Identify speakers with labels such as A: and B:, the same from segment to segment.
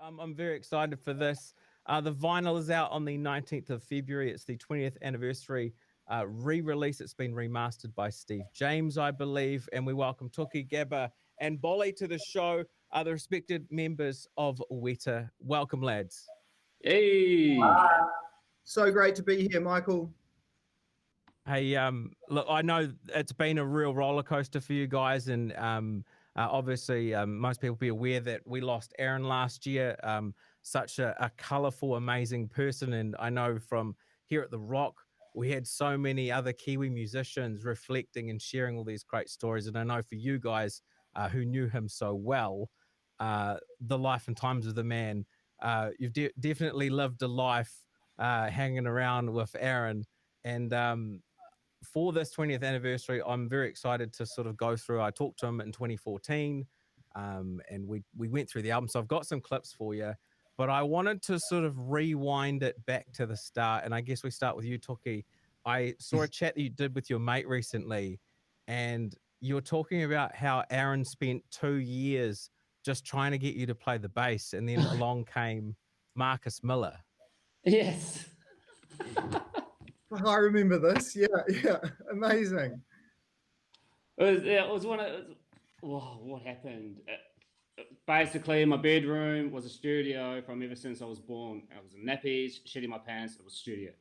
A: I'm very excited for this. The vinyl is out on the 19th of February. It's the 20th anniversary re-release. It's been remastered by Steve James, I believe. And we welcome Tookie, Gabba, and Bolli to the show, the respected members of Weta. Welcome, lads.
B: Hey.
C: So great to be here, Michael.
A: Hey, look, I know it's been a real roller coaster for you guys, and obviously most people be aware that we lost Aaron last year. Such a colourful, amazing person, and I know from here at the Rock, we had so many other Kiwi musicians reflecting and sharing all these great stories. And I know for you guys who knew him so well, the life and times of the man, you've definitely lived a life hanging around with Aaron, and for this 20th anniversary, I'm very excited to sort of go through. I talked to him in 2014, and we went through the album. So I've got some clips for you, but I wanted to sort of rewind it back to the start. And I guess we start with you, Tookie. I saw a chat that you did with your mate recently, and you were talking about how Aaron spent 2 years just trying to get you to play the bass, and then along came Marcus Miller.
B: Yes.
C: I remember this. Yeah, amazing.
B: It was one of what happened. Basically, my bedroom was a studio from ever since I was born. I was in nappies, shitting my pants. It was studio.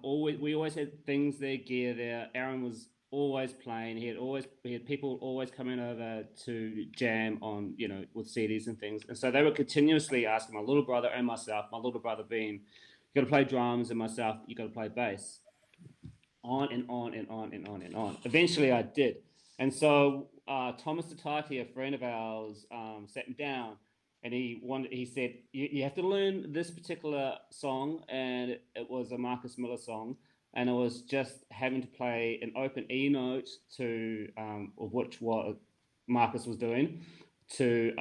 B: We always had things there, gear there. Aaron was always playing. He had people always coming over to jam on, with CDs and things. And so they were continuously asking my little brother and myself. My little brother being, you got to play drums, and myself, you got to play bass. On and on and on and on and on. Eventually, I did. And so Thomas Tatati, a friend of ours, sat him down, and he said, you have to learn this particular song, and it was a Marcus Miller song, and it was just having to play an open E note to which what Marcus was doing to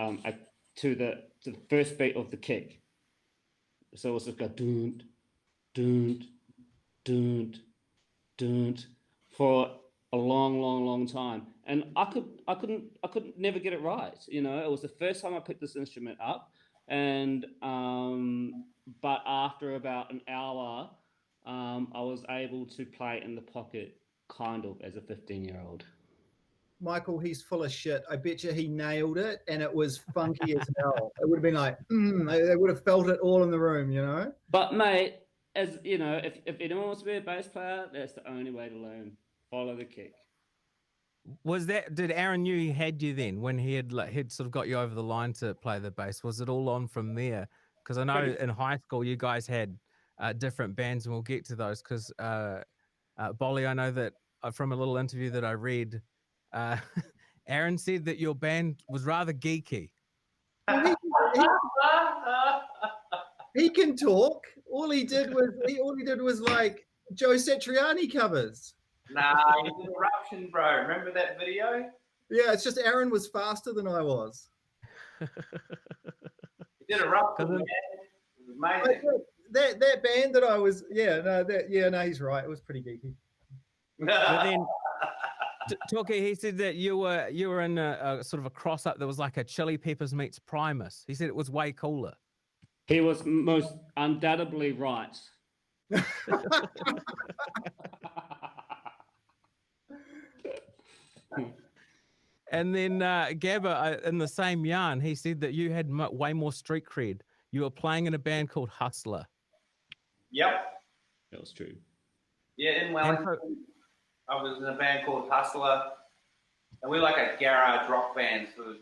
B: the first beat of the kick. So it was just go doont, doont, doont, doont for a long time, and I couldn't never get it right. It was the first time I picked this instrument up, and but after about an hour, I was able to play in the pocket, kind of, as a 15-year-old.
C: Michael, he's full of shit. I bet you he nailed it, and it was funky as hell. It would have been like, they would have felt it all in the room,
B: But mate, as if anyone wants to be a bass player, that's the only way to learn. Follow the kick.
A: Did Aaron knew he had you then when he'd sort of got you over the line to play the bass? Was it all on from there? Because I know in high school you guys had different bands, and we'll get to those. Because Bolli, I know that from a little interview that I read, Aaron said that your band was rather geeky.
C: Well, he can talk. All he did was like Joe Satriani covers.
D: Nah, he did Eruption, bro. Remember that video?
C: Yeah, it's just Aaron was faster than I was.
D: He did Eruption, man. It was amazing.
C: That band that I was, he's right. It was pretty geeky.
A: But then, Tookie, he said that you were in a sort of a cross up that was like a Chili Peppers meets Primus. He said it was way cooler.
B: He was most undoubtedly right.
A: And then Gabba, in the same yarn, he said that you had way more street cred. You were playing in a band called Hustler.
D: Yep.
B: That was true.
D: Yeah, in Wellington, I was in a band called Hustler, and we're like a garage rock band. So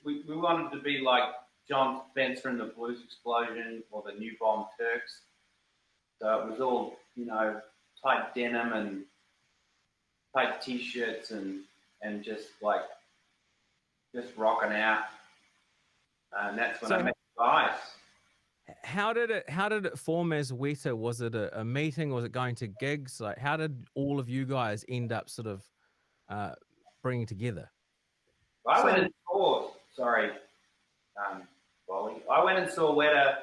D: we wanted to be like John Spencer and the Blues Explosion or the New Bomb Turks. So it was all, tight denim and tight t-shirts and just rocking out. And that's when I met the guys.
A: How did it form as Weta? Was it a meeting? Was it going to gigs? Like, how did all of you guys end up sort of bringing together?
D: I went and saw Weta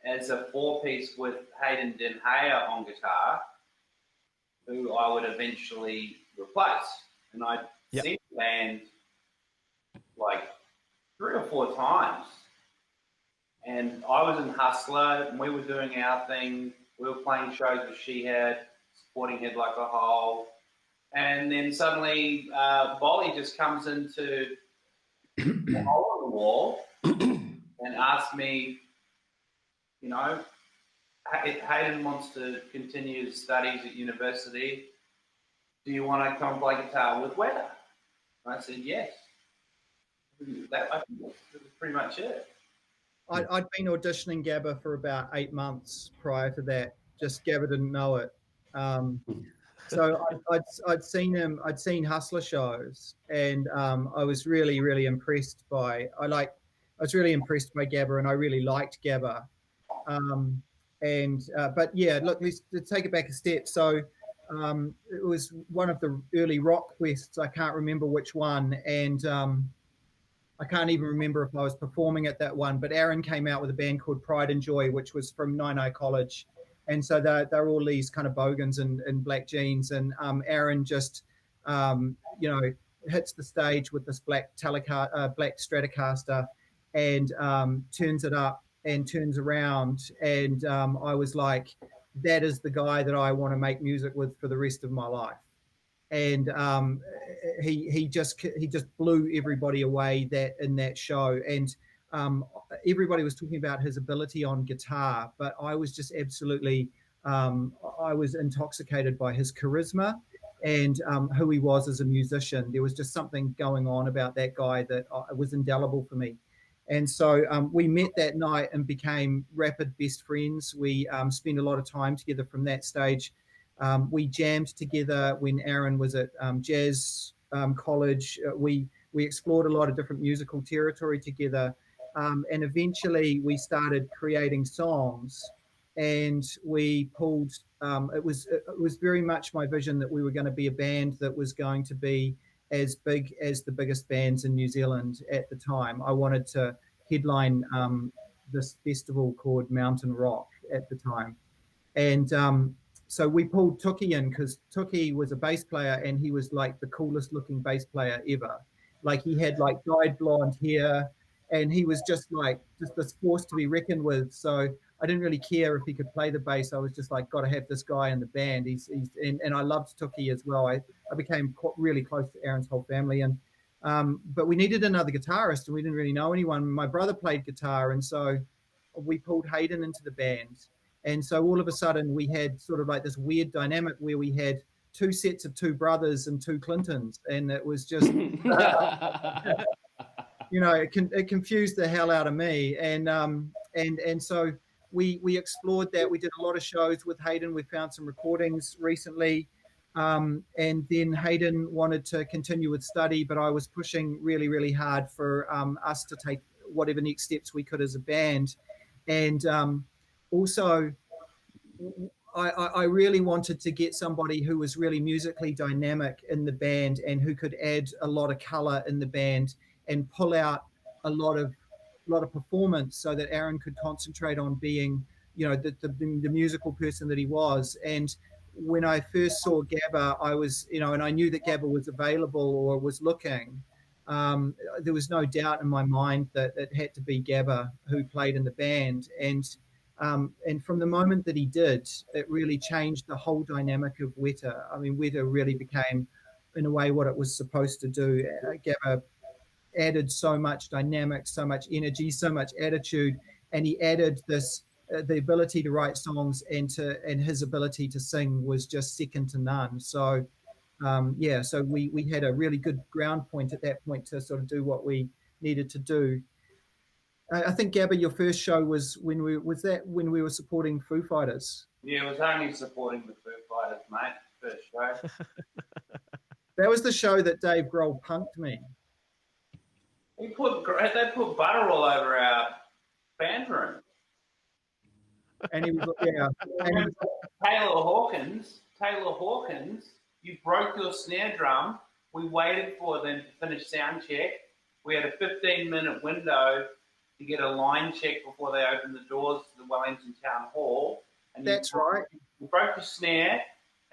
D: as a four-piece with Hayden Den Heyer on guitar, who I would eventually replace. And I'd seen the band like 3 or 4 times. And I was in Hustler, and we were doing our thing. We were playing shows with She Had, supporting Head Like a Hole. And then suddenly Bolli just comes into the hole in the wall and asks me, you know, Hayden wants to continue his studies at university. Do you want to come play guitar with Weta? And I said, yes. That was pretty much it.
C: I'd been auditioning Gabba for about 8 months prior to that. Just Gabba didn't know it. So I'd seen him. I'd seen Hustler shows, and I was really, really impressed by. I was really impressed by Gabba, and I really liked Gabba. But yeah, look, let's take it back a step. So it was one of the early Rockquests. I can't remember which one, and I can't even remember if I was performing at that one. But Aaron came out with a band called Pride and Joy, which was from Nine College. And so they're all these kind of bogans in black jeans. And Aaron just, hits the stage with this black Stratocaster and turns it up and turns around. And I was like, that is the guy that I want to make music with for the rest of my life. And he just blew everybody away in that show. And everybody was talking about his ability on guitar, but I was just absolutely, I was intoxicated by his charisma and who he was as a musician. There was just something going on about that guy that was indelible for me. And so we met that night and became rapid best friends. We spent a lot of time together from that stage. We jammed together when Aaron was at jazz college. We explored a lot of different musical territory together. And eventually we started creating songs, and we pulled, it was very much my vision that we were going to be a band that was going to be as big as the biggest bands in New Zealand at the time. I wanted to headline this festival called Mountain Rock at the time. And so we pulled Tookie in because Tookie was a bass player, and he was like the coolest looking bass player ever. Like he had like dyed blonde hair, and he was just this force to be reckoned with. So I didn't really care if he could play the bass. I was just like, got to have this guy in the band. And I loved Tookie as well. I became really close to Aaron's whole family. And but we needed another guitarist, and we didn't really know anyone. My brother played guitar, and so we pulled Hayden into the band. And so all of a sudden we had sort of like this weird dynamic where we had 2 sets of 2 brothers and 2 Clintons, and it was just it confused the hell out of me. And so we explored that. We did a lot of shows with Hayden. We found some recordings recently, and then Hayden wanted to continue with study, but I was pushing really, really hard for us to take whatever next steps we could as a band. And also, I really wanted to get somebody who was really musically dynamic in the band and who could add a lot of color in the band and pull out a lot of performance so that Aaron could concentrate on being, the musical person that he was. And when I first saw Gabba, I was, and I knew that Gabba was available or was looking. There was no doubt in my mind that it had to be Gabba who played in the band. And from the moment that he did, it really changed the whole dynamic of Weta. I mean, Weta really became, in a way, what it was supposed to do. Gabba added so much dynamic, so much energy, so much attitude, and he added this, the ability to write songs and his ability to sing was just second to none. So, so we had a really good ground point at that point to sort of do what we needed to do. I think, Gabba, your first show was when we were supporting Foo Fighters.
D: Yeah, it was only supporting the Foo Fighters, mate. First show.
C: That was the show that Dave Grohl punked me.
D: They put butter all over our band room.
C: And he was, yeah. And
D: Taylor Hawkins, you broke your snare drum. We waited for them to finish sound check. We had a 15-minute window to get a line check before they opened the doors to the Wellington Town Hall. And
C: that's right.
D: You broke your snare,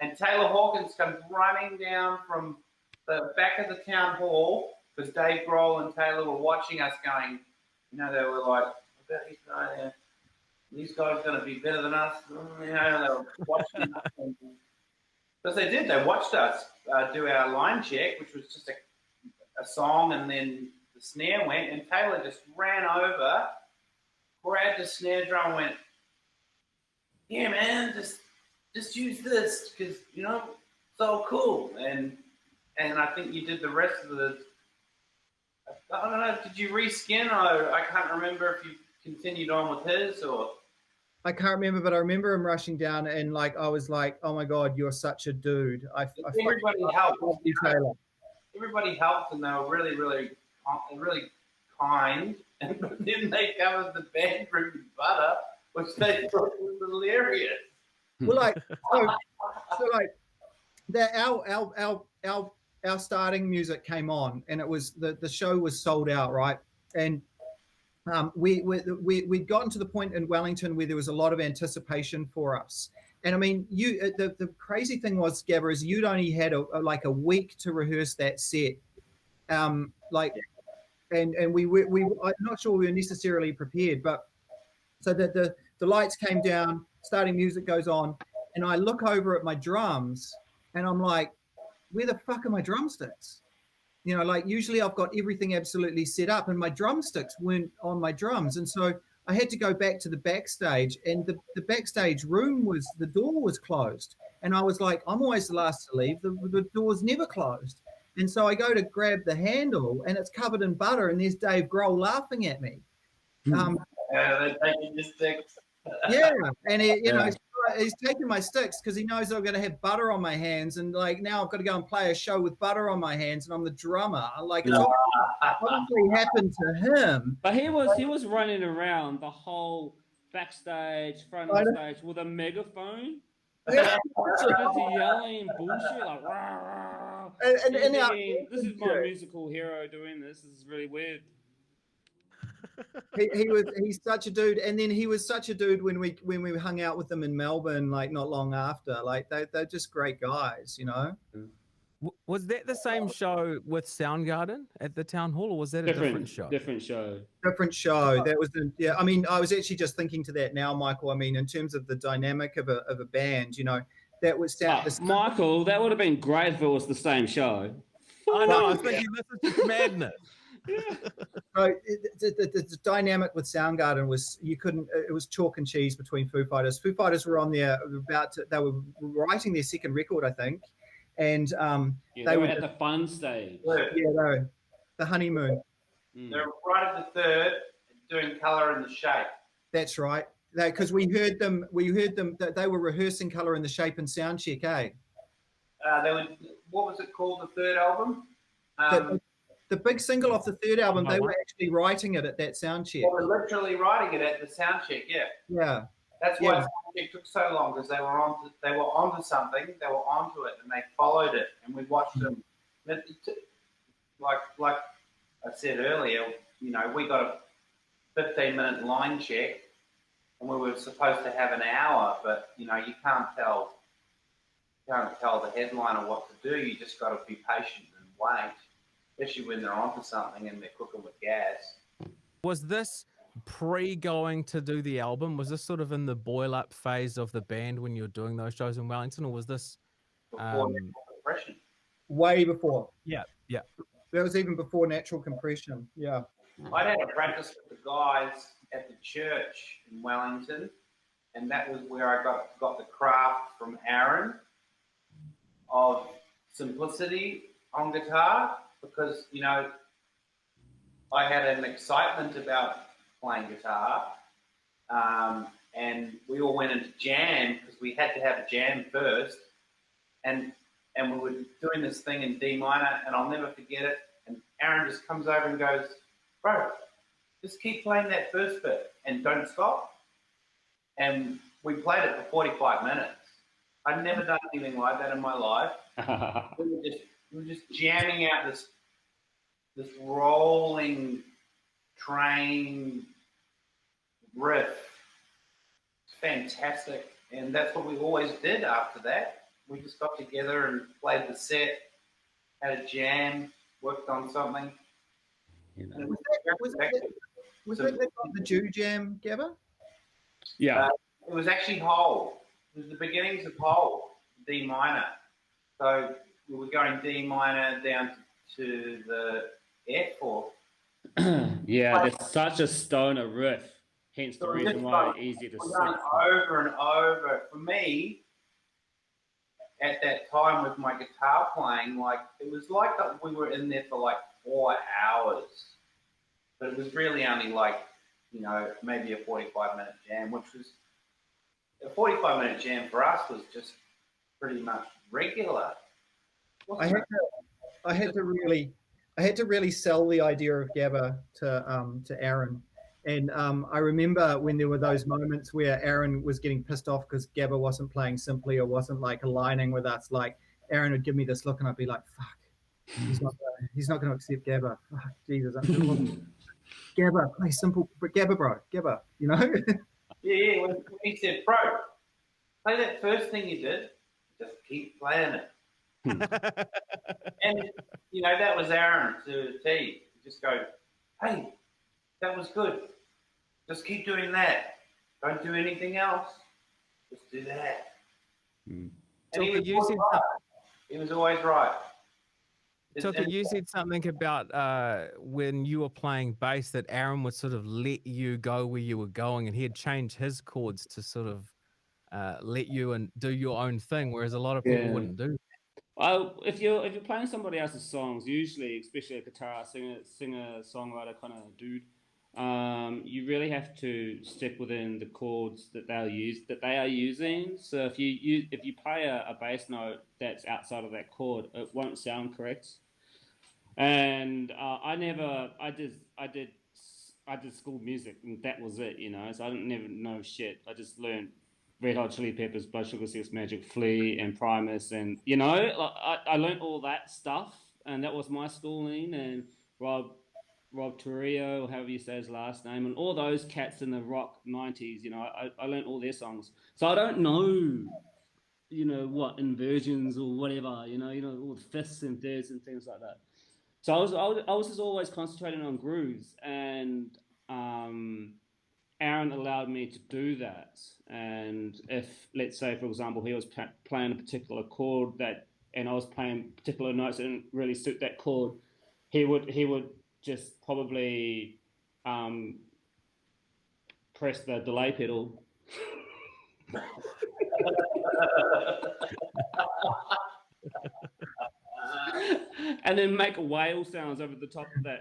D: and Taylor Hawkins comes running down from the back of the town hall because Dave Grohl and Taylor were watching us going, they were like, I bet he's going these guys are going to be better than us. You know, they were watching us. Because they did. They watched us do our line check, which was just a song, and then the snare went, and Taylor just ran over, grabbed the snare drum, and went, "Yeah, man, just use this because you know it's all cool." And I think you did the rest of the. I don't know. Did you reskin? Or I can't remember if you continued on with his or.
C: I can't remember, but I remember him rushing down and like I was like, "Oh my God, you're such a dude!"
D: Everybody helped.
C: You, Taylor.
D: Everybody helped, and they were really, really, really kind. And then they covered the band room in butter, which they thought was hilarious.
C: Well, like so like that. Our starting music came on, and it was the show was sold out, right? And we'd gotten to the point in Wellington where there was a lot of anticipation for us. And I mean, the crazy thing was, Gabba, is you'd only had like a week to rehearse that set. And we I'm not sure we were necessarily prepared, but so that the lights came down, starting music goes on, and I look over at my drums and I'm like, where the fuck are my drumsticks? You know, like usually I've got everything absolutely set up and my drumsticks weren't on my drums. And so I had to go back to the backstage, and the backstage room the door was closed. And I was like, I'm always the last to leave. The door's never closed. And so I go to grab the handle and it's covered in butter, and there's Dave Grohl laughing at me.
D: They're taking your sticks.
C: Yeah. And he's taking my sticks because he knows I'm going to have butter on my hands, and like now I've got to go and play a show with butter on my hands, and I'm the drummer. Like it's obviously happened to him.
B: But he was running around the whole backstage, front of the stage with a megaphone.
C: Yeah.
B: Just yelling bullshit like rah, rah.
C: And
B: This is my musical hero doing this. This is really weird.
C: He's such a dude, and then he was such a dude when we hung out with them in Melbourne, like not long after. Like they're just great guys, you know.
A: Was that the same show with Soundgarden at the town hall, or was that a different show?
B: Different show.
C: Different show. That was I mean, I was actually just thinking to that now, Michael. I mean, in terms of the dynamic of a band, you know, that was
B: Michael. That would have been great if it was the same show.
A: I know. I was thinking this is madness.
C: So the dynamic with Soundgarden was it was chalk and cheese between Foo Fighters. Foo Fighters were on there they were writing their second record, I think, and
B: they were at the fun stage.
C: Yeah, they were the honeymoon.
D: They're right at the third, doing Colour in the Shape.
C: That's right. Because we heard them that they were rehearsing Colour in the Shape and sound check, eh?
D: What was it called? The third album.
C: The big single off the third album, they were actually writing it at that sound check.
D: They were literally writing it at the sound check, yeah.
C: Yeah.
D: That's why sound check took so long, because they were onto something, they were onto it, and they followed it, and we watched them. Like I said earlier, you know, we got a 15-minute line check, and we were supposed to have an hour, but you know, you can't tell the headliner what to do. You just got to be patient and wait. Especially when they're onto something and they're cooking with gas.
A: Was this going to do the album? Was this sort of in the boil-up phase of the band when you were doing those shows in Wellington, or was this
D: before Natural Compression?
C: Way before.
A: Yeah.
C: That was even before Natural Compression. Yeah.
D: I'd had a practice with the guys at the church in Wellington, and that was where I got the craft from Aaron of simplicity on guitar. Because, you know, I had an excitement about playing guitar, and we all went into jam because we had to have a jam first, and we were doing this thing in D minor, and I'll never forget it. And Aaron just comes over and goes, "Bro, just keep playing that first bit and don't stop." And we played it for 45 minutes. I'd never done anything like that in my life. We were just jamming out this rolling train riff. It's fantastic. And that's what we always did after that. We just got together and played the set, had a jam, worked on something.
C: Was that the Jew Jam, Gabba?
B: Yeah.
D: It was actually whole. It was the beginnings of whole, D minor. So we were going D minor down to the F or.
B: Yeah, there's such a stoner riff. Hence the reason why it's easy to sing.
D: Over and over. For me, at that time with my guitar playing, like it was like that we were in there for like 4 hours, but it was really only like, you know, maybe a 45-minute jam, which was a 45-minute jam for us was just pretty much regular.
C: I had to really sell the idea of Gabba to Aaron. And I remember when there were those moments where Aaron was getting pissed off because Gabba wasn't playing simply or wasn't like aligning with us. Like Aaron would give me this look and I'd be like, fuck, he's not going to accept Gabba. Fuck, Jesus. Gabba, play simple. Gabba, bro. Gabba, you know?
D: Yeah. When he said, bro, play that first thing you did. Just keep playing it. And, you know, that was Aaron to a T. Just go, hey, that was good. Just keep doing that. Don't do anything else. Just do that. And he was always right.
A: Tookie, you said something about when you were playing bass that Aaron would sort of let you go where you were going, and he'd change his chords to sort of let you and do your own thing, whereas a lot of people wouldn't do.
B: If you're playing somebody else's songs, usually, especially a guitar singer, songwriter kind of dude, you really have to stick within the chords that they are using. So if you play a bass note that's outside of that chord, it won't sound correct. And I did school music, and that was it, you know. So I didn't never know shit. I just learned Red Hot Chili Peppers, Blood Sugar Sex Magic, Flea, and Primus, and you know, I learned all that stuff, and that was my schooling. And Rob Torrio, or however you say his last name, and all those cats in the rock 90s, you know, I learned all their songs. So I don't know, you know, what inversions or whatever, you know, all the fifths and thirds and things like that. So I was just always concentrating on grooves, and Aaron allowed me to do that. And if, let's say, for example, he was playing a particular chord and I was playing particular notes that didn't really suit that chord, he would just probably press the delay pedal. And then make whale sounds over the top of that,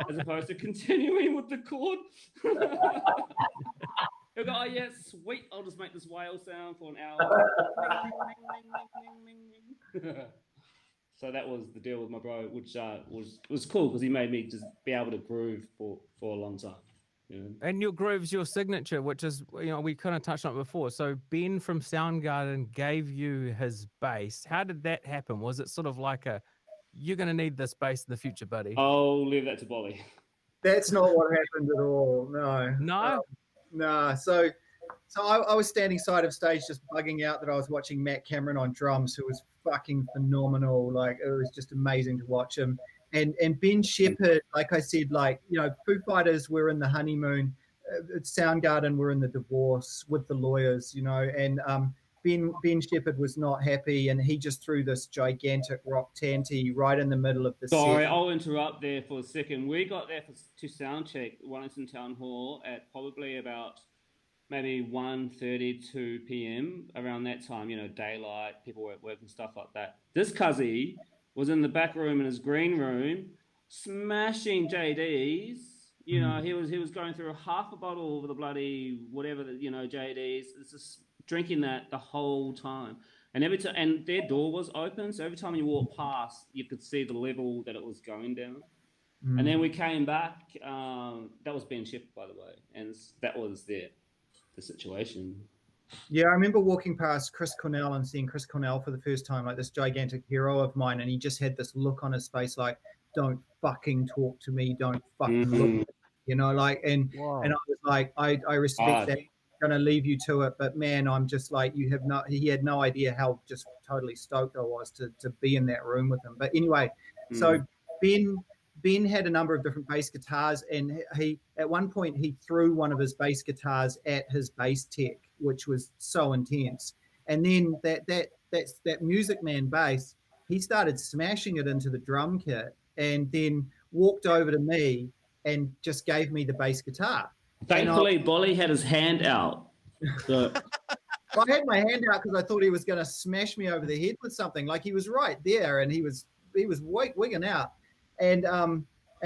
B: as opposed to continuing with the chord. He'll go, oh yeah, sweet, I'll just make this whale sound for an hour. So that was the deal with my bro, which was cool because he made me just be able to groove for a long time. Yeah.
A: And your groove's your signature, which is, you know, we kind of touched on it before. So Ben from Soundgarden gave you his bass. How did that happen? Was it sort of like you're going to need this bass in the future, buddy?
B: I'll leave that to Bolli.
C: That's not what happened at all. No.
A: No?
C: No. So I was standing side of stage just bugging out that I was watching Matt Cameron on drums, who was fucking phenomenal. Like, it was just amazing to watch him. And Ben Shepherd, like I said, like, you know, Foo Fighters were in the honeymoon, Soundgarden were in the divorce with the lawyers, you know, and Ben Shepherd was not happy, and he just threw this gigantic rock tanty right in the middle of the
B: Sorry,
C: set.
B: I'll interrupt there for a second. We got there to sound check Wellington Town Hall at probably about maybe 1:32 p.m. around that time, you know, daylight, people were at work and stuff like that. This cuzzy was in the back room in his green room, smashing JDs. You know, he was going through half a bottle of the bloody whatever, you know, JDs. It's just drinking that the whole time. And every time, and their door was open, so every time you walked past, you could see the level that it was going down. And then we came back. That was Ben Shepherd, by the way, and that was the situation.
C: Yeah, I remember walking past Chris Cornell and seeing Chris Cornell for the first time, like this gigantic hero of mine, and he just had this look on his face like, don't fucking talk to me, don't fucking look, you know, like, and I was like, I respect that, I'm gonna leave you to it, but man, I'm just like, he had no idea how just totally stoked I was to be in that room with him. But anyway, so Ben Ben had a number of different bass guitars, and he at one point he threw one of his bass guitars at his bass tech, which was so intense. And then that Music Man bass, he started smashing it into the drum kit, and then walked over to me and just gave me the bass guitar.
B: Thankfully, Bolli had his hand out. So.
C: I had my hand out because I thought he was going to smash me over the head with something. Like, he was right there, and he was wigging out, and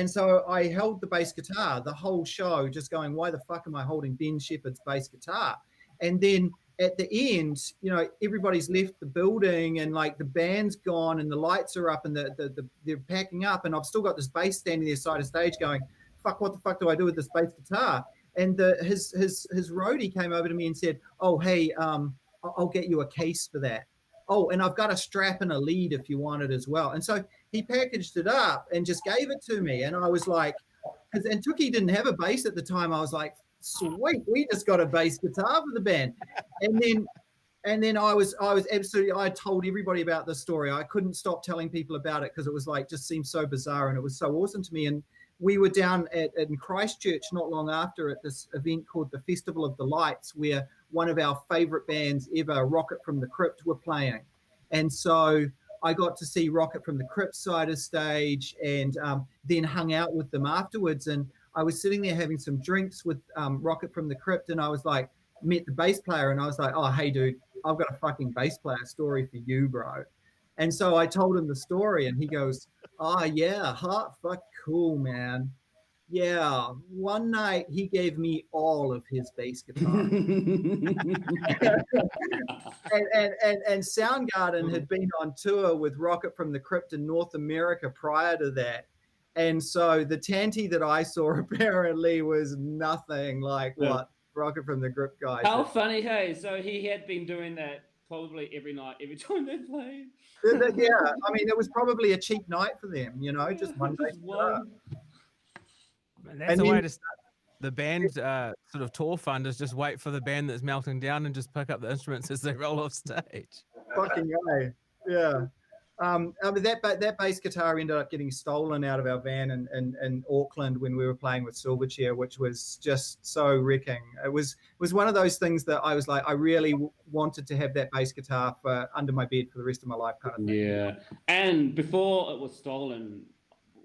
C: so I held the bass guitar the whole show, just going, why the fuck am I holding Ben Shepherd's bass guitar? And then at the end, you know, everybody's left the building, and like the band's gone, and the lights are up, and they're packing up, and I've still got this bass standing there side of stage, going, fuck, what the fuck do I do with this bass guitar? And his roadie came over to me and said, oh, hey, I'll get you a case for that. Oh, and I've got a strap and a lead if you want it as well. And so he packaged it up and just gave it to me. And I was like, and Tookie didn't have a bass at the time. I was like, sweet, we just got a bass guitar for the band. And then I was absolutely, I told everybody about this story. I couldn't stop telling people about it because it was like, just seemed so bizarre, and it was so awesome to me. And we were down in Christchurch not long after at this event called the Festival of the Lights, where one of our favorite bands ever, Rocket from the Crypt, were playing. And so I got to see Rocket from the Crypt side of stage, and then hung out with them afterwards. And I was sitting there having some drinks with Rocket from the Crypt, and I was like, met the bass player, and I was like, oh, hey, dude, I've got a fucking bass player story for you, bro. And so I told him the story, and he goes, oh, yeah, fuck, cool, man. Yeah, one night he gave me all of his bass guitar. and Soundgarden had been on tour with Rocket from the Crypt in North America prior to that. And so the Tanty that I saw apparently was nothing like what Rocket from the Crypt guys
B: How
C: did.
B: funny, hey? So he had been doing that probably every night, every time they played.
C: Yeah, I mean, it was probably a cheap night for them, you know, just one bass guitar.
A: And that's the way to start the band sort of tour fund, is just wait for the band that's melting down and just pick up the instruments as they roll off stage.
C: Fucking A, yeah. I mean, that bass guitar ended up getting stolen out of our van in Auckland when we were playing with Silverchair, which was just so wrecking. It was one of those things that I was like, I really wanted to have that bass guitar for under my bed for the rest of my life, kind of thing.
B: Yeah, and before it was stolen,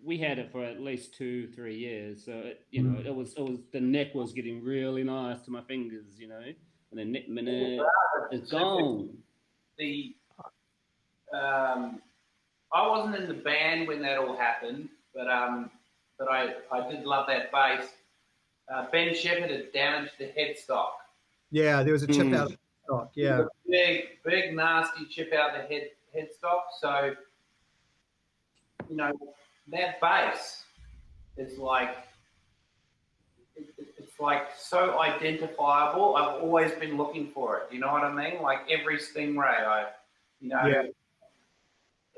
B: we had it for at least 2-3 years. So it was the neck was getting really nice to my fingers, you know, and the neck minute it's gone.
D: I wasn't in the band when that all happened, but I did love that bass. Ben Shepherd had damaged the headstock.
C: Yeah, there was a chip out of the headstock. Yeah,
D: big nasty chip out of the headstock. So, you know, that bass is like it's like so identifiable. I've always been looking for it. You know what I mean? Like every Stingray,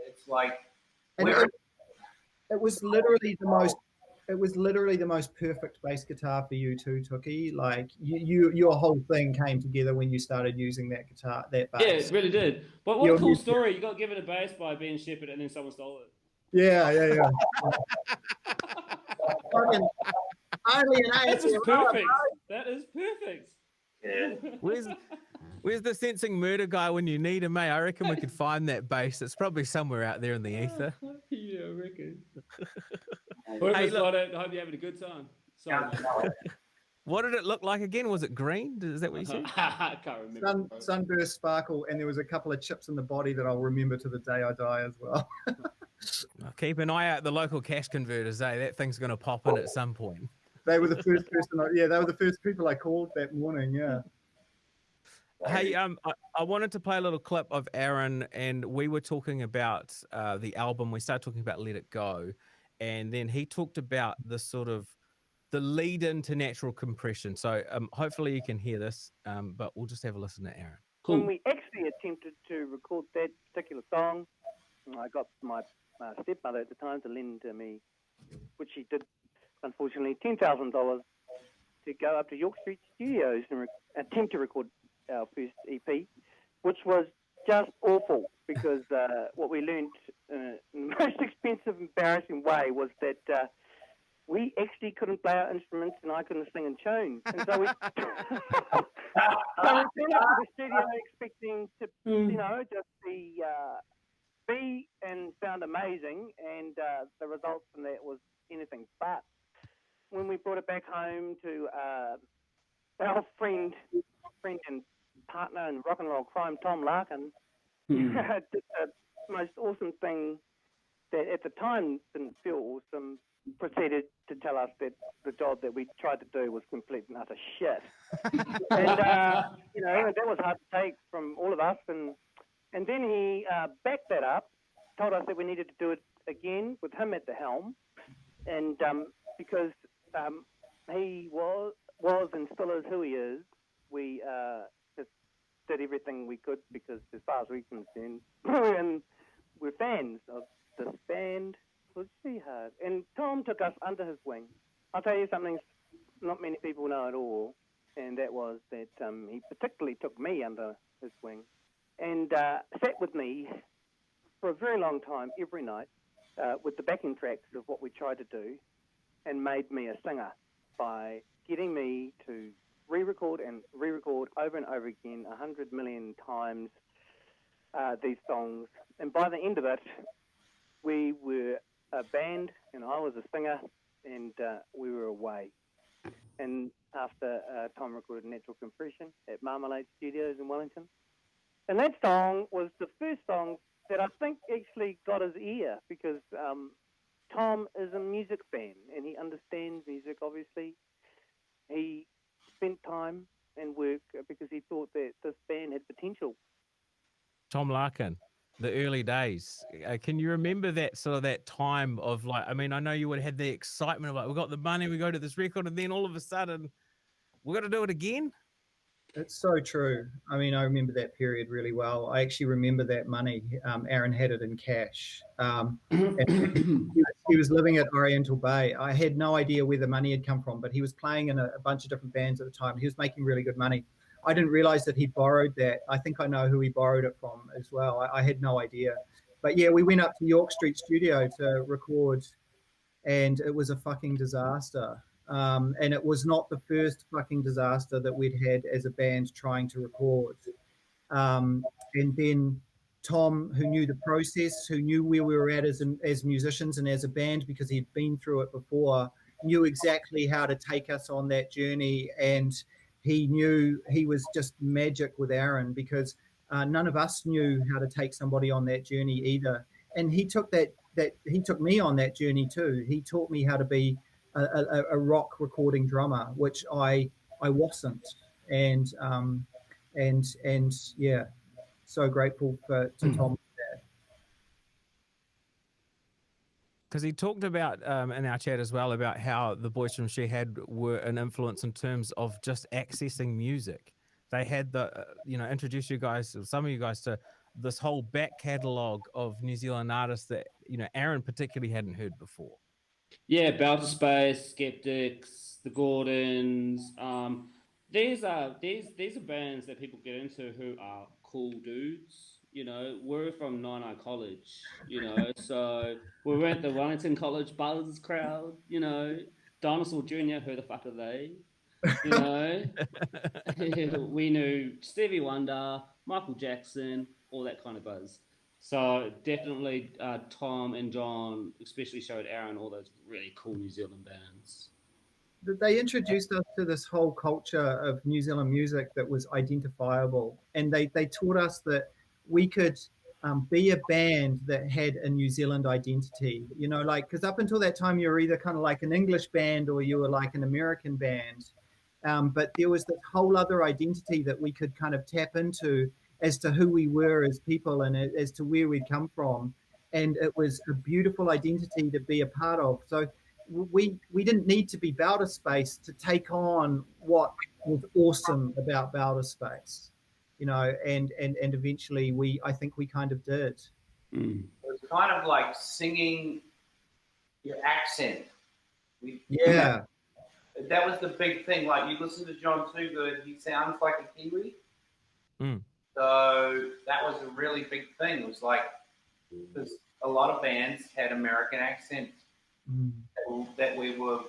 D: it's like,
C: and it was literally the most perfect bass guitar for you too, Tookie. Like your whole thing came together when you started using that guitar, that bass.
B: Yeah, it really did. But what a cool story! You got given a bass by Ben Shepherd, and then someone stole it.
C: Yeah. Fucking only an
B: That is perfect. That is perfect.
D: yeah.
A: Where's the sensing murder guy when you need him, mate? I reckon we could find that bass. It's probably somewhere out there in the ether.
B: Yeah, I reckon. Whoever's got it, I hope you're having a good time. Sorry.
A: What did it look like again? Was it green? Is that what you said?
B: I can't remember.
C: Sunburst sparkle, and there was a couple of chips in the body that I'll remember to the day I die as well.
A: Keep an eye out the local cash converters, eh? That thing's going to pop in at some point.
C: They were the first person. They were the first people I called that morning. Yeah.
A: Hey, I wanted to play a little clip of Aaron, and we were talking about the album. We started talking about Let It Go, and then he talked about the sort of the lead into natural compression. So hopefully you can hear this, but we'll just have a listen to Aaron.
B: Cool.
E: When we actually attempted to record that particular song, I got my stepmother at the time to lend me, which she did, unfortunately, $10,000 to go up to York Street Studios and attempt to record our first EP, which was just awful because what we learned in the most expensive, embarrassing way was that we actually couldn't play our instruments and I couldn't sing in tune. And so we, so we turned up to the studio expecting to, you know, just be and sound amazing, and the results from that was anything but. When we brought it back home to our friend and partner in rock and roll crime, Tom Larkin, did the most awesome thing that at the time didn't feel awesome, proceeded to tell us that the job that we tried to do was complete and utter shit. And, you know, that was hard to take from all of us. And then he backed that up, told us that we needed to do it again with him at the helm. And because he was and still is who he is, we just did everything we could because as far as we're concerned, we're fans of this band. It was pretty hard. And Tom took us under his wing. I'll tell you something not many people know at all, and that was that he particularly took me under his wing and sat with me for a very long time every night with the backing tracks of what we tried to do and made me a singer by getting me to re-record over and over again 100 million times these songs. And by the end of it, we were a band and I was a singer and we were away. And after Tom recorded Natural Compression at Marmalade Studios in Wellington. And that song was the first song that I think actually got his ear because Tom is a music fan and he understands music, obviously. He spent time and work because he thought that this band had potential.
A: Tom Larkin, the early days. Can you remember that sort of that time of like, I mean, I know you would have had the excitement of like, we got the money, we go to this record, and then all of a sudden, we're going to do it again?
C: It's so true. I mean, I remember that period really well. I actually remember that money. Aaron had it in cash. He was living at Oriental Bay. I had no idea where the money had come from, but he was playing in a bunch of different bands at the time. He was making really good money. I didn't realize that he borrowed that. I think I know who he borrowed it from as well. I had no idea. But yeah, we went up to York Street Studio to record, and it was a fucking disaster. And it was not the first fucking disaster that we'd had as a band trying to record. And then Tom, who knew the process, who knew where we were at as musicians and as a band because he'd been through it before, knew exactly how to take us on that journey. And he knew he was just magic with Aaron because none of us knew how to take somebody on that journey either. And he took he took me on that journey too. He taught me how to be a rock recording drummer, which I wasn't, and yeah, so grateful to Tom for that.
A: Because he talked about in our chat as well about how the Boys from She Had were an influence in terms of just accessing music. They had introduced you guys, some of you guys, to this whole back catalogue of New Zealand artists that Aaron particularly hadn't heard before.
B: Yeah, Belter Space, Skeptics, the Gordons. These are bands that people get into who are cool dudes. We're from 99 College. So we weren't the Wellington College Buzzers crowd. Dinosaur Jr. Who the fuck are they? We knew Stevie Wonder, Michael Jackson, all that kind of buzz. So definitely Tom and John especially showed Aaron all those really cool New Zealand bands.
C: They introduced us to this whole culture of New Zealand music that was identifiable. And they taught us that we could be a band that had a New Zealand identity, because up until that time, you were either kind of like an English band or you were like an American band. But there was this whole other identity that we could kind of tap into as to who we were as people and as to where we'd come from. And it was a beautiful identity to be a part of. So we didn't need to be Belter Space to take on what was awesome about Belter Space, and eventually I think we kind of did.
D: It was kind of like singing your accent.
C: Yeah.
D: That was the big thing. Like you listen to John Too Good, he sounds like a Kiwi. So that was a really big thing. It was like, because a lot of bands had American accents that we were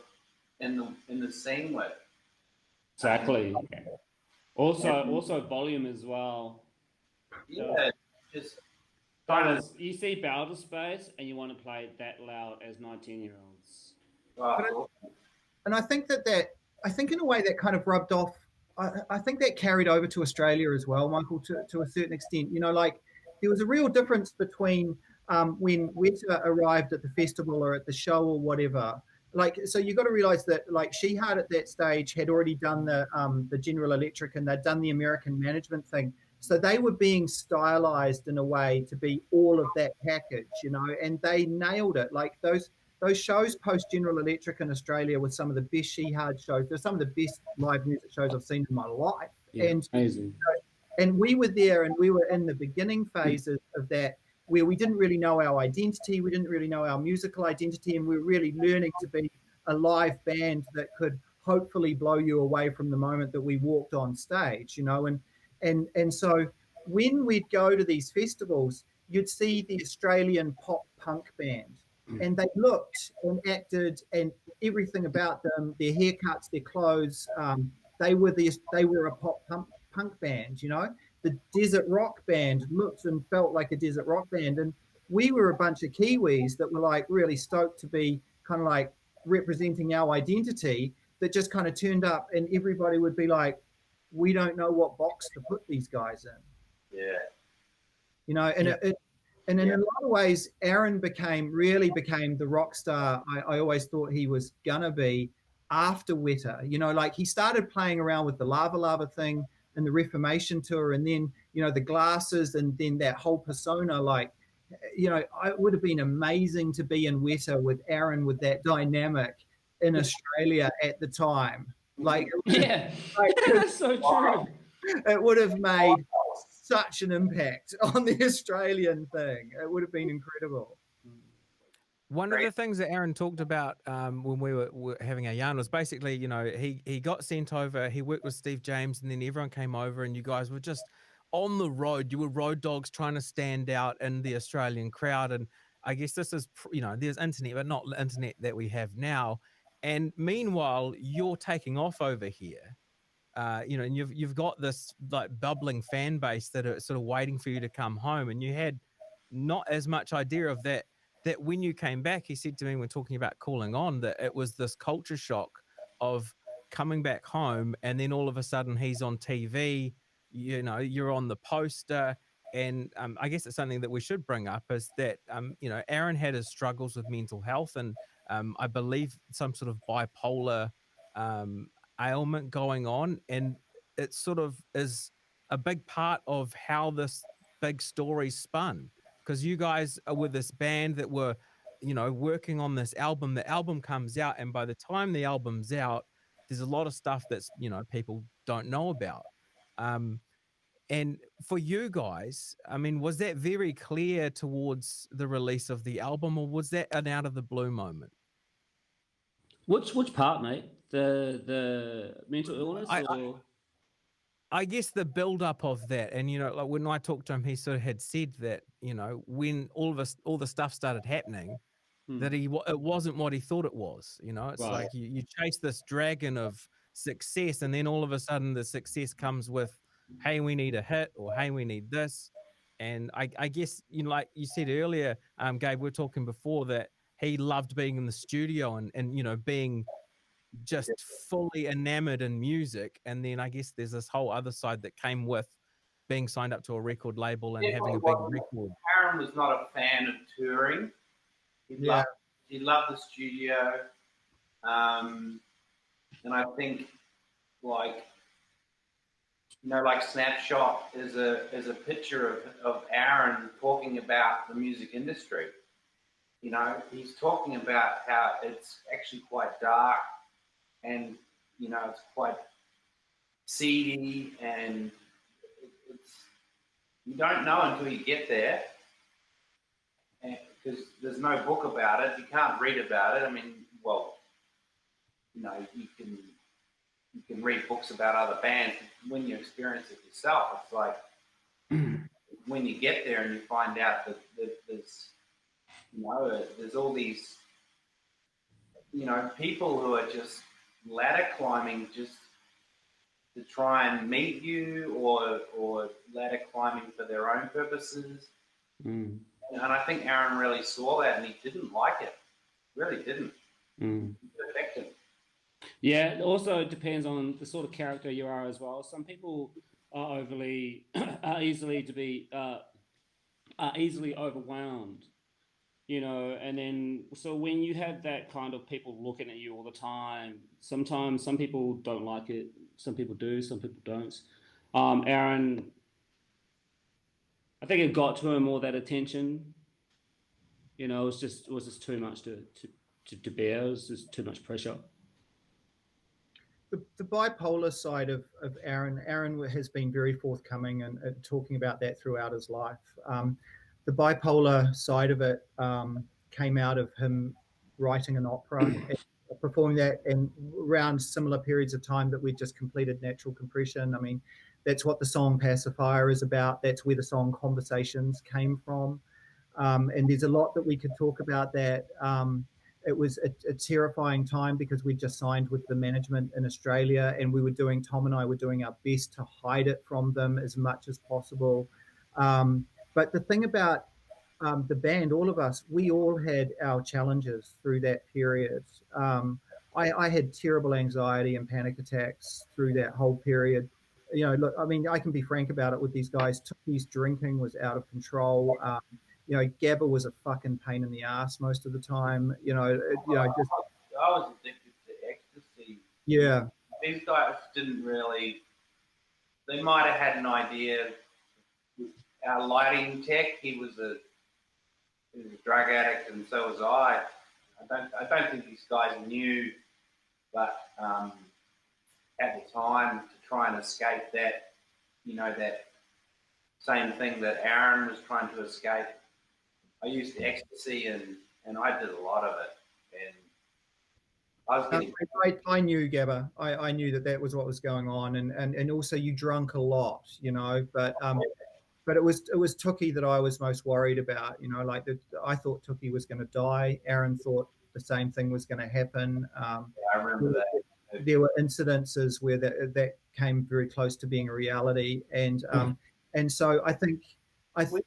D: in the scene with.
B: Exactly. Also volume as well.
D: Yeah, just
B: because you see Bowder Space and you want to play it that loud as 19-year-olds.
D: Wow.
C: And I think I think in a way that kind of rubbed off. I think that carried over to Australia as well, Michael, to a certain extent. You know, like there was a real difference between when Weta arrived at the festival or at the show or whatever. Like, so you got to realize that like Shehad at that stage had already done the General Electric and they'd done the American management thing. So they were being stylized in a way to be all of that package, you know, and they nailed it. Like those shows post General Electric in Australia were some of the best Shehad shows. They're some of the best live music shows I've seen in my life.
B: Yeah,
C: and
B: amazing.
C: And we were there and we were in the beginning phases of that, where we didn't really know our identity. We didn't really know our musical identity. And we were really learning to be a live band that could hopefully blow you away from the moment that we walked on stage, you know. And so when we'd go to these festivals, you'd see the Australian pop punk band, and they looked and acted and everything about them, their haircuts, their clothes, they were a pop punk band, you know. The desert rock band looked and felt like a desert rock band, and we were a bunch of Kiwis that were like really stoked to be kind of like representing our identity, that just kind of turned up and everybody would be like, we don't know what box to put these guys in.
D: Yeah.
C: You know, and in a lot of ways, Aaron really became the rock star I always thought he was gonna be after Weta. You know, like he started playing around with the Lava Lava thing and the Reformation tour, and then, you know, the glasses, and then that whole persona. Like, you know, it would have been amazing to be in Weta with Aaron with that dynamic in Australia at the time. Like,
B: that's so true.
C: It would have made such an impact on the Australian thing. It would have been incredible.
A: One of the things that Aaron talked about when we were having a yarn was basically, you know, he got sent over, he worked with Steve James, and then everyone came over and you guys were just on the road. You were road dogs trying to stand out in the Australian crowd. And I guess this is, you know, there's internet, but not the internet that we have now. And meanwhile, you're taking off over here. You know, and you've got this like bubbling fan base that are sort of waiting for you to come home, and you had not as much idea of that when you came back. He said to me when talking about Calling On that it was this culture shock of coming back home, and then all of a sudden he's on TV, you know, you're on the poster. And I guess it's something that we should bring up is that, you know, Aaron had his struggles with mental health, and I believe some sort of bipolar ailment going on, and it sort of is a big part of how this big story spun, because you guys are with this band that were, you know, working on this album. The album comes out, and by the time the album's out, there's a lot of stuff that's, you know, people don't know about. And for you guys, I mean, was that very clear towards the release of the album, or was that an out of the blue moment?
B: Which part, mate? The mental illness, or?
A: I guess the build up of that, and, you know, like when I talked to him, he sort of had said that, you know, when all the stuff started happening, that it wasn't what he thought it was. You know, it's like you chase this dragon of success, and then all of a sudden the success comes with, hey, we need a hit, or hey, we need this. And I guess, you know, like you said earlier, Gabe, we were talking before that he loved being in the studio and you know, being just fully enamored in music. And then I guess there's this whole other side that came with being signed up to a record label and having a big record.
D: Aaron was not a fan of touring. He loved the studio. And I think, like, you know, like Snapshot is a picture of Aaron talking about the music industry. You know, he's talking about how it's actually quite dark, and, you know, it's quite seedy, and it's, you don't know until you get there, because there's no book about it. You can't read about it. I mean, well, you know, you can read books about other bands, but when you experience it yourself, it's like, when you get there and you find out that there's, there's all these, people who are just ladder climbing just to try and meet you, or ladder climbing for their own purposes.
B: Mm.
D: And I think Aaron really saw that, and he didn't like it. Really didn't.
B: Mm.
D: It affected him.
B: Yeah, it also depends on the sort of character you are as well. Some people are are easily overwhelmed, and then so when you have that kind of people looking at you all the time, sometimes some people don't like it, some people do, some people don't. Aaron, I think it got to him, all that attention. It was just too much to bear. It was just too much pressure.
C: The bipolar side of Aaron has been very forthcoming and talking about that throughout his life. The bipolar side of it came out of him writing an opera and performing that in around similar periods of time that we just completed Natural Compression. I mean, that's what the song Pacifier is about. That's where the song Conversations came from. And there's a lot that we could talk about that. It was a terrifying time because we just signed with the management in Australia, and Tom and I were doing our best to hide it from them as much as possible. But the thing about the band, all of us, we all had our challenges through that period. I had terrible anxiety and panic attacks through that whole period. Look, I mean, I can be frank about it with these guys. Tookie's drinking was out of control. Gabba was a fucking pain in the ass most of the time.
D: I was addicted to ecstasy.
C: Yeah.
D: These guys didn't really. They might have had an idea. Our lighting tech, he was a drug addict, and so was I. I don't think these guys knew, but at the time, to try and escape that, that same thing that Aaron was trying to escape. I used ecstasy, and I did a lot of it, and I was getting.
C: I knew, Gabba. I knew that was what was going on, and also you drunk a lot, but it was Tookie that I was most worried about. I thought Tookie was going to die. Aaron thought the same thing was going to happen.
D: I remember that.
C: There were incidences where that came very close to being a reality, and so I think.
D: We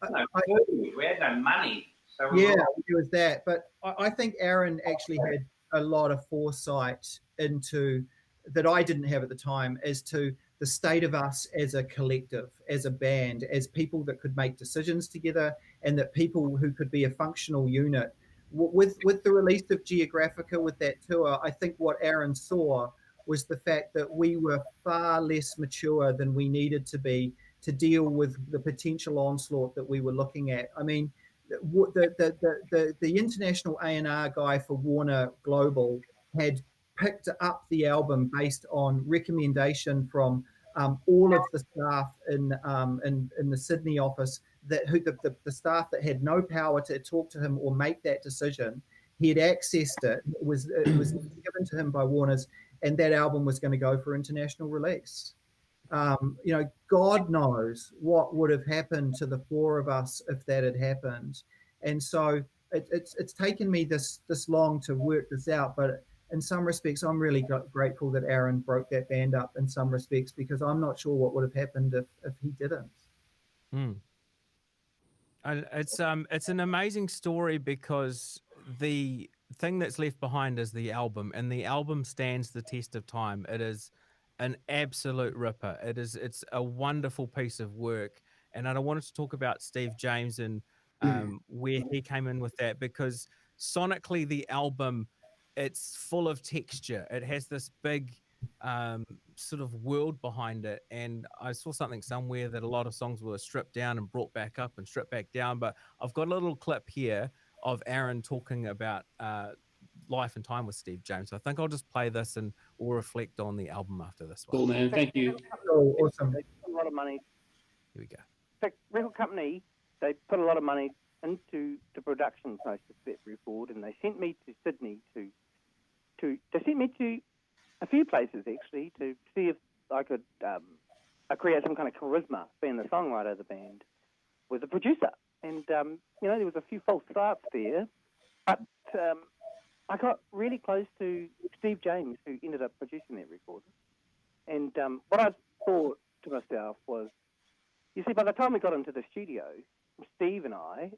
D: had no money. So
C: there was that. But I think Aaron actually had a lot of foresight into that I didn't have at the time as to the state of us as a collective, as a band, as people that could make decisions together, and that people who could be a functional unit. With the release of Geographica, with that tour, I think what Aaron saw was the fact that we were far less mature than we needed to be to deal with the potential onslaught that we were looking at. I mean, the international A&R guy for Warner Global had picked up the album based on recommendation from all of the staff in the Sydney office, the staff that had no power to talk to him or make that decision. He had accessed it. It was given to him by Warner's, and that album was going to go for international release. God knows what would have happened to the four of us if that had happened. And so it's taken me this long to work this out. But in some respects, I'm really grateful that Aaron broke that band up in some respects, because I'm not sure what would have happened if he didn't.
A: It's an amazing story, because the thing that's left behind is the album, and the album stands the test of time. It is an absolute ripper. It's a wonderful piece of work. And I wanted to talk about Steve James and where he came in with that, because sonically the album, it's full of texture. It has this big sort of world behind it. And I saw something somewhere that a lot of songs were stripped down and brought back up and stripped back down. But I've got a little clip here of Aaron talking about life and time with Steve James. So I think I'll just play this and we'll reflect on the album after this one.
B: Cool, man. Thank you.
C: Oh, awesome.
E: They put a lot of money.
A: Here we go.
E: In fact, record company, they put a lot of money into the production process of that record, and they sent me to Sydney they sent me to a few places actually to see if I could create some kind of charisma being the songwriter of the band. was a producer. And, you know, there was a few false starts there, but I got really close to Steve James, who ended up producing that record. And what I thought to myself was, you see, by the time we got into the studio, Steve and I,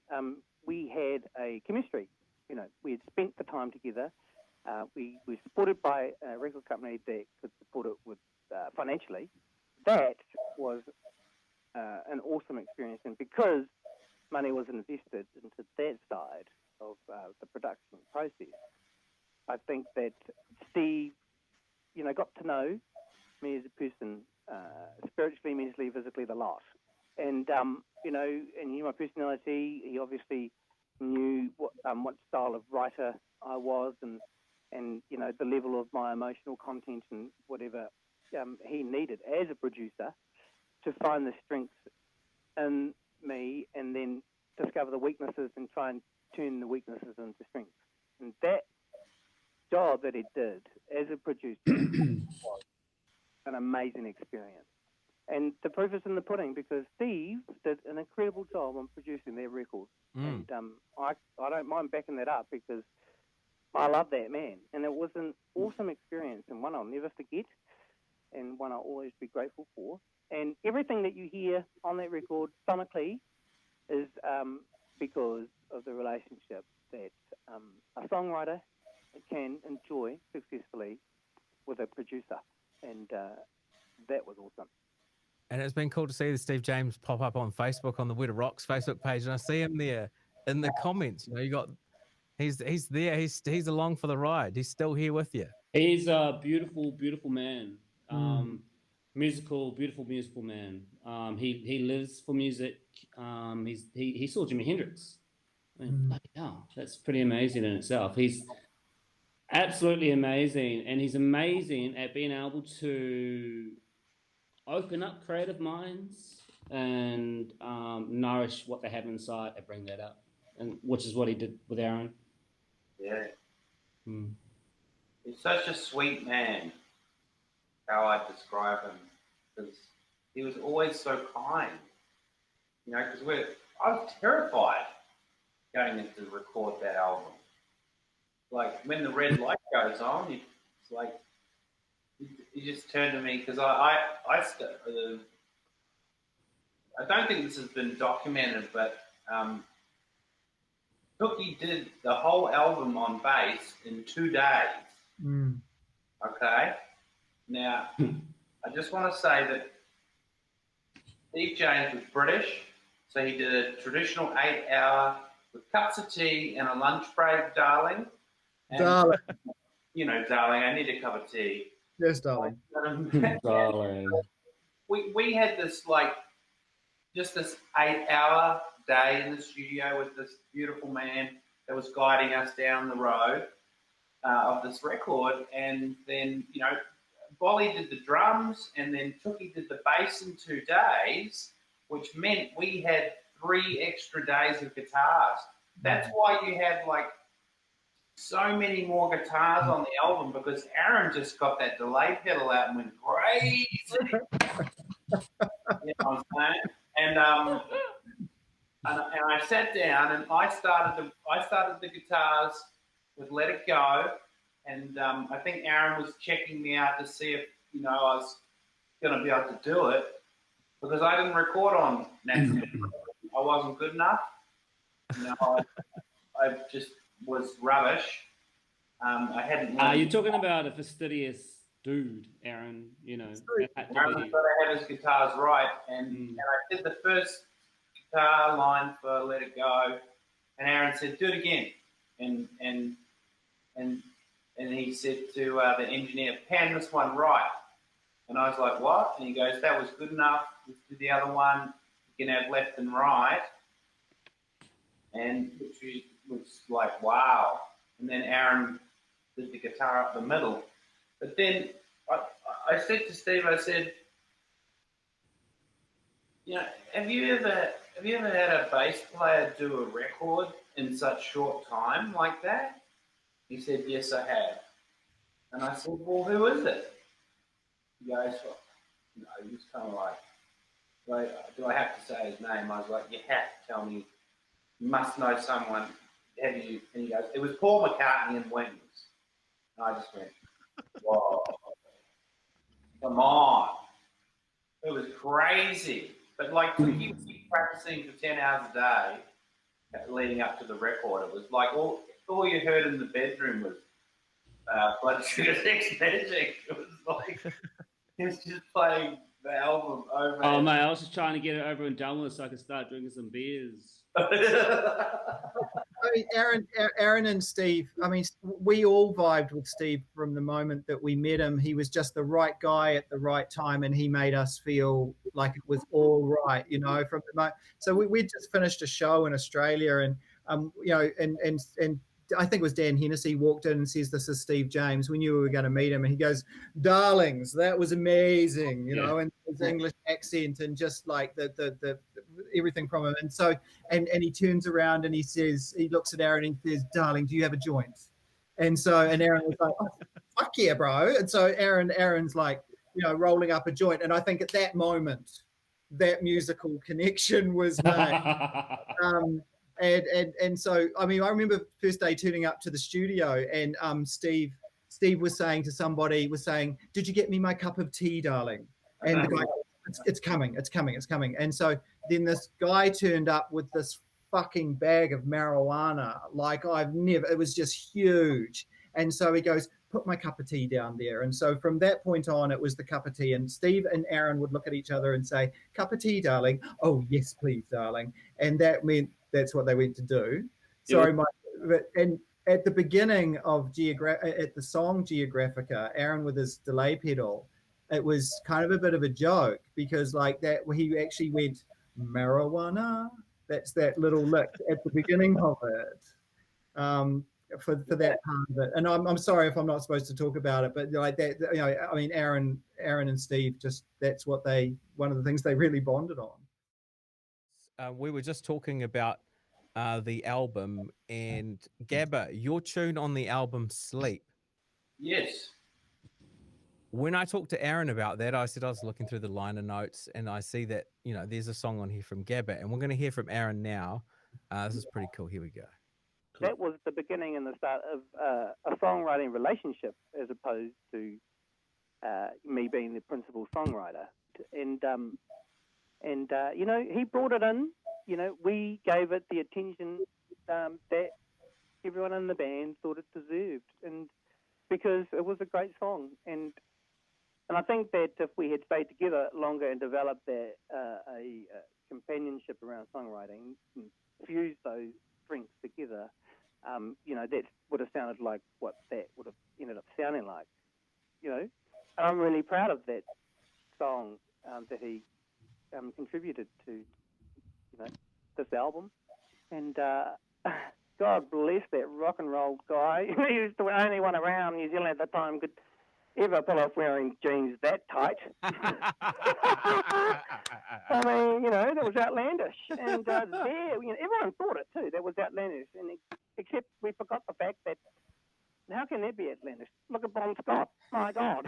E: we had a chemistry. You know, we had spent the time together. We were supported by a record company that could support it with financially. That was an awesome experience, and because money was invested into that side of the production process, I think that Steve, you know, got to know me as a person, spiritually, mentally, physically, the lot. And, you know, and he knew my personality. He obviously knew what style of writer I was, and you know, the level of my emotional content and whatever he needed as a producer to find the strengths in me and then discover the weaknesses and try and turn the weaknesses into strengths. And that job that he did as a producer was an amazing experience. And the proof is in the pudding, because Steve did an incredible job on producing their record. And I don't mind backing that up, because I love that man. And it was an awesome experience, and one I'll never forget, and one I'll always be grateful for. And everything that you hear on that record sonically is because of the relationship that a songwriter can enjoy successfully with a producer. And that was awesome.
A: And it's been cool to see the Steve James pop up on Facebook, on the Weta Rocks Facebook page, and I see him there in the comments. You know, you got he's there. He's along for the ride. He's still here with you.
B: He's a beautiful, beautiful man. Beautiful musical man. He lives for music. He saw Jimi Hendrix. I mean, that's pretty amazing in itself. He's absolutely amazing, and he's amazing at being able to open up creative minds and nourish what they have inside and bring that up, and which is what he did with Aaron.
D: Yeah. He's such a sweet man, how I describe him, because he was always so kind. You know, because I was terrified going in to record that album. Like, when the red light goes on, it's like, he just turned to me, because I don't think this has been documented, but Tookie did the whole album on bass in 2 days. Okay? Now, I just want to say that Steve James was British, so he did a traditional 8-hour with cups of tea and a lunch break, darling. And,
C: Darling.
D: You know, darling, I need a cup of tea.
C: Yes, darling.
B: Darling.
D: We had this, like, just this 8-hour day in the studio with this beautiful man that was guiding us down the road of this record. And then, you know, Bolli did the drums, and then Tookie did the bass in 2 days, which meant we had 3 extra days of guitars. That's why you had, like, so many more guitars on the album, because Aaron just got that delay pedal out and went crazy. You know what I'm saying? And I sat down and I started the guitars with "Let It Go," and I think Aaron was checking me out to see if, you know, I was going to be able to do it, because I didn't record on Natural. I wasn't good enough. You know, I just was rubbish. I hadn't.
B: You're talking about a fastidious dude, Aaron. You know,
D: Aaron thought I had his guitars right, and I did the first guitar line for "Let It Go," and Aaron said, "Do it again," and he said to the engineer, "Pan this one right," and I was like, "What?" And he goes, "That was good enough. Let's do the other one. You can have left and right," and which was like, wow. And then Aaron did the guitar up the middle. But then I said to Steve, I said, you know, have you ever had a bass player do a record in such short time like that? He said, yes, I have. And I said, well, who is it? He goes, well, you know, he was kind of like, like, do I have to say his name? I was like, you have to tell me. You must know someone. Have you? And he goes, it was Paul McCartney and Wings. And I just went, whoa, come on. It was crazy. But like, Tookie was practicing for 10 hours a day leading up to the record. It was like all you heard in the bedroom was Blood Sugar Sex Magic. It was like he was just playing the album over.
B: Oh mate, I was just trying to get it over and done with so I could start drinking some beers.
C: I mean, Aaron and Steve, I mean, we all vibed with Steve from the moment that we met him. He was just the right guy at the right time, and he made us feel like it was all right, you know, from the moment. So we just finished a show in Australia, and, you know, and I think it was Dan Hennessy walked in and says, this is Steve James. We knew we were going to meet him. And he goes, darlings, that was amazing, you know, and his English accent and just like the everything from him. And so, and he turns around and he says, he looks at Aaron and he says, darling, do you have a joint? And so, and Aaron was like, oh, fuck yeah, bro. And so Aaron's like, you know, rolling up a joint. And I think at that moment, that musical connection was made. And so, I mean, I remember first day turning up to the studio and Steve was saying to somebody, did you get me my cup of tea, darling? And the guy, it's coming. And so then this guy turned up with this fucking bag of marijuana. Like it was just huge. And so he goes, put my cup of tea down there. And so from that point on, it was the cup of tea. And Steve and Aaron would look at each other and say, cup of tea, darling. Oh, yes, please, darling. And that meant that's what they went to do. Sorry, Mike. And at the beginning of at the song Geographica, Aaron with his delay pedal, it was kind of a bit of a joke because like that, he actually went marijuana. That's that little lick at the beginning of it. For that part of it. And I'm sorry if I'm not supposed to talk about it, but like that, you know, I mean, Aaron and Steve, just that's what one of the things they really bonded on.
A: We were just talking about the album, and Gabba, your tune on the album Sleep.
D: Yes.
A: When I talked to Aaron about that, I said I was looking through the liner notes and I see that, you know, there's a song on here from Gabba, and we're going to hear from Aaron now. This is pretty cool. Here we go.
E: That was the beginning and the start of a songwriting relationship as opposed to me being the principal songwriter. And you know, he brought it in. You know, we gave it the attention that everyone in the band thought it deserved, and because it was a great song. And I think that if we had stayed together longer and developed a companionship around songwriting, and fused those strengths together, you know, that would have sounded like what that would have ended up sounding like. You know, and I'm really proud of that song that he contributed to, you know, this album. And God bless that rock and roll guy. He was the only one around New Zealand at the time could ever pull off wearing jeans that tight. I mean, you know, that was outlandish. And there, you know, everyone thought it too. That was outlandish. And except we forgot the fact that how can that be outlandish? Look at Bon Scott. My God.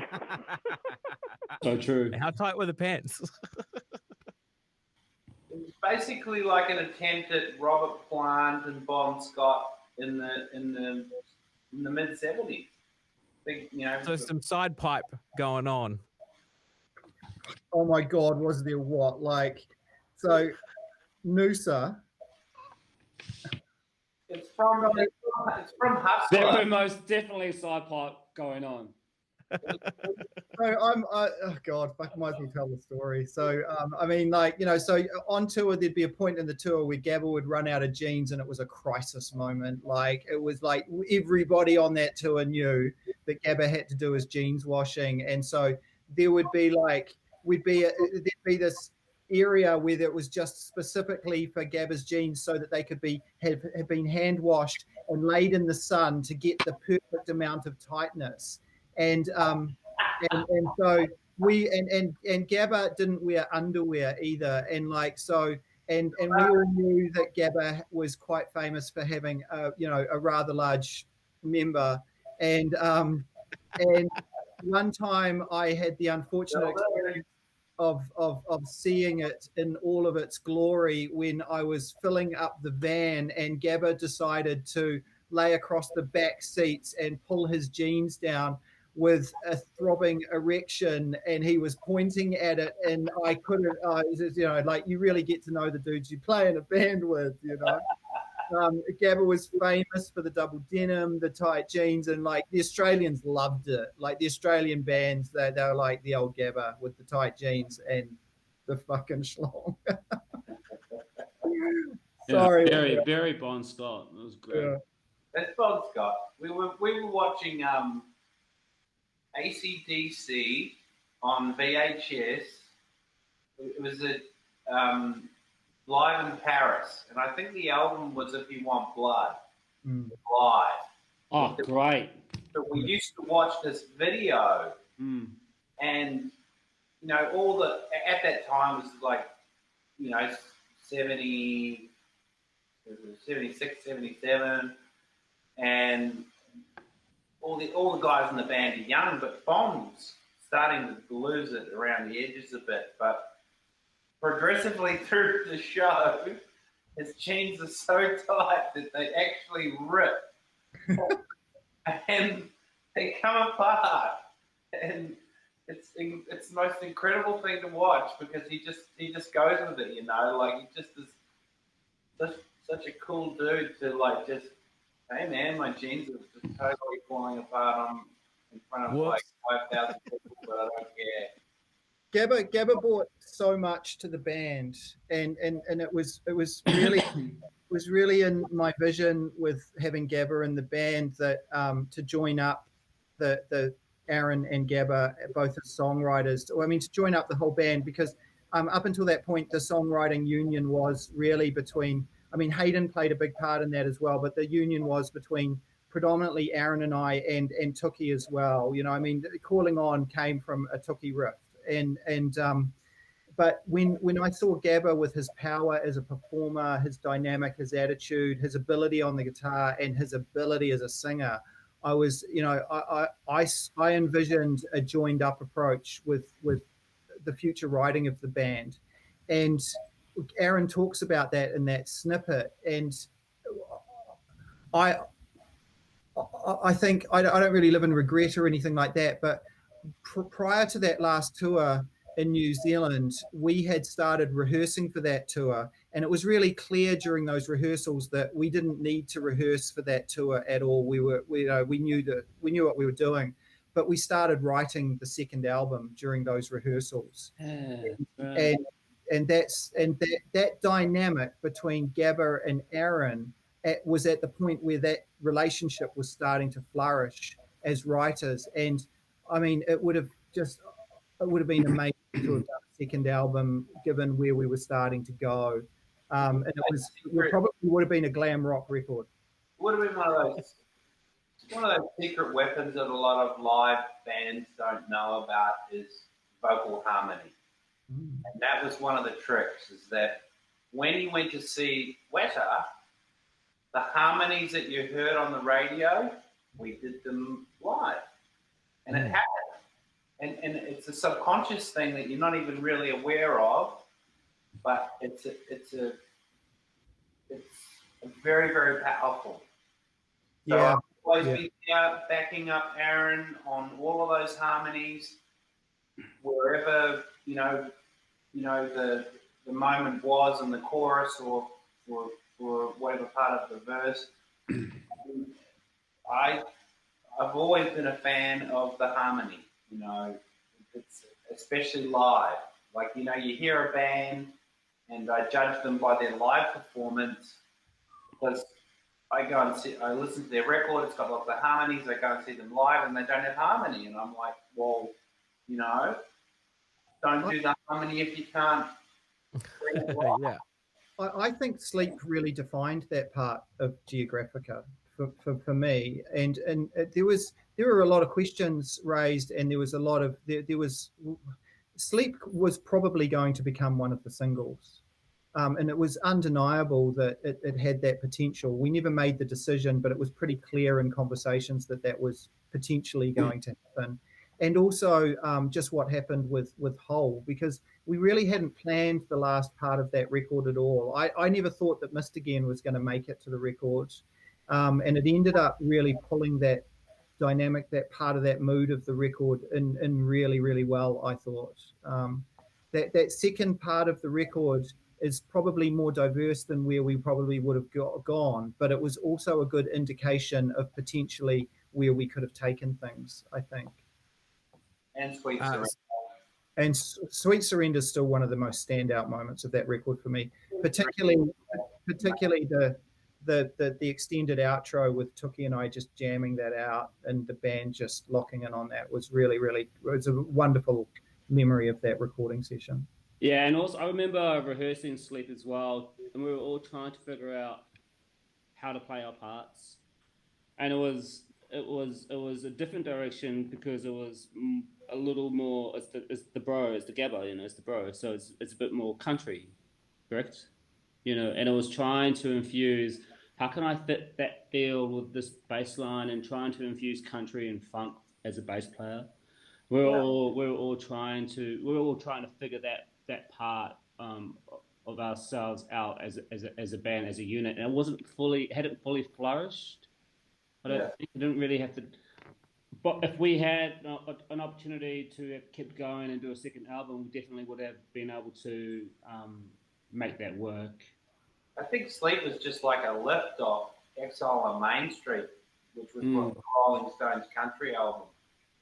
B: So true.
A: How tight were the pants?
D: It's basically like an attempt at Robert Plant and Bon Scott in the mid-70s. You know,
A: so some side pipe going on.
C: Oh my God, was there what? Like, so Noosa.
D: It's from Hustler.
B: There were most definitely side pipe going on.
C: So oh God, fuck, might as well tell the story. So I mean, like, you know, so on tour there'd be a point in the tour where Gabba would run out of jeans, and it was a crisis moment. Like, it was like everybody on that tour knew that Gabba had to do his jeans washing, and so there would be like there'd be this area where it was just specifically for Gabba's jeans, so that they could have been hand washed and laid in the sun to get the perfect amount of tightness. And so and Gabba didn't wear underwear either, and like so and we all knew that Gabba was quite famous for having you know, a rather large member, and one time I had the unfortunate experience of seeing it in all of its glory when I was filling up the van and Gabba decided to lay across the back seats and pull his jeans down with a throbbing erection, and he was pointing at it, and I couldn't, like, you really get to know the dudes you play in a band with, Gabba was famous for the double denim, the tight jeans, and like the Australians loved it. Like the Australian bands, they were like the old Gabba with the tight jeans and the fucking schlong. Sorry.
B: Barry Bon Scott. That was great.
C: Yeah.
D: That's Bon Scott. We were watching AC/DC on VHS. It was a live in Paris, and I think the album was If You Want Blood, live.
B: Oh, great.
D: So we used to watch this video, and, at that time was like, 76, 77, and all the guys in the band are young, but Bon's starting to lose it around the edges a bit, but progressively through the show, his jeans are so tight that they actually rip and they come apart. And it's the most incredible thing to watch because he just goes with it, like he just is such a cool dude to like just, hey man, my jeans are just totally falling apart. I'm in front of like 5,000 people, but I don't care.
C: Gabba brought so much to the band, and it was really in my vision with having Gabba in the band that to join up the Aaron and Gabba, both as songwriters. I mean, to join up the whole band, because up until that point, the songwriting union was really between. I mean, Hayden played a big part in that as well, but the union was between predominantly Aaron and I and Tookie as well. I mean, Calling On came from a Tookie riff. But when I saw Gabba with his power as a performer, his dynamic, his attitude, his ability on the guitar, and his ability as a singer, I was, I envisioned a joined up approach with the future writing of the band. And Aaron talks about that in that snippet. And I think I don't really live in regret or anything like that, but prior to that last tour in New Zealand, we had started rehearsing for that tour, and it was really clear during those rehearsals that we didn't need to rehearse for that tour at all. We knew what we were doing, but we started writing the second album during those rehearsals. That dynamic between Gabba and Aaron was at the point where that relationship was starting to flourish as writers. And I mean, it would have been amazing to have done a second album given where we were starting to go. And it probably would have been a glam rock record.
D: It would have been one of those secret weapons that a lot of live bands don't know about is vocal harmony. And that was one of the tricks, is that when he went to see Weta, the harmonies that you heard on the radio, we did them live. And it happened. And it's a subconscious thing that you're not even really aware of, but it's very, very powerful. So
C: Yeah.
D: I've always been backing up Aaron on all of those harmonies, wherever the moment was in the chorus or whatever part of the verse. I've always been a fan of the harmony. It's especially live. Like, you hear a band and I judge them by their live performance because I listen to their record, it's got lots of harmonies, I go and see them live and they don't have harmony. And I'm like, well, don't do the harmony if you can't.
A: Yeah.
C: I think Sleep really defined that part of Geographica for me, and there were a lot of questions raised, and there was Sleep was probably going to become one of the singles, and it was undeniable that it had that potential. We never made the decision, but it was pretty clear in conversations that was potentially going to happen. and also just what happened with Hole, because we really hadn't planned the last part of that record at all. I never thought that Missed Again was going to make it to the record, and it ended up really pulling that dynamic, that part of that mood of the record in really, really well, I thought. That second part of the record is probably more diverse than where we probably would have gone, but it was also a good indication of potentially where we could have taken things, I think.
D: And Sweet Surrender.
C: And Sweet Surrender is still one of the most standout moments of that record for me, particularly the extended outro with Tookie and I just jamming that out, and the band just locking in on that was really, really, it was a wonderful memory of that recording session.
B: Yeah, and also I remember rehearsing Sleep as well, and we were all trying to figure out how to play our parts, and it was a different direction because it was a little more. It's the Gabba, you know, it's the bro, so it's a bit more country, correct? You know, and it was trying to infuse, how can I fit that feel with this bass line, and trying to infuse country and funk as a bass player. We were all trying to figure that part of ourselves out as a band, as a unit, and it hadn't fully flourished. I don't think it didn't really have to. But if we had an opportunity to have kept going and do a second album, we definitely would have been able to make that work.
D: I think Sleep was just like a lift off Exile on Main Street, which was from the Rolling Stones country album,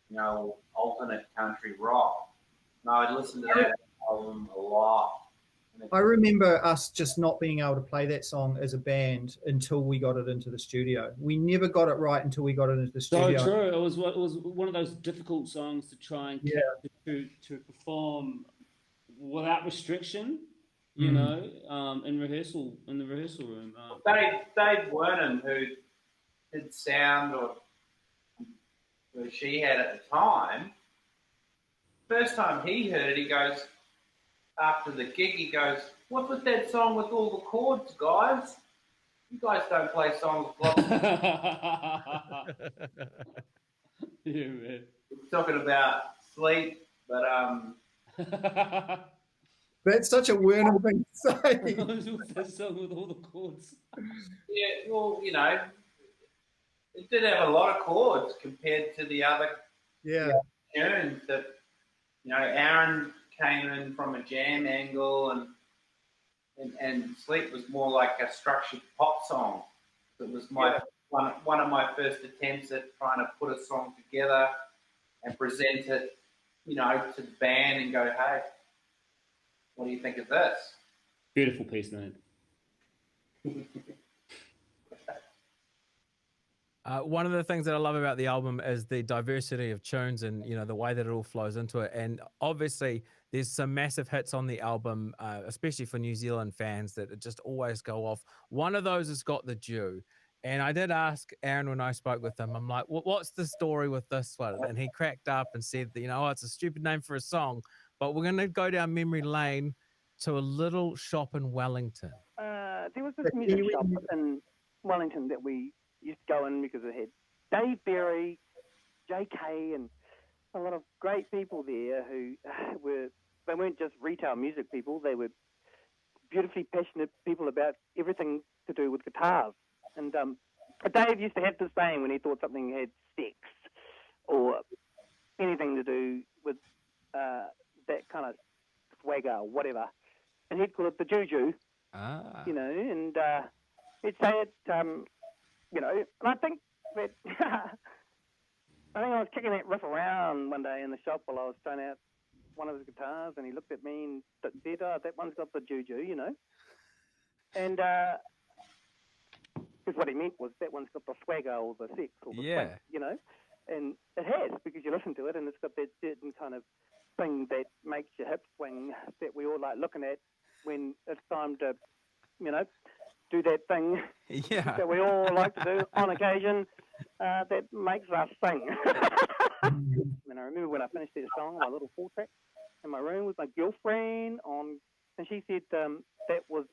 D: you know, alternate country rock. And I would listen to that album a lot.
C: I remember us just not being able to play that song as a band until we got it into the studio. We never got it right until we got it into the studio.
B: So true. It was one of those difficult songs to try and to perform without restriction. You know, in the rehearsal room.
D: Dave Wernan, who did sound, or who she had at the time, first time he heard it, he goes, after the gig, he goes, "What's with that song with all the chords, guys? You guys don't play songs with lots of..."
B: Yeah, man.
D: We're talking about Sleep, but
C: That's such a Werner thing to say.
B: That song with all the chords.
D: Yeah, well, you know, it did have a lot of chords compared to the other tunes that, you know, Aaron came in from a jam angle, and Sleep was more like a structured pop song. It was one of my first attempts at trying to put a song together and present it, you know, to the band and go, hey, what do you think of this?
B: Beautiful piece, man.
A: One of the things that I love about the album is the diversity of tunes, and you know, the way that it all flows into it. And obviously there's some massive hits on the album, especially for New Zealand fans, that just always go off. One of those has got the Jew. And I did ask Aaron when I spoke with him, I'm like, what's the story with this one? And he cracked up and said that, you know, it's a stupid name for a song, but we're going to go down memory lane to a little shop in Wellington.
E: There was this music shop in Wellington that we used to go in because it had Dave Berry, JK, and a lot of great people there who they weren't just retail music people, they were beautifully passionate people about everything to do with guitars. And Dave used to have this saying when he thought something had sex or anything to do with that kind of swagger or whatever, and he'd call it the juju, you know, and he'd say it, you know, and I think that I was kicking that riff around one day in the shop while I was trying out one of his guitars, and he looked at me and said, "Oh, that one's got the juju," you know, and because what he meant was that one's got the swagger or the sex or the swing, you know, and it has, because you listen to it and it's got that certain kind of thing that makes your hips swing that we all like looking at when it's time to, you know, do that thing that we all like to do on occasion that makes us sing. And I remember when I finished that song, my little 4-track in my room with my girlfriend on, and she said that was,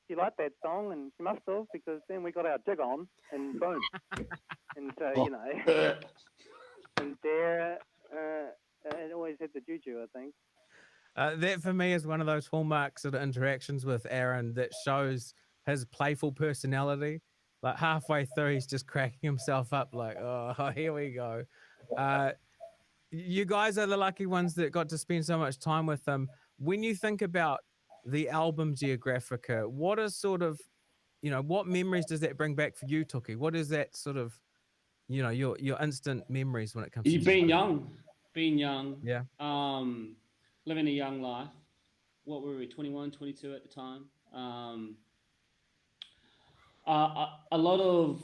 E: she liked that song, and she must have, because then we got our jig on, and boom. And so, you know, and there and always had the juju, I think.
A: That for me is one of those hallmarks of the interactions with Aaron that shows his playful personality. Like halfway through, he's just cracking himself up like, oh, here we go. You guys are the lucky ones that got to spend so much time with him. When you think about the album Geographica, what is sort of, what memories does that bring back for you, Tookie? What is that sort of, your instant memories when it comes to
B: being young,
A: yeah,
B: living a young life. What were we, 21, 22 at the time? A lot of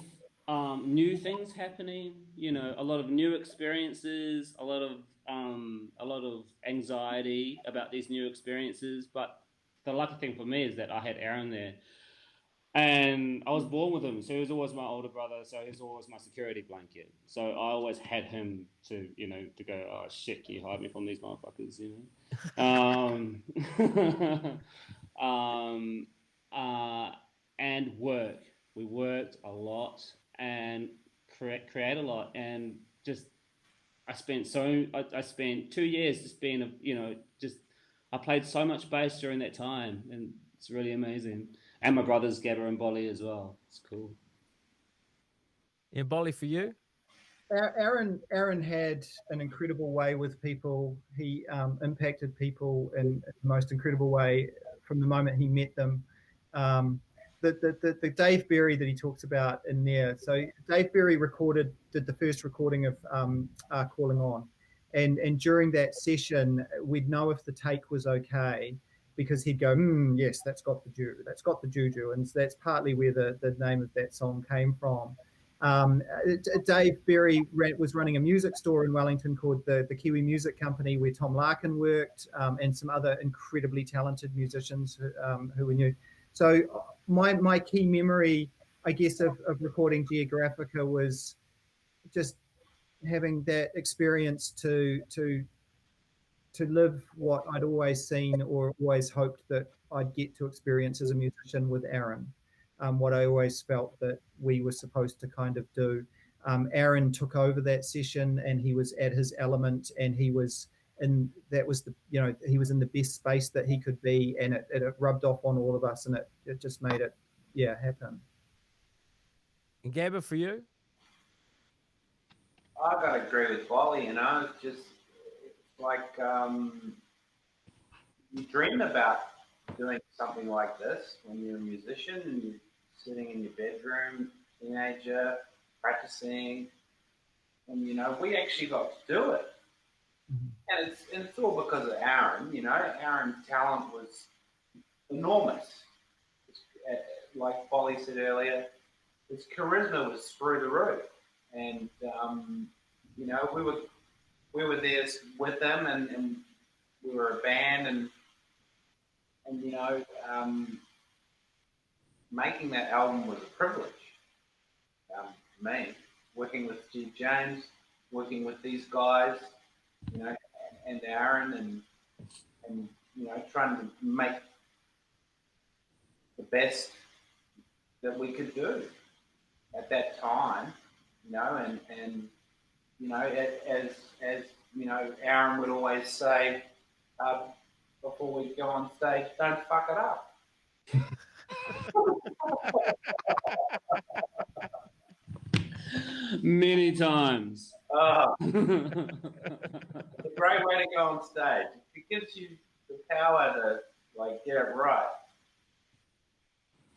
B: new things happening, a lot of new experiences, a lot of anxiety about these new experiences. But the lucky thing for me is that I had Aaron there, and I was born with him, so he was always my older brother, so he was always my security blanket. So I always had him to, to go, oh shit, can you hide me from these motherfuckers, and work. We worked a lot and create a lot, and just I spent 2 years just being I played so much bass during that time, and it's really amazing. And my brothers Gabba and Bolli as well. It's cool.
A: Yeah, Bolli, for you?
C: Aaron had an incredible way with people. He impacted people in the most incredible way from the moment he met them. The Dave Berry that he talks about in there. So Dave Berry did the first recording of Calling On, and during that session we'd know if the take was okay, because he'd go, yes, that's got the juju, and that's partly where the name of that song came from. Dave Berry was running a music store in Wellington called the Kiwi Music Company, where Tom Larkin worked, and some other incredibly talented musicians who we knew. So my key memory, I guess, of recording Geographica was just having that experience to live what I'd always seen or always hoped that I'd get to experience as a musician with Aaron. What I always felt that we were supposed to kind of do. Aaron took over that session, and he was at his element, and he was in he was in the best space that he could be, and it rubbed off on all of us, and it just made it happen.
A: And Gabba, for you?
D: I gotta agree with Bolli. It's just like you dream about doing something like this when you're a musician and you're sitting in your bedroom, teenager, practicing, and we actually got to do it. And it's all because of Aaron. Aaron's talent was enormous. Like Bolli said earlier, his charisma was through the roof, and we were there with them, and we were a band, and making that album was a privilege. Me working with Steve James, working with these guys, and Aaron, and trying to make the best that we could do at that time, and as Aaron would always say before we go on stage, don't fuck it up.
B: Many times.
D: It's a great way to go on stage. It gives you the power to get it right.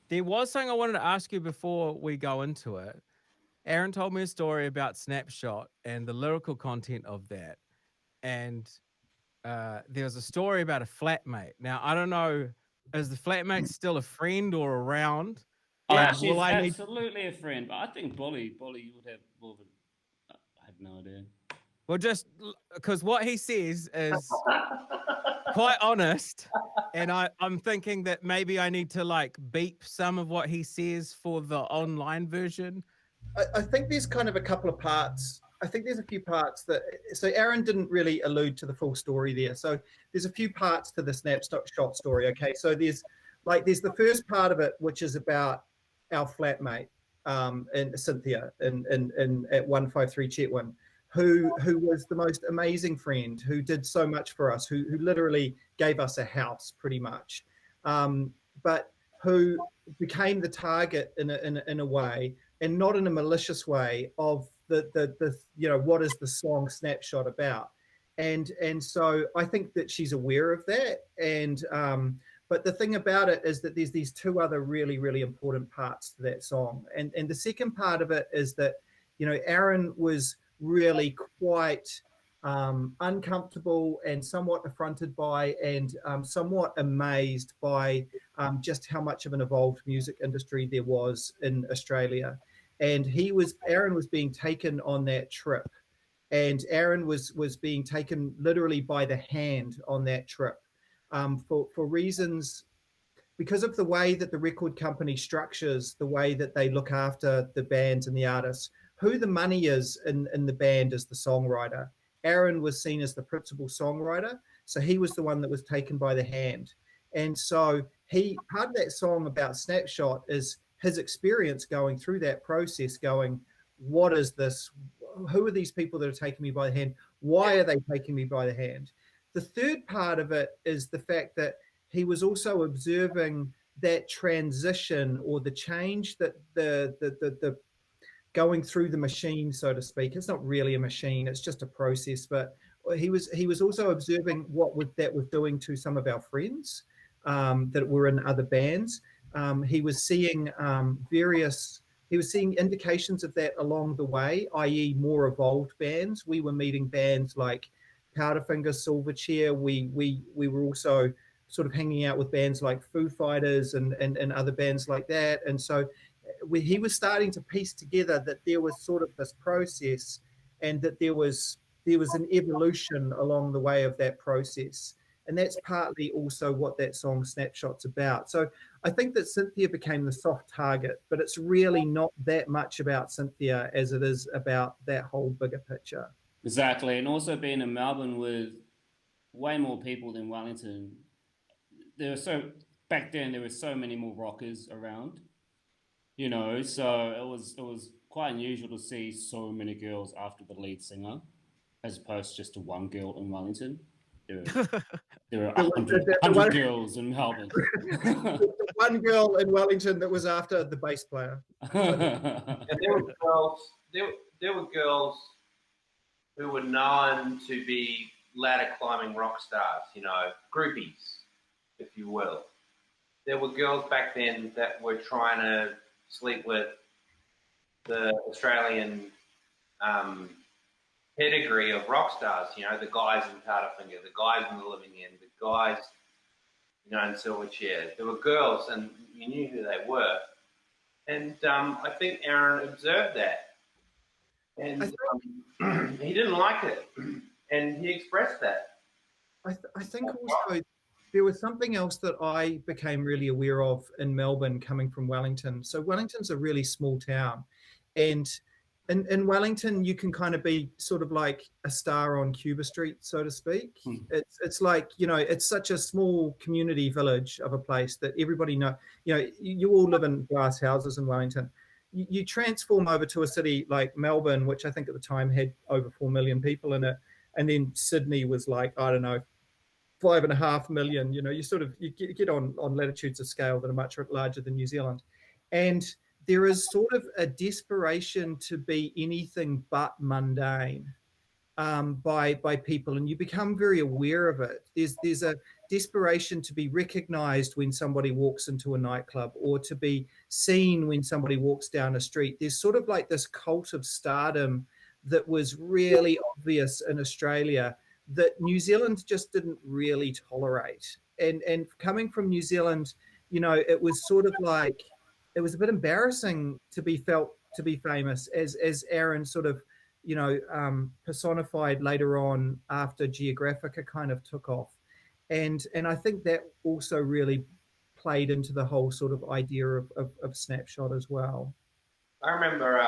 A: There was something I wanted to ask you before we go into it. Aaron told me a story about Snapshot and the lyrical content of that. And there was a story about a flatmate. Now, I don't know, is the flatmate still a friend or around?
B: Yeah, she's absolutely a friend. But I think Bolli would have more than... I have no idea.
A: Well, just because what he says is quite honest, and I'm thinking that maybe I need to beep some of what he says for the online version.
C: I think there's kind of a couple of parts. I think there's a few parts so Aaron didn't really allude to the full story there. So there's a few parts to the Snapshot story. Okay, so there's the first part of it, which is about our flatmate, and Cynthia at 153 Chetwynd. who was the most amazing friend, who did so much for us, who literally gave us a house pretty much, but who became the target in a way, and not in a malicious way, of the what is the song Snapshot about. And so I think that she's aware of that. And but the thing about it is that there's these two other really, really important parts to that song. And the second part of it is that, Aaron was really quite uncomfortable and somewhat affronted by and somewhat amazed by just how much of an evolved music industry there was in Australia. And Aaron was being taken on that trip. And Aaron was being taken literally by the hand on that trip for reasons, because of the way that the record company structures, the way that they look after the bands and the artists. Who the money is in the band is the songwriter. Aaron was seen as the principal songwriter, so he was the one that was taken by the hand. And so part of that song about Snapshot is his experience going through that process, going, what is this? Who are these people that are taking me by the hand? Why are they taking me by the hand? The third part of it is the fact that he was also observing that transition, or the change that the going through the machine, so to speak. It's not really a machine, it's just a process. But he was also observing that was doing to some of our friends that were in other bands. He was seeing indications of that along the way, i.e. more evolved bands. We were meeting bands like Powderfinger, Silverchair. We were also sort of hanging out with bands like Foo Fighters and other bands like that. And so he was starting to piece together that there was sort of this process, and that there was an evolution along the way of that process. And that's partly also what that song Snapshot's about. So I think that Cynthia became the soft target, but it's really not that much about Cynthia as it is about that whole bigger picture.
B: Exactly. And also being in Melbourne with way more people than Wellington, back then there were so many more rockers around, so it was quite unusual to see so many girls after the lead singer, as opposed to just to one girl in Wellington. There were 100 girls in Melbourne.
C: The one girl in Wellington that was after the bass player.
D: And there were girls who were known to be ladder climbing rock stars, groupies, if you will. There were girls back then that were trying to sleep with the Australian pedigree of rock stars, the guys in Powderfinger, the guys in The Living End, the guys, in Silverchair. There were girls, and you knew who they were. And I think Aaron observed that. And he didn't like it. And he expressed that.
C: I think also there was something else that I became really aware of in Melbourne coming from Wellington. So Wellington's a really small town. And in Wellington, you can kind of be sort of like a star on Cuba Street, so to speak. It's like, it's such a small community village of a place that everybody know. You all live in glass houses in Wellington. You transform over to a city like Melbourne, which I think at the time had over 4 million people in it. And then Sydney was like, I don't know, 5.5 million. You get on latitudes of scale that are much larger than New Zealand. And there is sort of a desperation to be anything but mundane by people, and you become very aware of it. There's a desperation to be recognized when somebody walks into a nightclub, or to be seen when somebody walks down a street. There's sort of like this cult of stardom that was really obvious in Australia that New Zealand just didn't really tolerate. And coming from New Zealand, it was sort of like, it was a bit embarrassing to be felt to be famous, as Aaron sort of, personified later on after Geographica kind of took off. And I think that also really played into the whole sort of idea of Snapshot as well.
D: I remember,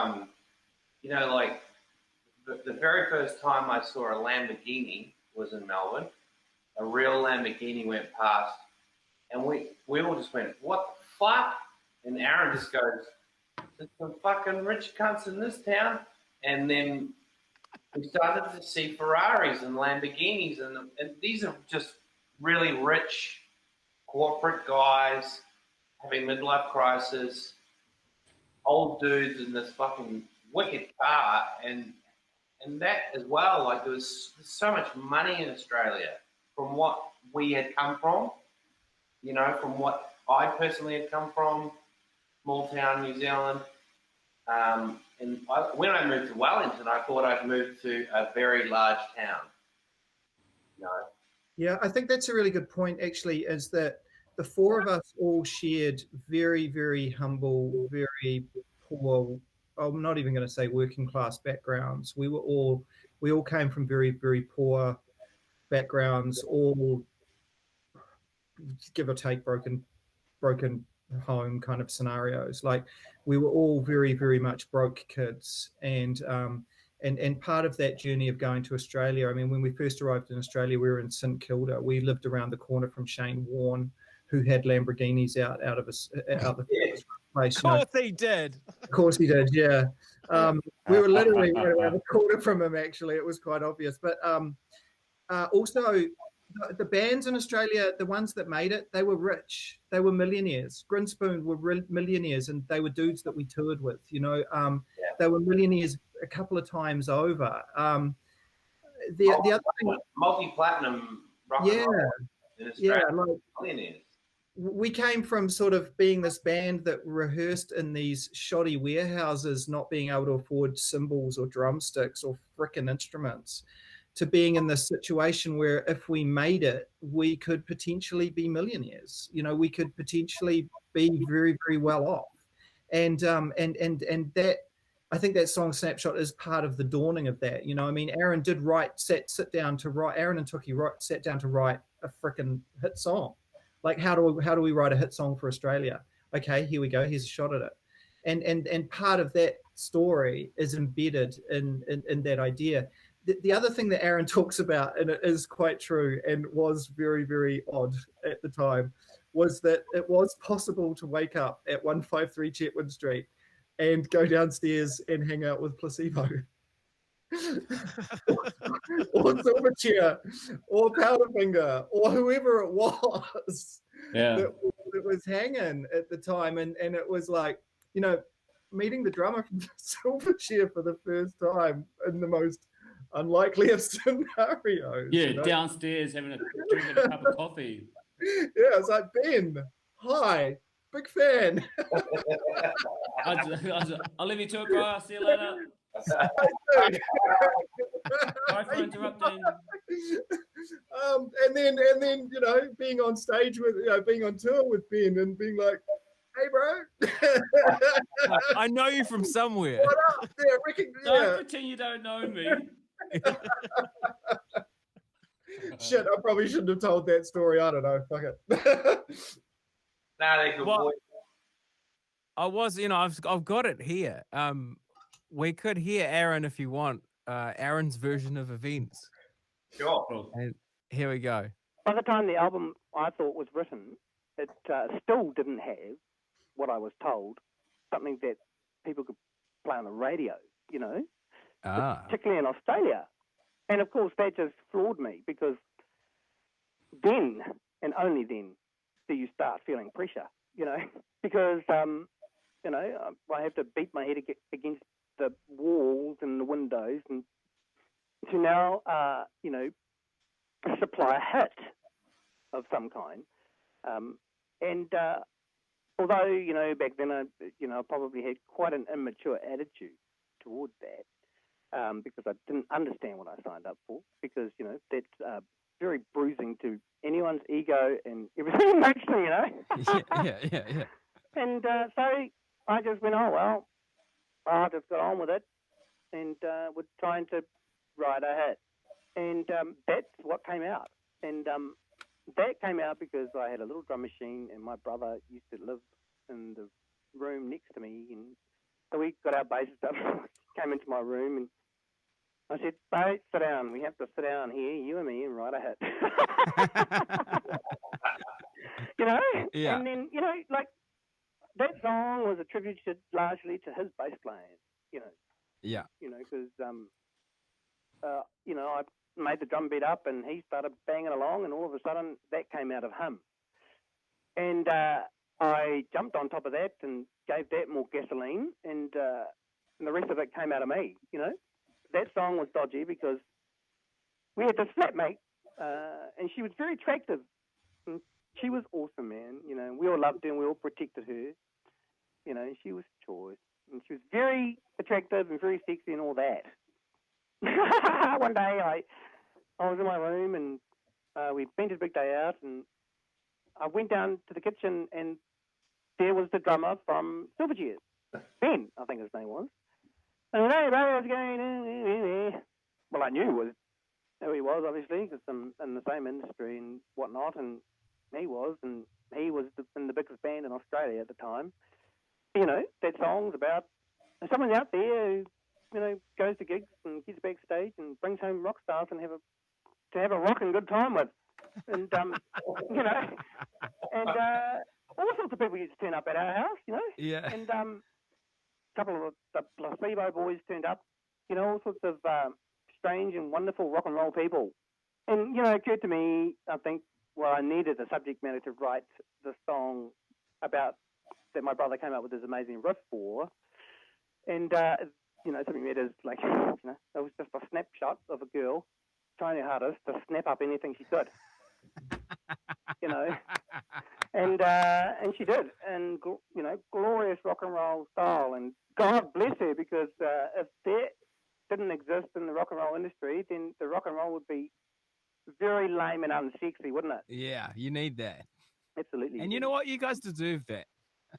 D: like the very first time I saw a Lamborghini was in Melbourne. A real Lamborghini went past, and we all just went, what the fuck? And Aaron just goes, there's some fucking rich cunts in this town. And then we started to see Ferraris and Lamborghinis, and these are just really rich corporate guys having midlife crisis, old dudes in this fucking wicked car, and that as well. Like there's so much money in Australia from what we had come from, you know, from what I personally had come from, small town New Zealand. When I moved to Wellington, I thought I'd moved to a very large town. You know?
C: Yeah, I think that's a really good point, actually, is that the four of us all shared very, very humble, very poor, I'm not even going to say working class backgrounds. We all came from very, very poor backgrounds, all give or take broken home kind of scenarios. Like we were all very, very much broke kids, and part of that journey of going to Australia, I mean, when we first arrived in Australia, we were in St Kilda. We lived around the corner from Shane Warne, who had Lamborghinis out of the place.
A: Of course he did.
C: Of course he did, yeah. We were literally right around the corner from him, actually. It was quite obvious. But also, the bands in Australia, the ones that made it, they were rich. They were millionaires. Grinspoon were millionaires, and they were dudes that we toured with, you know. They were millionaires a couple of times over. The other thing,
D: multi-platinum rock and roll in Australia, like, millionaires.
C: We came from sort of being this band that rehearsed in these shoddy warehouses, not being able to afford cymbals or drumsticks or frickin' instruments, to being in this situation where if we made it, we could potentially be millionaires. You know, we could potentially be very, very well off. And that, I think that song Snapshot is part of the dawning of that. You know, I mean, Aaron did sit down to write, Aaron and Tookie sat down to write a frickin' hit song. Like, how do we write a hit song for Australia? Okay, here we go. Here's a shot at it. And part of that story is embedded in that idea. The other thing that Aaron talks about, and it is quite true and was very, very odd at the time, was that it was possible to wake up at 153 Chetwynd Street and go downstairs and hang out with Placebo. Or Silverchair, or Powderfinger, or whoever it was that was hanging at the time. And it was like, you know, meeting the drummer from Silverchair for the first time in the most unlikely of scenarios.
B: Yeah,
C: you know?
B: Downstairs having drinking a cup of coffee.
C: Yeah, it's like, Ben, hi, big fan.
B: I'll leave you to it, bro. I'll see you later. Sorry for interrupting.
C: And then you know, being on stage with, you know, being on tour with Ben and being like, hey bro,
A: I know you from somewhere.
C: what up?
B: Don't pretend you don't know me.
C: Shit, I probably shouldn't have told that story. I don't know. Fuck it.
D: They're good boys.
A: I was, you know, I've got it here. We could hear Aaron if you want. Aaron's version of events.
D: Sure.
A: And here we go.
E: By the time the album I thought was written, it still didn't have what I was told, something that people could play on the radio, you know, particularly in Australia. And of course, that just floored me, because then, and only then, do you start feeling pressure, you know, because, you know, I have to beat my head against the walls and the windows and to now, you know, supply a hit of some kind. And although, you know, back then, I probably had quite an immature attitude towards that, because I didn't understand what I signed up for, because, you know, that's very bruising to anyone's ego and everything emotionally, you know.
A: Yeah.
E: And so I just went, oh, well, I just got on with it and was trying to write a hit. And that's what came out. And that came out because I had a little drum machine and my brother used to live in the room next to me. And so we got our bass and stuff, came into my room, and I said, "Babe, sit down. We have to sit down here, you and me, and write a hit." You know?
A: Yeah.
E: And then, you know, like, that song was attributed largely to his bass playing, you know.
A: Yeah.
E: You know, because you know, I made the drum beat up and he started banging along, and all of a sudden that came out of him. And I jumped on top of that and gave that more gasoline, and the rest of it came out of me, you know. That song was dodgy because we had this flatmate, and she was very attractive. And she was awesome, man. You know, we all loved her and we all protected her. You know, she was choice. And she was very attractive and very sexy and all that. One day I was in my room and we spent a big day out, and I went down to the kitchen and there was the drummer from Silverchair. Ben, I think his name was. And hey, bro, I was going, well, I knew who he was, obviously, because I'm in the same industry and whatnot, and he was in the biggest band in Australia at the time. You know, that song's about someone out there who, you know, goes to gigs and gets backstage and brings home rock stars and have a rocking good time with. And, you know, and all sorts of people used to turn up at our house, you know.
A: Yeah.
E: And a couple of the placebo boys turned up, you know, all sorts of strange and wonderful rock and roll people. And, you know, it occurred to me, I think, well, I needed a subject matter to write the song about that my brother came up with this amazing riff for. And, you know, subject matter is like, you know, it was just a snapshot of a girl trying her hardest to snap up anything she could. You know, and she did, and you know, glorious rock and roll style, and God bless her, because if that didn't exist in the rock and roll industry, then the rock and roll would be very lame and unsexy, wouldn't it?
A: Yeah, you need that.
E: Absolutely.
A: And you know what? You guys deserve that.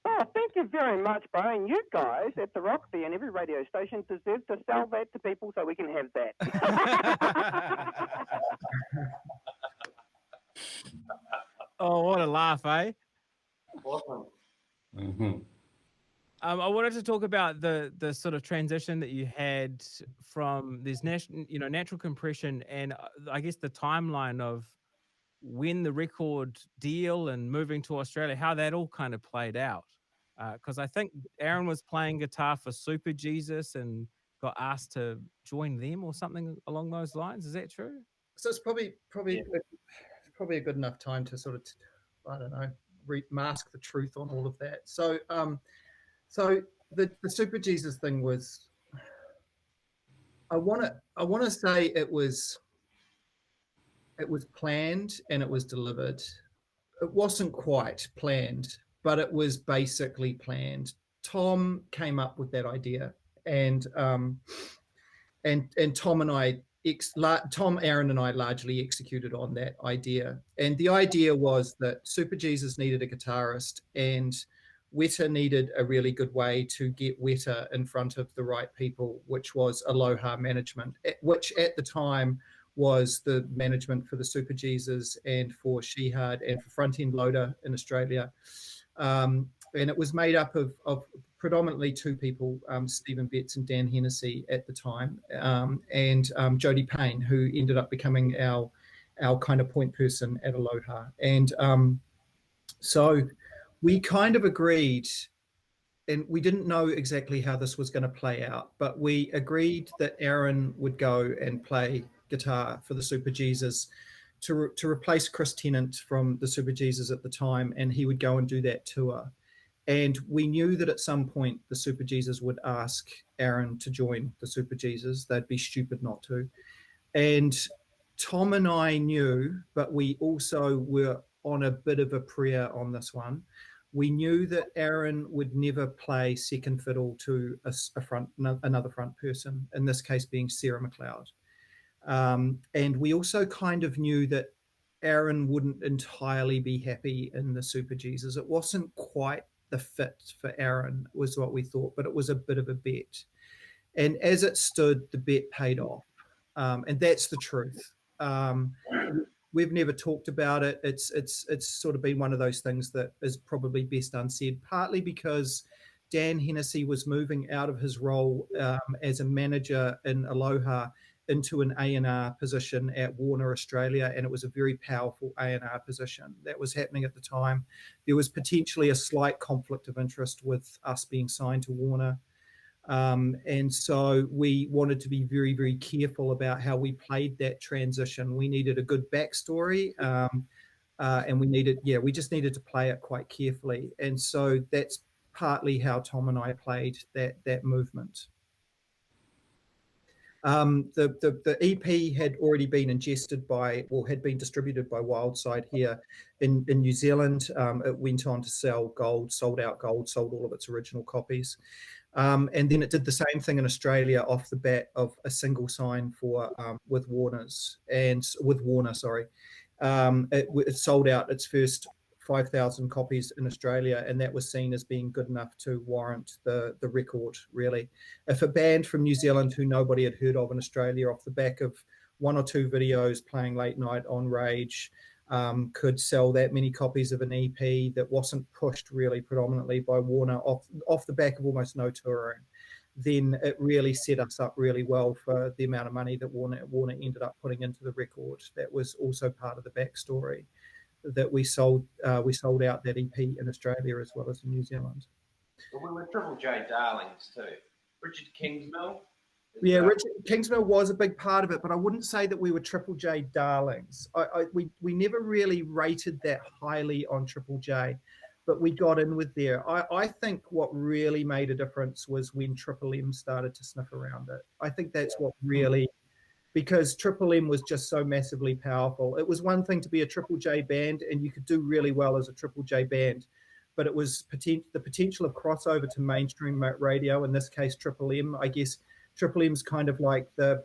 E: Oh, thank you very much, Brian. You guys at the Roxy and every radio station deserve to sell that to people so we can have that.
A: Oh, what a laugh, eh?
D: Awesome.
B: Mm-hmm.
A: I wanted to talk about the sort of transition that you had from this natural compression, and I guess the timeline of when the record deal and moving to Australia, how that all kind of played out. Because I think Aaron was playing guitar for Super Jesus and got asked to join them or something along those lines. Is that true?
C: So it's probably a good enough time to sort of, I don't know, mask the truth on all of that. So, the Super Jesus thing was, I want to say it was planned and it was delivered. It wasn't quite planned, but it was basically planned. Tom came up with that idea, and Tom and I. Tom, Aaron, and I largely executed on that idea. And the idea was that Super Jesus needed a guitarist, and Weta needed a really good way to get Weta in front of the right people, which was Aloha Management, which at the time was the management for the Super Jesus and for Shehad and for Front End Loader in Australia. And it was made up of predominantly two people, Stephen Betts and Dan Hennessy at the time, and Jody Payne, who ended up becoming our kind of point person at Aloha. And so we kind of agreed, and we didn't know exactly how this was going to play out, but we agreed that Aaron would go and play guitar for the Super Jesus to replace Chris Tennant from the Super Jesus at the time, and he would go and do that tour. And we knew that at some point the Super Jesus would ask Aaron to join the Super Jesus. They'd be stupid not to. And Tom and I knew, but we also were on a bit of a prayer on this one. We knew that Aaron would never play second fiddle to another front person, in this case being Sarah McLeod. And we also kind of knew that Aaron wouldn't entirely be happy in the Super Jesus. It wasn't quite the fit for Aaron, was what we thought, but it was a bit of a bet. And as it stood, the bet paid off. And that's the truth. We've never talked about it. It's sort of been one of those things that is probably best unsaid, partly because Dan Hennessy was moving out of his role as a manager in Aloha into an A&R position at Warner Australia, and it was a very powerful A&R position that was happening at the time. There was potentially a slight conflict of interest with us being signed to Warner. And so we wanted to be very, very careful about how we played that transition. We needed a good backstory, and we just needed to play it quite carefully. And so that's partly how Tom and I played that movement. The EP had already been had been distributed by Wildside here in New Zealand. It went on to sell gold, sold out gold, sold all of its original copies. And then it did the same thing in Australia off the bat of a single sign with Warner. It sold out its first 5,000 copies in Australia, and that was seen as being good enough to warrant the record, really. If a band from New Zealand who nobody had heard of in Australia, off the back of 1 or 2 videos playing late night on Rage, could sell that many copies of an EP that wasn't pushed really predominantly by Warner off the back of almost no touring, then it really set us up really well for the amount of money that Warner ended up putting into the record. That was also part of the backstory, that we sold out that EP in Australia as well as in New Zealand.
D: Well, we were Triple J darlings too. Richard Kingsmill.
C: Yeah, Richard Kingsmill was a big part of it, but I wouldn't say that we were Triple J darlings. We never really rated that highly on Triple J, but we got in with there. I think what really made a difference was when Triple M started to sniff around it. I think that's what really, because Triple M was just so massively powerful. It was one thing to be a Triple J band, and you could do really well as a Triple J band, but it was the potential of crossover to mainstream radio, in this case Triple M. I guess Triple M's kind of like the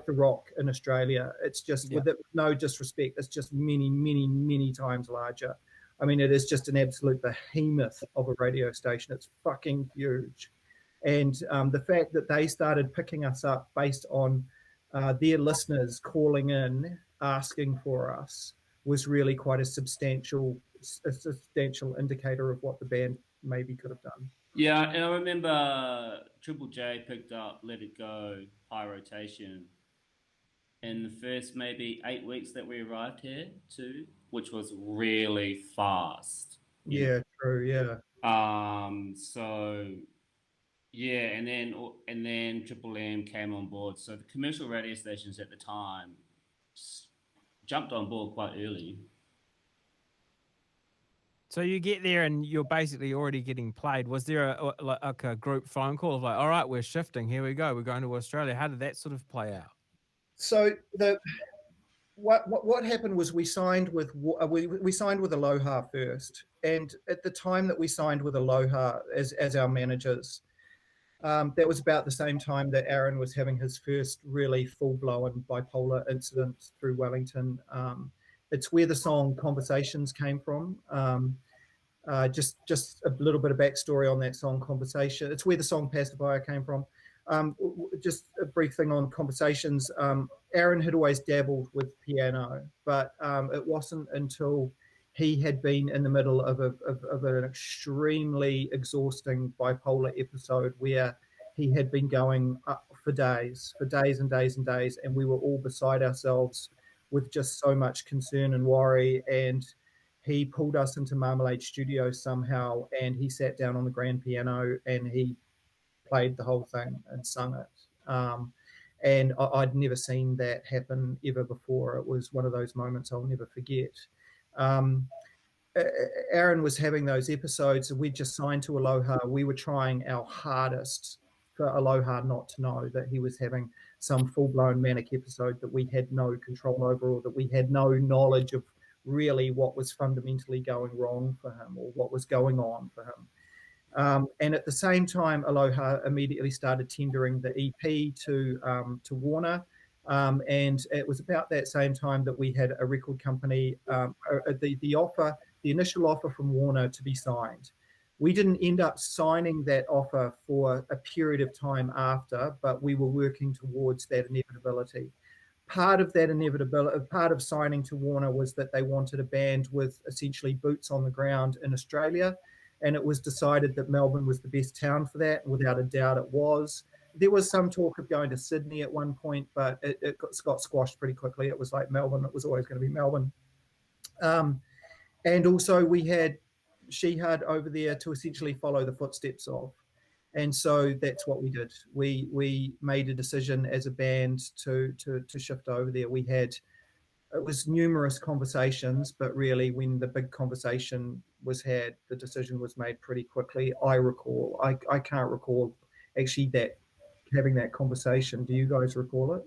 C: Rock in Australia. It's just, with no disrespect, it's just many, many, many times larger. I mean, it is just an absolute behemoth of a radio station. It's fucking huge. And the fact that they started picking us up based on their listeners calling in, asking for us, was really quite a substantial indicator of what the band maybe could have done.
B: Yeah, and I remember Triple J picked up Let It Go, High Rotation, in the first maybe 8 weeks that we arrived here too, which was really fast.
C: Yeah, true, yeah.
B: So yeah, and then Triple M came on board. So the commercial radio stations at the time jumped on board quite early.
A: So you get there and you're basically already getting played. Was there a group phone call of like, all right, we're shifting, here we go, we're going to Australia? How did that sort of play out?
C: So what happened was we signed with Aloha first, and at the time that we signed with Aloha as our managers, that was about the same time that Aaron was having his first really full-blown bipolar incident through Wellington. It's where the song Conversations came from. Just a little bit of backstory on that song, Conversation. It's where the song Pacifier came from. Just a brief thing on Conversations. Aaron had always dabbled with piano, but it wasn't until he had been in the middle of an extremely exhausting bipolar episode where he had been going up for days and days and days, and we were all beside ourselves with just so much concern and worry. And he pulled us into Marmalade Studios somehow, and he sat down on the grand piano and he played the whole thing and sung it. And I'd never seen that happen ever before. It was one of those moments I'll never forget. Aaron was having those episodes, and we just signed to Aloha. We were trying our hardest for Aloha not to know that he was having some full-blown manic episode that we had no control over, or that we had no knowledge of really what was fundamentally going wrong for him or what was going on for him. And at the same time, Aloha immediately started tendering the EP to Warner. And it was about that same time that we had a record company, the initial offer from Warner to be signed. We didn't end up signing that offer for a period of time after, but we were working towards that inevitability. Part of that inevitability, part of signing to Warner, was that they wanted a band with essentially boots on the ground in Australia. And it was decided that Melbourne was the best town for that. And without a doubt it was. There was some talk of going to Sydney at one point, but it got squashed pretty quickly. It was like Melbourne. It was always going to be Melbourne. And also we had Shehad over there to essentially follow the footsteps of. And so that's what we did. We made a decision as a band to shift over there. It was numerous conversations, but really when the big conversation was had, the decision was made pretty quickly. I recall. I can't recall actually having that conversation. Do you guys recall it?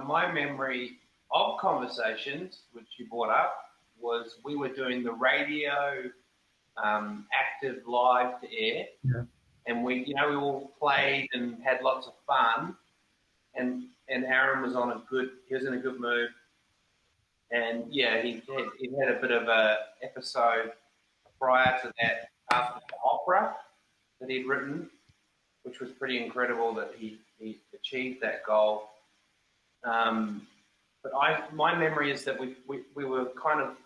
D: My memory of conversations, which you brought up, was we were doing the radio active live to air.
C: Yeah.
D: And we all played and had lots of fun. And Aaron was he was in a good mood. And yeah, he had a bit of a episode prior to that after the opera that he'd written, which was pretty incredible that he achieved that goal. But my memory is that we were kind of,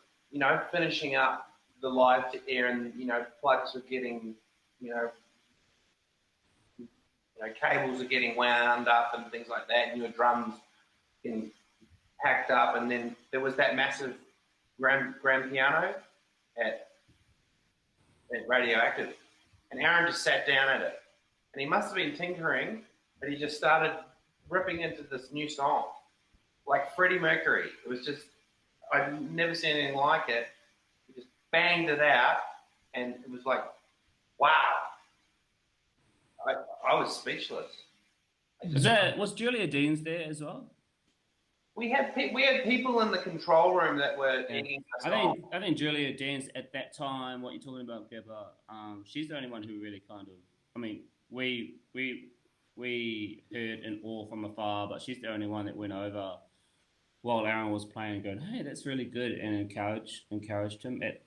D: finishing up the live to air, and plugs were getting, cables are getting wound up and things like that, and your drums getting packed up, and then there was that massive grand piano at Radioactive, and Aaron just sat down at it, and he must have been tinkering, but he just started ripping into this new song, like Freddie Mercury. It was just, I'd never seen anything like it. He just banged it out, and it was like, wow. I was speechless.
B: Was Julia Deans there as well?
D: We had people in the control room that were eating us off.
B: I think Julia Deans at that time, what you're talking about, Gabba, she's the only one who really kind of, I mean, we heard in awe from afar, but she's the only one that went over while Aaron was playing, going, "Hey, that's really good," and encouraged him at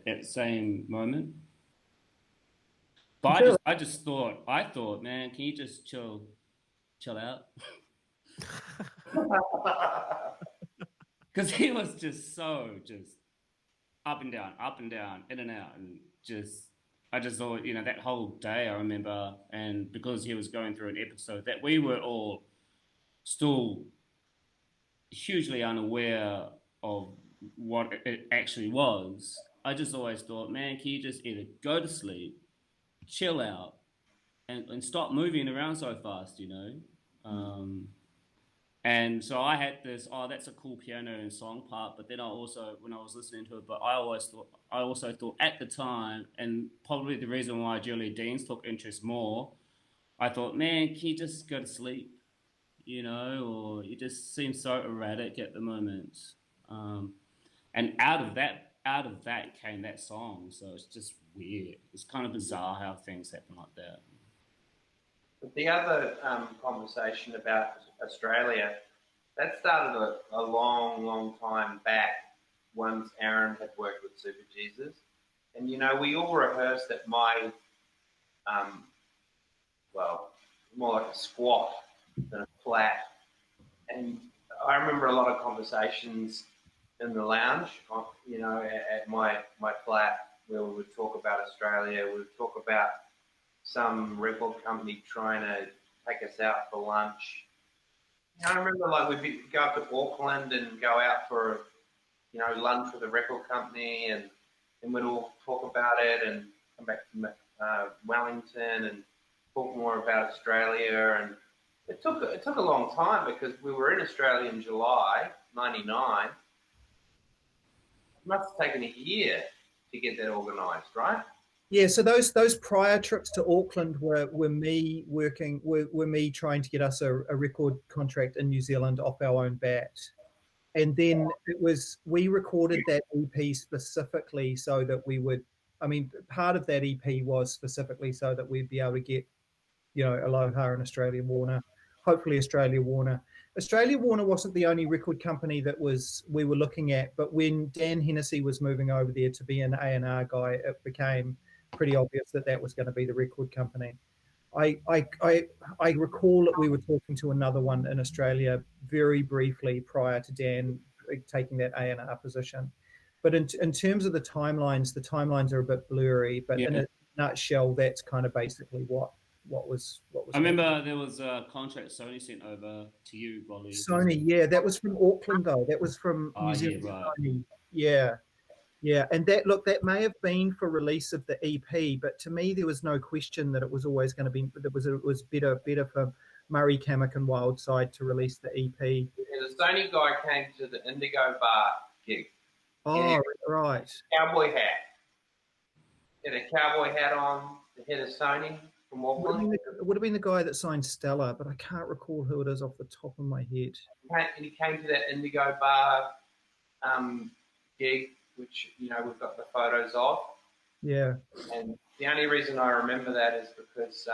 B: that same moment. But I thought, man, can you just chill out? Because he was just up and down, in and out, and I just thought, that whole day I remember, and because he was going through an episode that we were all still hugely unaware of what it actually was, I just always thought, man, can you just either go to sleep, chill out, and stop moving around so fast, And so I had this, that's a cool piano and song part, but then when I was listening to it, but I also thought at the time, and probably the reason why Julia Deans took interest more, I thought, man, can you just go to sleep, or you just seem so erratic at the moment. And out of that came that song, so it's just weird. It's kind of bizarre how things happen like that.
D: But the other conversation about Australia, that started a long, long time back once Aaron had worked with Super Jesus. And, we all rehearsed at my, more like a squat than a flat. And I remember a lot of conversations in the lounge, at my flat, where we would talk about Australia. We would talk about some record company trying to take us out for lunch. I remember we'd go up to Auckland and go out for, lunch with a record company, and we'd all talk about it and come back to Wellington and talk more about Australia. And it took a long time because we were in Australia in July '99. It must have taken a year to get that organised, right?
C: Yeah, so those prior trips to Auckland were me trying to get us a record contract in New Zealand off our own bat. And then we recorded that EP specifically so that we would, part of that EP was specifically so that we'd be able to get, Aloha and Australia Warner, hopefully Australia Warner. Australia Warner wasn't the only record company that we were looking at, but when Dan Hennessy was moving over there to be an A&R guy, it became pretty obvious that was going to be the record company. I recall that we were talking to another one in Australia very briefly prior to Dan taking that A&R position. But in terms of the timelines are a bit blurry, but in a nutshell, that's kind of basically what was
B: I remember there was a contract Sony sent over to you, Bolli.
C: Sony, yeah, that was from Auckland though. That was from New Zealand.
B: Yeah, right.
C: Sony. Yeah. Yeah, and that may have been for release of the EP, but to me there was no question that it was always going to be. It was better for Murray Kamek and Wildside to release the EP.
D: Yeah, the Sony guy came to the Indigo Bar gig.
C: Oh, right.
D: Cowboy hat. He had a cowboy hat on. The head of Sony from Auckland.
C: It would have been the guy that signed Stella, but I can't recall who it is off the top of my head.
D: And he came to that Indigo Bar gig, which, you know, we've got the photos of.
C: Yeah.
D: And the only reason I remember that is because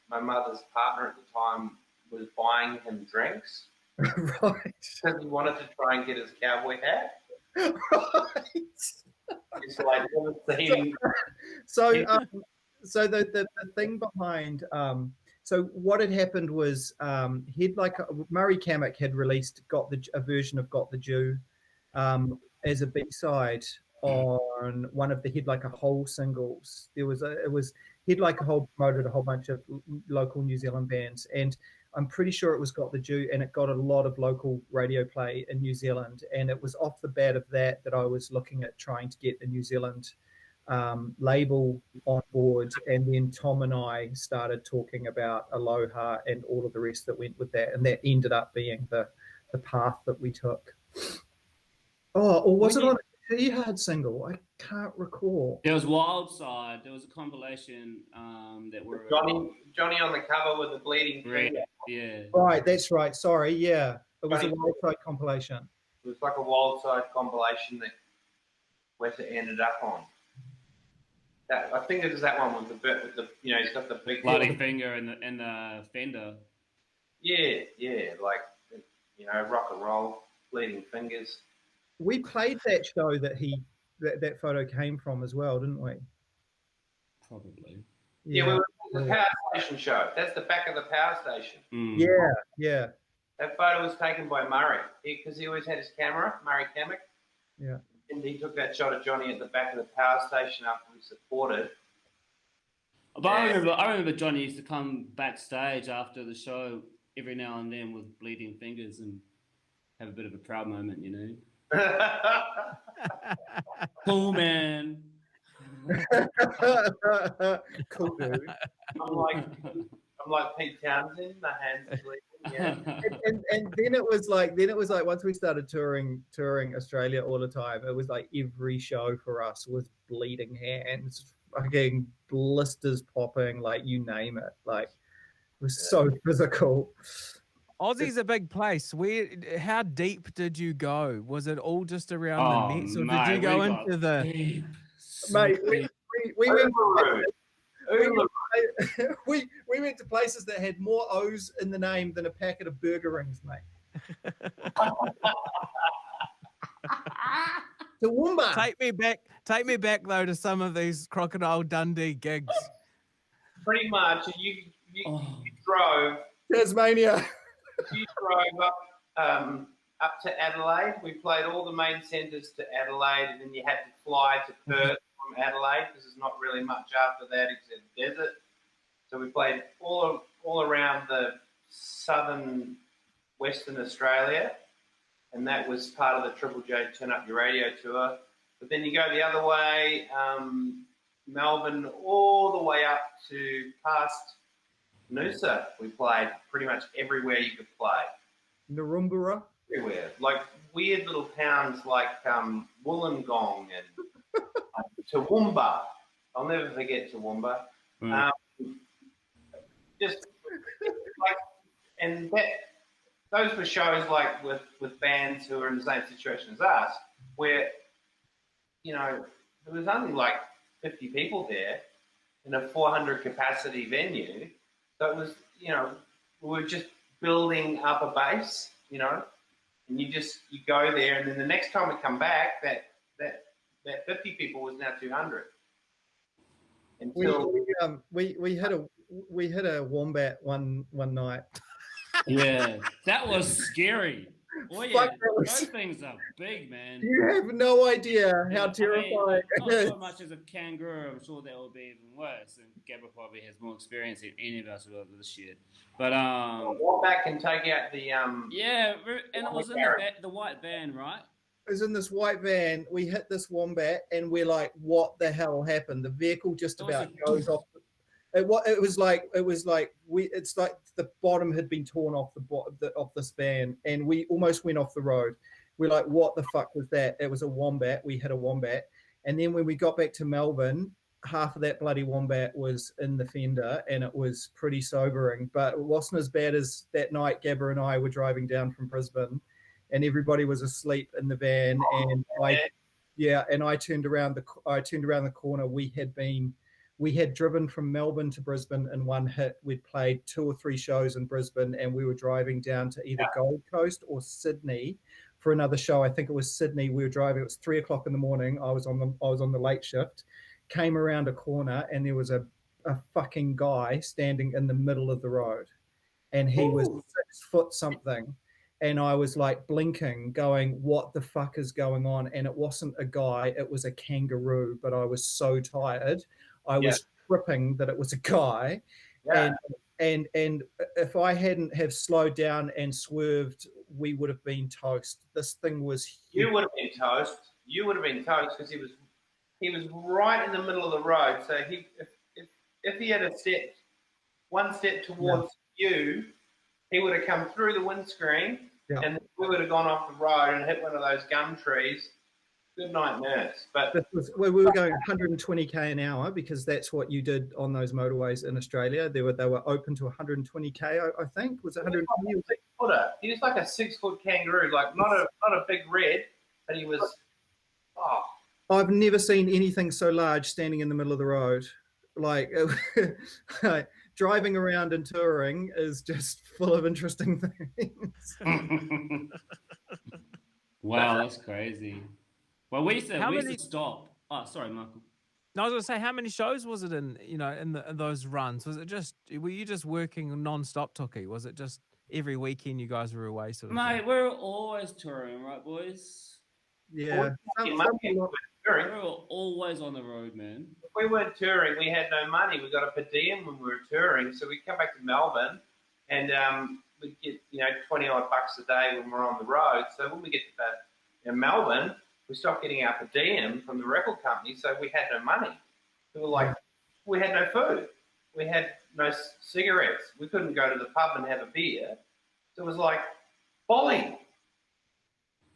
D: my mother's partner at the time was buying him drinks.
C: Right.
D: Because he wanted to try and get his cowboy hat.
C: Right.
D: It's like,
C: So the thing behind so what had happened was Murray Kamek had released a version of Got the Jew as a B-side on one of the Head Like a Hole singles. Head Like a Hole promoted a whole bunch of local New Zealand bands, and I'm pretty sure it was Got the Jew, and it got a lot of local radio play in New Zealand. And it was off the bat of that I was looking at trying to get a New Zealand label on board. And then Tom and I started talking about Aloha and all of the rest that went with that. And that ended up being the path that we took. Oh, or was it on a Jihad single? I can't recall.
B: There was Wildside. There was a compilation that were
D: Johnny on the cover with the bleeding finger.
B: Yeah.
C: Right, that's right. Sorry, yeah. It was a Wildside compilation.
D: It was like a Wildside compilation that Weta ended up on. I think it was that one with the you know, he's got the big
B: bloody finger and the fender.
D: Yeah, like, you know, rock and roll, bleeding fingers.
C: We played that show that photo came from as well, didn't we?
B: Probably.
D: Yeah, we were at the power station show. That's the back of the power station.
B: Mm.
C: Yeah.
D: That photo was taken by Murray because he always had his camera, Murray Kamek.
C: Yeah.
D: And he took that shot of Johnny at the back of the power station after we supported.
B: But I remember Johnny used to come backstage after the show every now and then with bleeding fingers and have a bit of a proud moment, you know. Cool, man.
C: Cool, dude.
D: I'm like Pete Townsend, my hands are bleeding. Yeah.
C: and then it was like once we started touring Australia all the time, it was like every show for us was bleeding hands, fucking blisters popping, like you name it. Like it was so physical.
A: Aussie's a big place. How deep did you go? Was it all just around the nets, or did you go into the
B: deep,
C: mate? We went to places that had more O's in the name than a packet of burger rings, mate. Toowoomba.
A: Take me back though to some of these Crocodile Dundee gigs.
D: Pretty much, you drove
C: Tasmania.
D: You drove up to Adelaide. We played all the main centres to Adelaide, and then you had to fly to Perth from Adelaide because there's not really much after that except desert. So we played all around the southern Western Australia, and that was part of the Triple J Turn Up Your Radio tour. But then you go the other way, Melbourne, all the way up to past Noosa. We played pretty much everywhere you could play.
C: Narumburra?
D: Everywhere. Like weird little towns like Wollongong and Toowoomba. I'll never forget Toowoomba. Just like, and those were shows like with bands who are in the same situation as us, where, you know, there was only like 50 people there in a 400 capacity venue. So it was, you know, we were just building up a base, you know, and you go there, and then the next time we come back, that 50 people was now 200. Until
C: we hit a wombat one night.
B: Yeah, that was scary. Oh yeah, those things are big, man.
C: You have no idea how terrifying
B: not
C: it is.
B: so much as a kangaroo, I'm sure that will be even worse. And Gabba probably has more experience than any of us with this shit. But
D: wombat can take out the
B: yeah, and it was in the white van, right?
C: It was in this white van. We hit this wombat, and we're like, "What the hell happened?" The vehicle just about goes off. It was like it's like the bottom had been torn off off this van, and we almost went off the road. We're like, "What the fuck was that?" It was a wombat. We hit a wombat, and then when we got back to Melbourne, half of that bloody wombat was in the fender, and it was pretty sobering. But it wasn't as bad as that night. Gabba and I were driving down from Brisbane, and everybody was asleep in the van, and I turned around the corner. We had driven from Melbourne to Brisbane in one hit. We'd played 2 or 3 shows in Brisbane, and we were driving down to either Gold Coast or Sydney for another show. I think it was Sydney. We were driving. It was 3 o'clock in the morning. I was on the late shift. Came around a corner, and there was a fucking guy standing in the middle of the road, and he was 6 foot something. And I was like blinking, going, "What the fuck is going on?" And it wasn't a guy, it was a kangaroo. But I was so tired, I was tripping that it was a guy. Yeah. And if I hadn't have slowed down and swerved, we would have been toast. This thing was huge.
D: You would have been toast. You would have been toast because he was right in the middle of the road. So if he had one step towards you, he would have come through the windscreen, and we would have gone off the road and hit one of those gum trees. Good night, nurse. But
C: we were going 120k an hour because that's what you did on those motorways in Australia. They were open to 120k. I think was it 120?
D: He was like a 6-foot kangaroo, like not a big red, but he was. Oh.
C: I've never seen anything so large standing in the middle of the road. Like driving around and touring is just full of interesting things.
B: Wow, that's crazy. Well, we used to stop. Oh, sorry, Michael.
A: No, I was going to say, how many shows was it in those runs? Was it were you just working non-stop, Tookie? Was it just every weekend you guys were away sort of
B: Mate,
A: thing?
B: we're always touring, right, boys?
C: Yeah.
D: We were
B: always on the road, man.
D: If we weren't touring, we had no money. We got a per diem when we were touring, so we'd come back to Melbourne, and we'd get $20 bucks a day when we're on the road. So when we get to Melbourne, we stopped getting our per diem from the record company, so we had no money. We had no food. We had no cigarettes. We couldn't go to the pub and have a beer. So it was like, Bolli,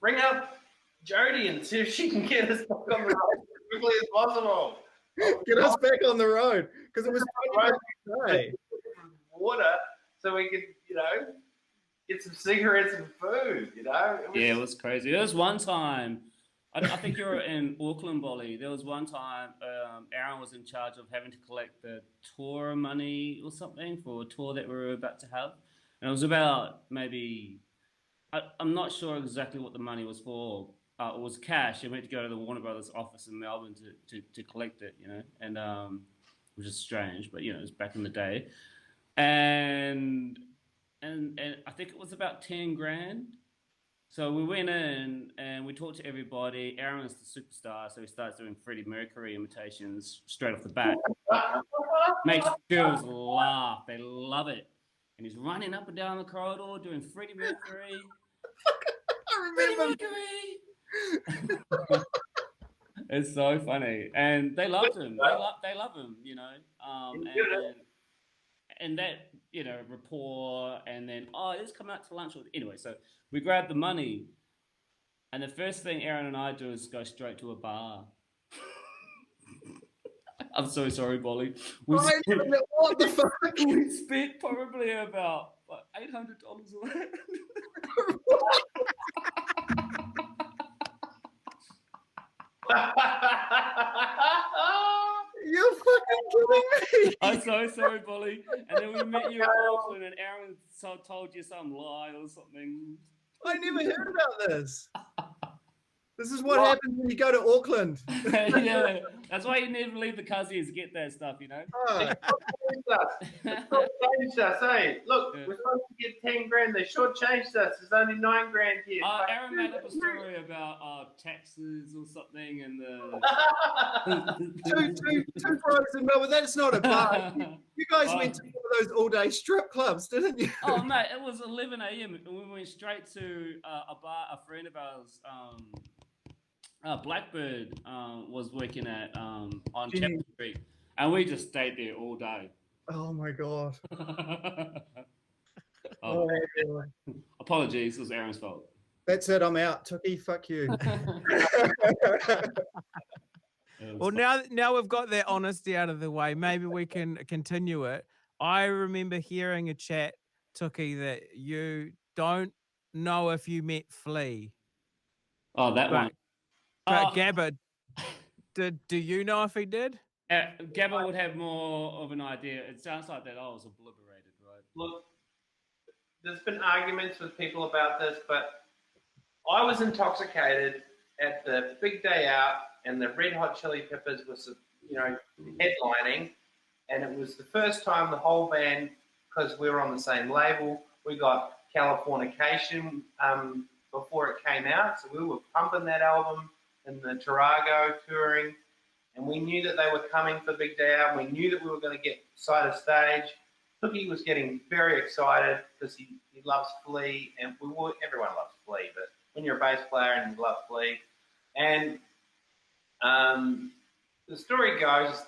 D: ring up Jody and see if she can get us back on the road as quickly as possible.
C: Get us back on the road, because it was
D: water, so we could, get some cigarettes and food.
B: It was crazy. There was one time. I think you were in Auckland, Bolli. There was one time Aaron was in charge of having to collect the tour money or something for a tour that we were about to have. And it was about maybe, I'm not sure exactly what the money was for. It was cash, and we had to go to the Warner Brothers office in Melbourne to collect it, and which is strange, but it was back in the day. And I think it was about 10 grand. So we went in and we talked to everybody. Aaron is the superstar, so he starts doing Freddie Mercury imitations straight off the bat. Makes girls laugh. They love it. And he's running up and down the corridor doing Freddie Mercury. Freddie Mercury! It's so funny. And they loved him. They love him, and that, rapport, and then, let's come out to lunch. Anyway, so we grab the money, and the first thing Aaron and I do is go straight to a bar. I'm so sorry, Bolli.
C: What the fuck?
B: We spent probably about $800 on it.
C: You're fucking kidding me.
B: I'm so sorry, Bolli. And then we met you in Auckland, and Aaron told you some lie or something.
C: I never heard about this. This is what happens when you go to Auckland.
B: Yeah, that's why you never leave the cousins to get that stuff,
C: Oh.
D: Changed us, hey. Look, we're supposed to get 10 grand. They shortchanged us. There's only 9 grand here.
B: Aaron made up a story about taxes or something, and
C: two pros in Melbourne. That's not a bar. You guys went to one of those all-day strip clubs, didn't you?
B: Oh, mate, it was 11 a.m. and we went straight to a bar. A friend of ours Blackbird was working at on
C: Gee.
B: Chapter Street, and we just stayed there all day.
C: Oh my god.
B: Oh,
C: Oh my god.
B: apologies, it was Aaron's fault.
C: That's it. I'm out. Tookie, fuck you.
A: Well, now we've got that honesty out of the way, maybe we can continue it. I remember hearing a chat, Tookie, that you don't know if you met Flea.
B: Oh, that one.
A: But Gabba, do you know if he did?
B: Gabba would have more of an idea. It sounds like that I was obliterated, right?
D: Look, there's been arguments with people about this, but I was intoxicated at the big day out, and the Red Hot Chili Peppers was, headlining, and it was the first time the whole band, because we were on the same label, we got Californication before it came out, so we were pumping that album in the Tarago touring, and we knew that they were coming for Big Day Out. We knew that we were going to get side of stage. Tookie was getting very excited because he loves Flea, and everyone loves Flea, but when you're a bass player and you love Flea, and the story goes,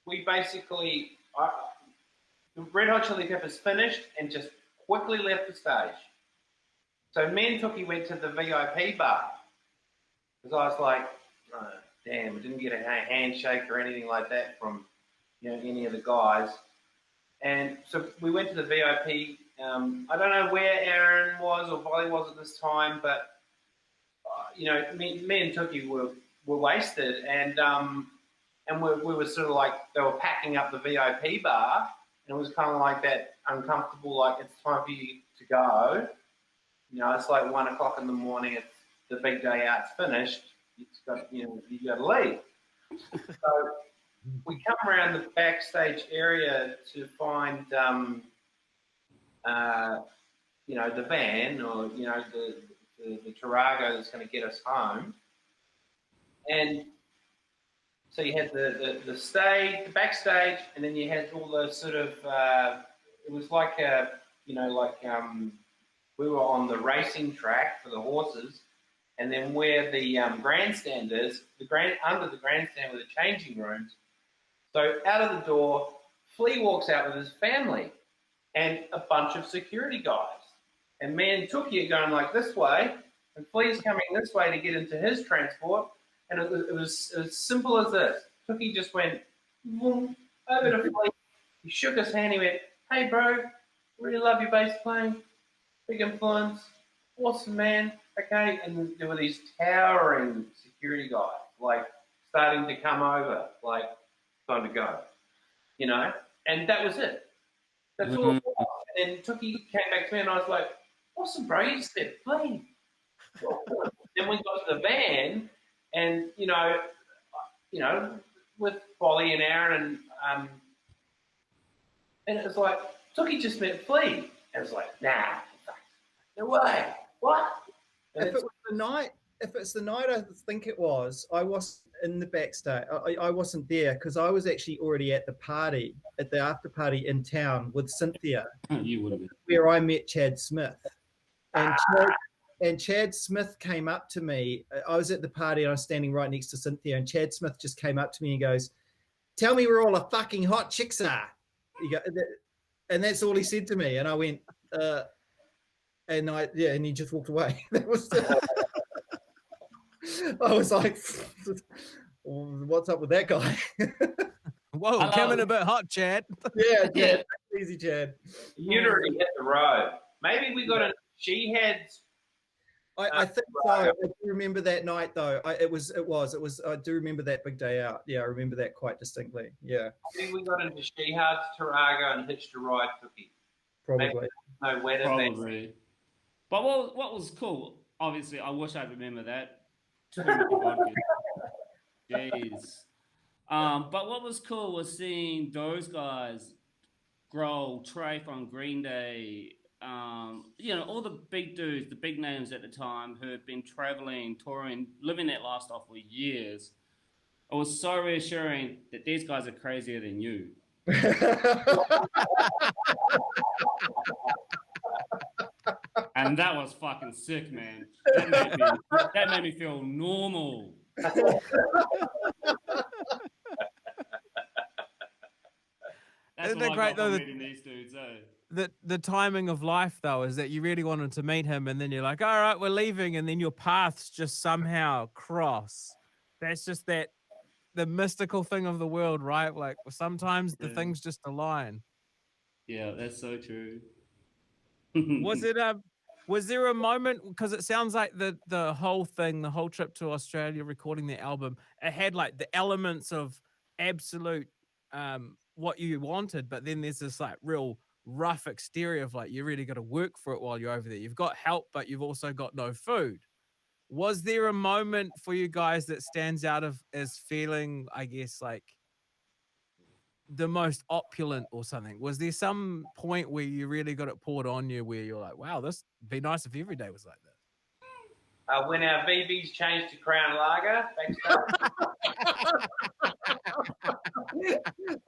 D: we basically, the Red Hot Chili Peppers finished and just quickly left the stage. So me and Tookie went to the VIP bar because I was like, oh, damn, we didn't get a handshake or anything like that from any of the guys. And so we went to the VIP. I don't know where Aaron was or Bolli was at this time, but me and Tookie were wasted, and we were sort of like, they were packing up the VIP bar, and it was kind of like that uncomfortable, like, it's time for you to go. It's like 1 o'clock in the morning. It's the big day out's finished. It's got, you got to leave. So we come around the backstage area to find, the van or the Tarago that's going to get us home. And so you had the stage, the backstage, and then you had all the sort of, it was like we were on the racing track for the horses, and then where the grandstand is, under the grandstand were the changing rooms. So out of the door, Flea walks out with his family and a bunch of security guys. And me and Tookie are going like this way, and Flea's coming this way to get into his transport. And it was as simple as this. Tookie just went over to Flea. He shook his hand. He went, "Hey, bro, really love your bass playing. Big influence. Awesome, man. Okay." And there were these towering security guys, like, starting to come over, like, time to go, And that was it. That's all it was. And then Tookie came back to me, and I was like, "Awesome, bro. You just said play." Then we got to the van, and with Bolli and Aaron, and it was like, Tookie just meant Flea. And it was like, nah, no way. What?
C: If it's the night I think it was, I was in the backstage. I wasn't there because I was actually already at the party, at the after party in town with Cynthia.
B: You would have been.
C: Where I met Chad Smith. And Chad Smith came up to me. I was at the party and I was standing right next to Cynthia, and Chad Smith just came up to me and goes, "Tell me where all the fucking hot chicks are." And that's all he said to me. And I went, and he just walked away. That was I was like, what's up with that guy?
A: Whoa, coming a bit hot, Chad.
C: Yeah. Easy, Chad.
D: You'd already hit the road. Maybe we got she had.
C: I think so. I do remember that night though. It was. I do remember that big day out. Yeah, I remember that quite distinctly. Yeah.
D: Maybe we got into Shehad's Tarago and hitched a ride, Tookie.
C: Probably.
D: No Weta.
B: Probably. But what was cool? Obviously, I wish I remember that. Jeez. But what was cool was seeing those guys, Grohl, Trey from Green Day, all the big dudes, the big names at the time who had been traveling, touring, living that lifestyle for years. It was so reassuring that these guys are crazier than you. And that was fucking sick, man. That made me feel normal. That's
A: Isn't
B: what
A: it
B: I
A: great,
B: got from
A: though,
B: meeting these dudes.
A: the timing of life, though, is that you really wanted to meet him, and then you're like, all right, we're leaving, and then your paths just somehow cross. That's just the mystical thing of the world, right? Like sometimes the things just align.
B: Yeah, that's so true.
A: Was there a moment, because it sounds like the whole thing, the whole trip to Australia recording the album, it had like the elements of absolute what you wanted, but then there's this like real rough exterior of like you really got to work for it while you're over there. You've got help, but you've also got no food. Was there a moment for you guys that stands out as feeling, I guess, like the most opulent or something? Was there some point where you really got it poured on you where you're like, wow, this would be nice if every day was like this?
D: When our VBs changed to Crown Lager,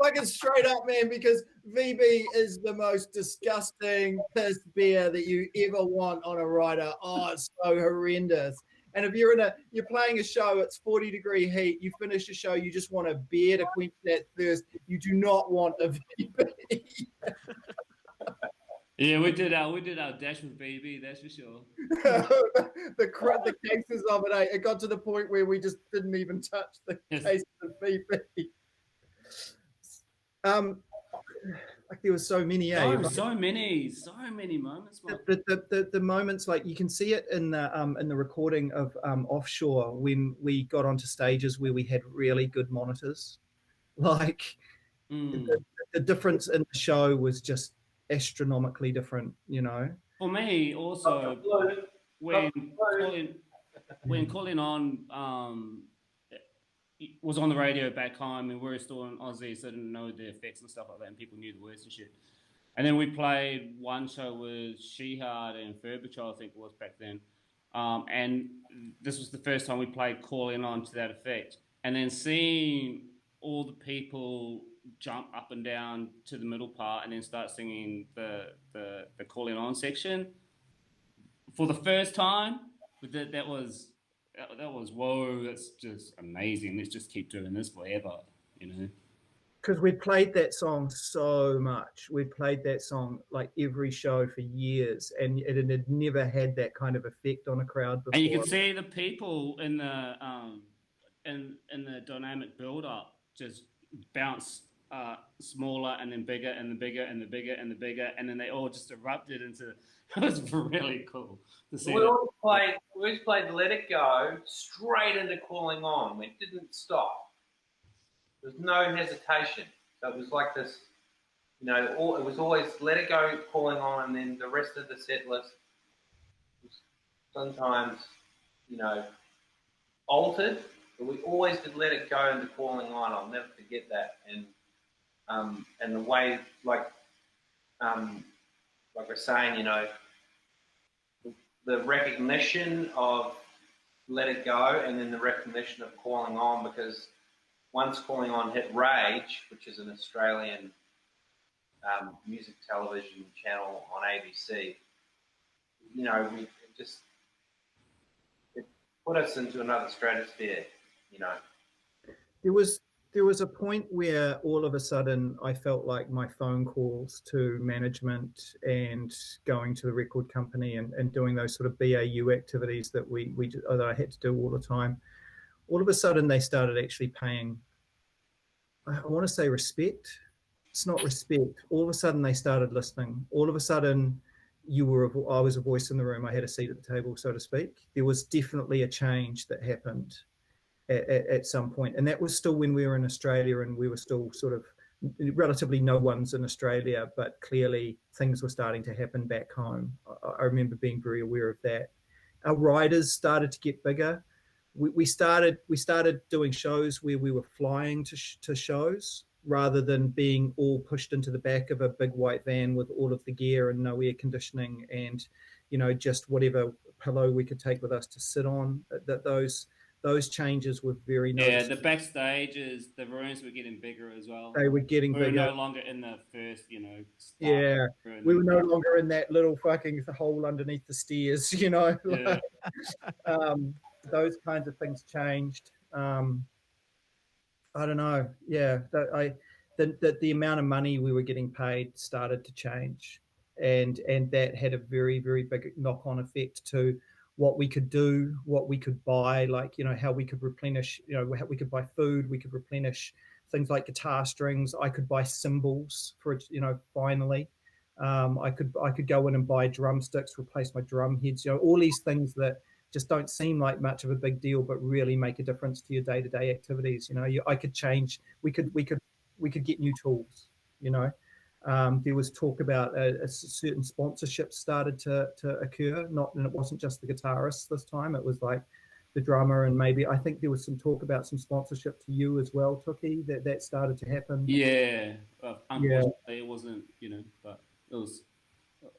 C: Fucking straight up, man, because VB is the most disgusting piss beer that you ever want on a rider. Oh, it's so horrendous. And if you're playing a show, it's 40-degree heat, you finish the show, you just want a beer to quench that thirst. You do not want a VB.
B: Yeah, we did our dash with BB, that's for sure.
C: the cases of it, it got to the point where we just didn't even touch the cases of BB. Like there was so many.
B: So many moments.
C: The moments, like you can see it in the recording of Offshore when we got onto stages where we had really good monitors. Like the difference in the show was just astronomically different, you know.
B: For me, also, when Calling On was on the radio back home, and we were still in Aussie, so I didn't know the effects and stuff like that, and people knew the words and shit. And then we played one show with Shehard and Furbichol, I think it was back then. And this was the first time we played Calling On to that effect. And then seeing all the people jump up and down to the middle part and then start singing the Calling On section for the first time, that was whoa, that's just amazing. Let's just keep doing this forever, you know.
C: Because we played that song so much. We played that song like every show for years, and it had never had that kind of effect on a crowd before.
B: And you could see the people in the dynamic build-up just bounce smaller and then bigger and the bigger and the bigger and the bigger, and then they all just erupted into. It was really cool to see.
D: We always played Let It Go straight into Calling On. We didn't stop. There was no hesitation. So it was like this, you know, it was always Let It Go, Calling On, and then the rest of the set list was sometimes, you know, altered. But we always did Let It Go into Calling On. I'll never forget that. And the way, like we're saying, you know, the recognition of Let It Go and then the recognition of Calling On, because once Calling On hit Rage, which is an Australian music television channel on ABC, you know, it put us into another stratosphere, you know.
C: There was a point where all of a sudden I felt like my phone calls to management and going to the record company and doing those sort of BAU activities that that I had to do all the time. All of a sudden they started actually paying, I want to say respect. It's not respect. All of a sudden they started listening. All of a sudden I was a voice in the room. I had a seat at the table, so to speak. There was definitely a change that happened at some point. And that was still when we were in Australia, and we were still sort of relatively no one's in Australia, but clearly things were starting to happen back home. I remember being very aware of that. Our riders started to get bigger. We started doing shows where we were flying to shows rather than being all pushed into the back of a big white van with all of the gear and no air conditioning and, you know, just whatever pillow we could take with us to sit on. Those changes were very noticeable.
B: Yeah, the backstages, the rooms were getting bigger as well.
C: They were getting bigger.
B: We were no longer in the first, you know.
C: Yeah, we were no longer in that little fucking hole underneath the stairs, you know.
B: Yeah.
C: Those kinds of things changed. I don't know. Yeah, the amount of money we were getting paid started to change, and that had a very, very big knock-on effect to what we could do, what we could buy, like, you know, how we could replenish, you know, how we could buy food, we could replenish things like guitar strings. I could buy cymbals for it, you know, finally. I could go in and buy drumsticks, replace my drum heads, you know, all these things that just don't seem like much of a big deal, but really make a difference to your day-to-day activities. You know, I could change. We could get new tools. You know, there was talk about a certain sponsorships started to occur. And it wasn't just the guitarist this time. It was like the drummer, and maybe I think there was some talk about some sponsorship to you as well, Tookie. That started to happen.
B: Yeah, unfortunately, it wasn't. You know, but it was.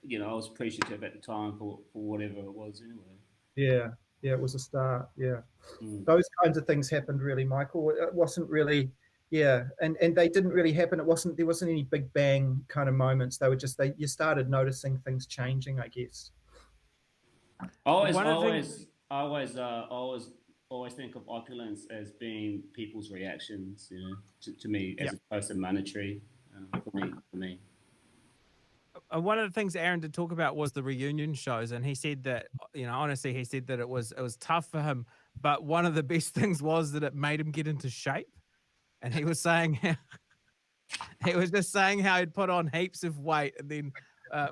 B: You know, I was appreciative at the time for whatever it was anyway.
C: Yeah, it was a start. Yeah, those kinds of things happened really, Michael. It wasn't really, and they didn't really happen. There wasn't any big bang kind of moments. They were just you started noticing things changing, I guess.
B: I always think of opulence as being people's reactions, you know, to me as opposed to monetary. For me.
A: One of the things Aaron did talk about was the reunion shows, and he said that, you know, honestly, he said that it was tough for him, but one of the best things was that it made him get into shape. And he was saying he was just saying how he'd put on heaps of weight, and then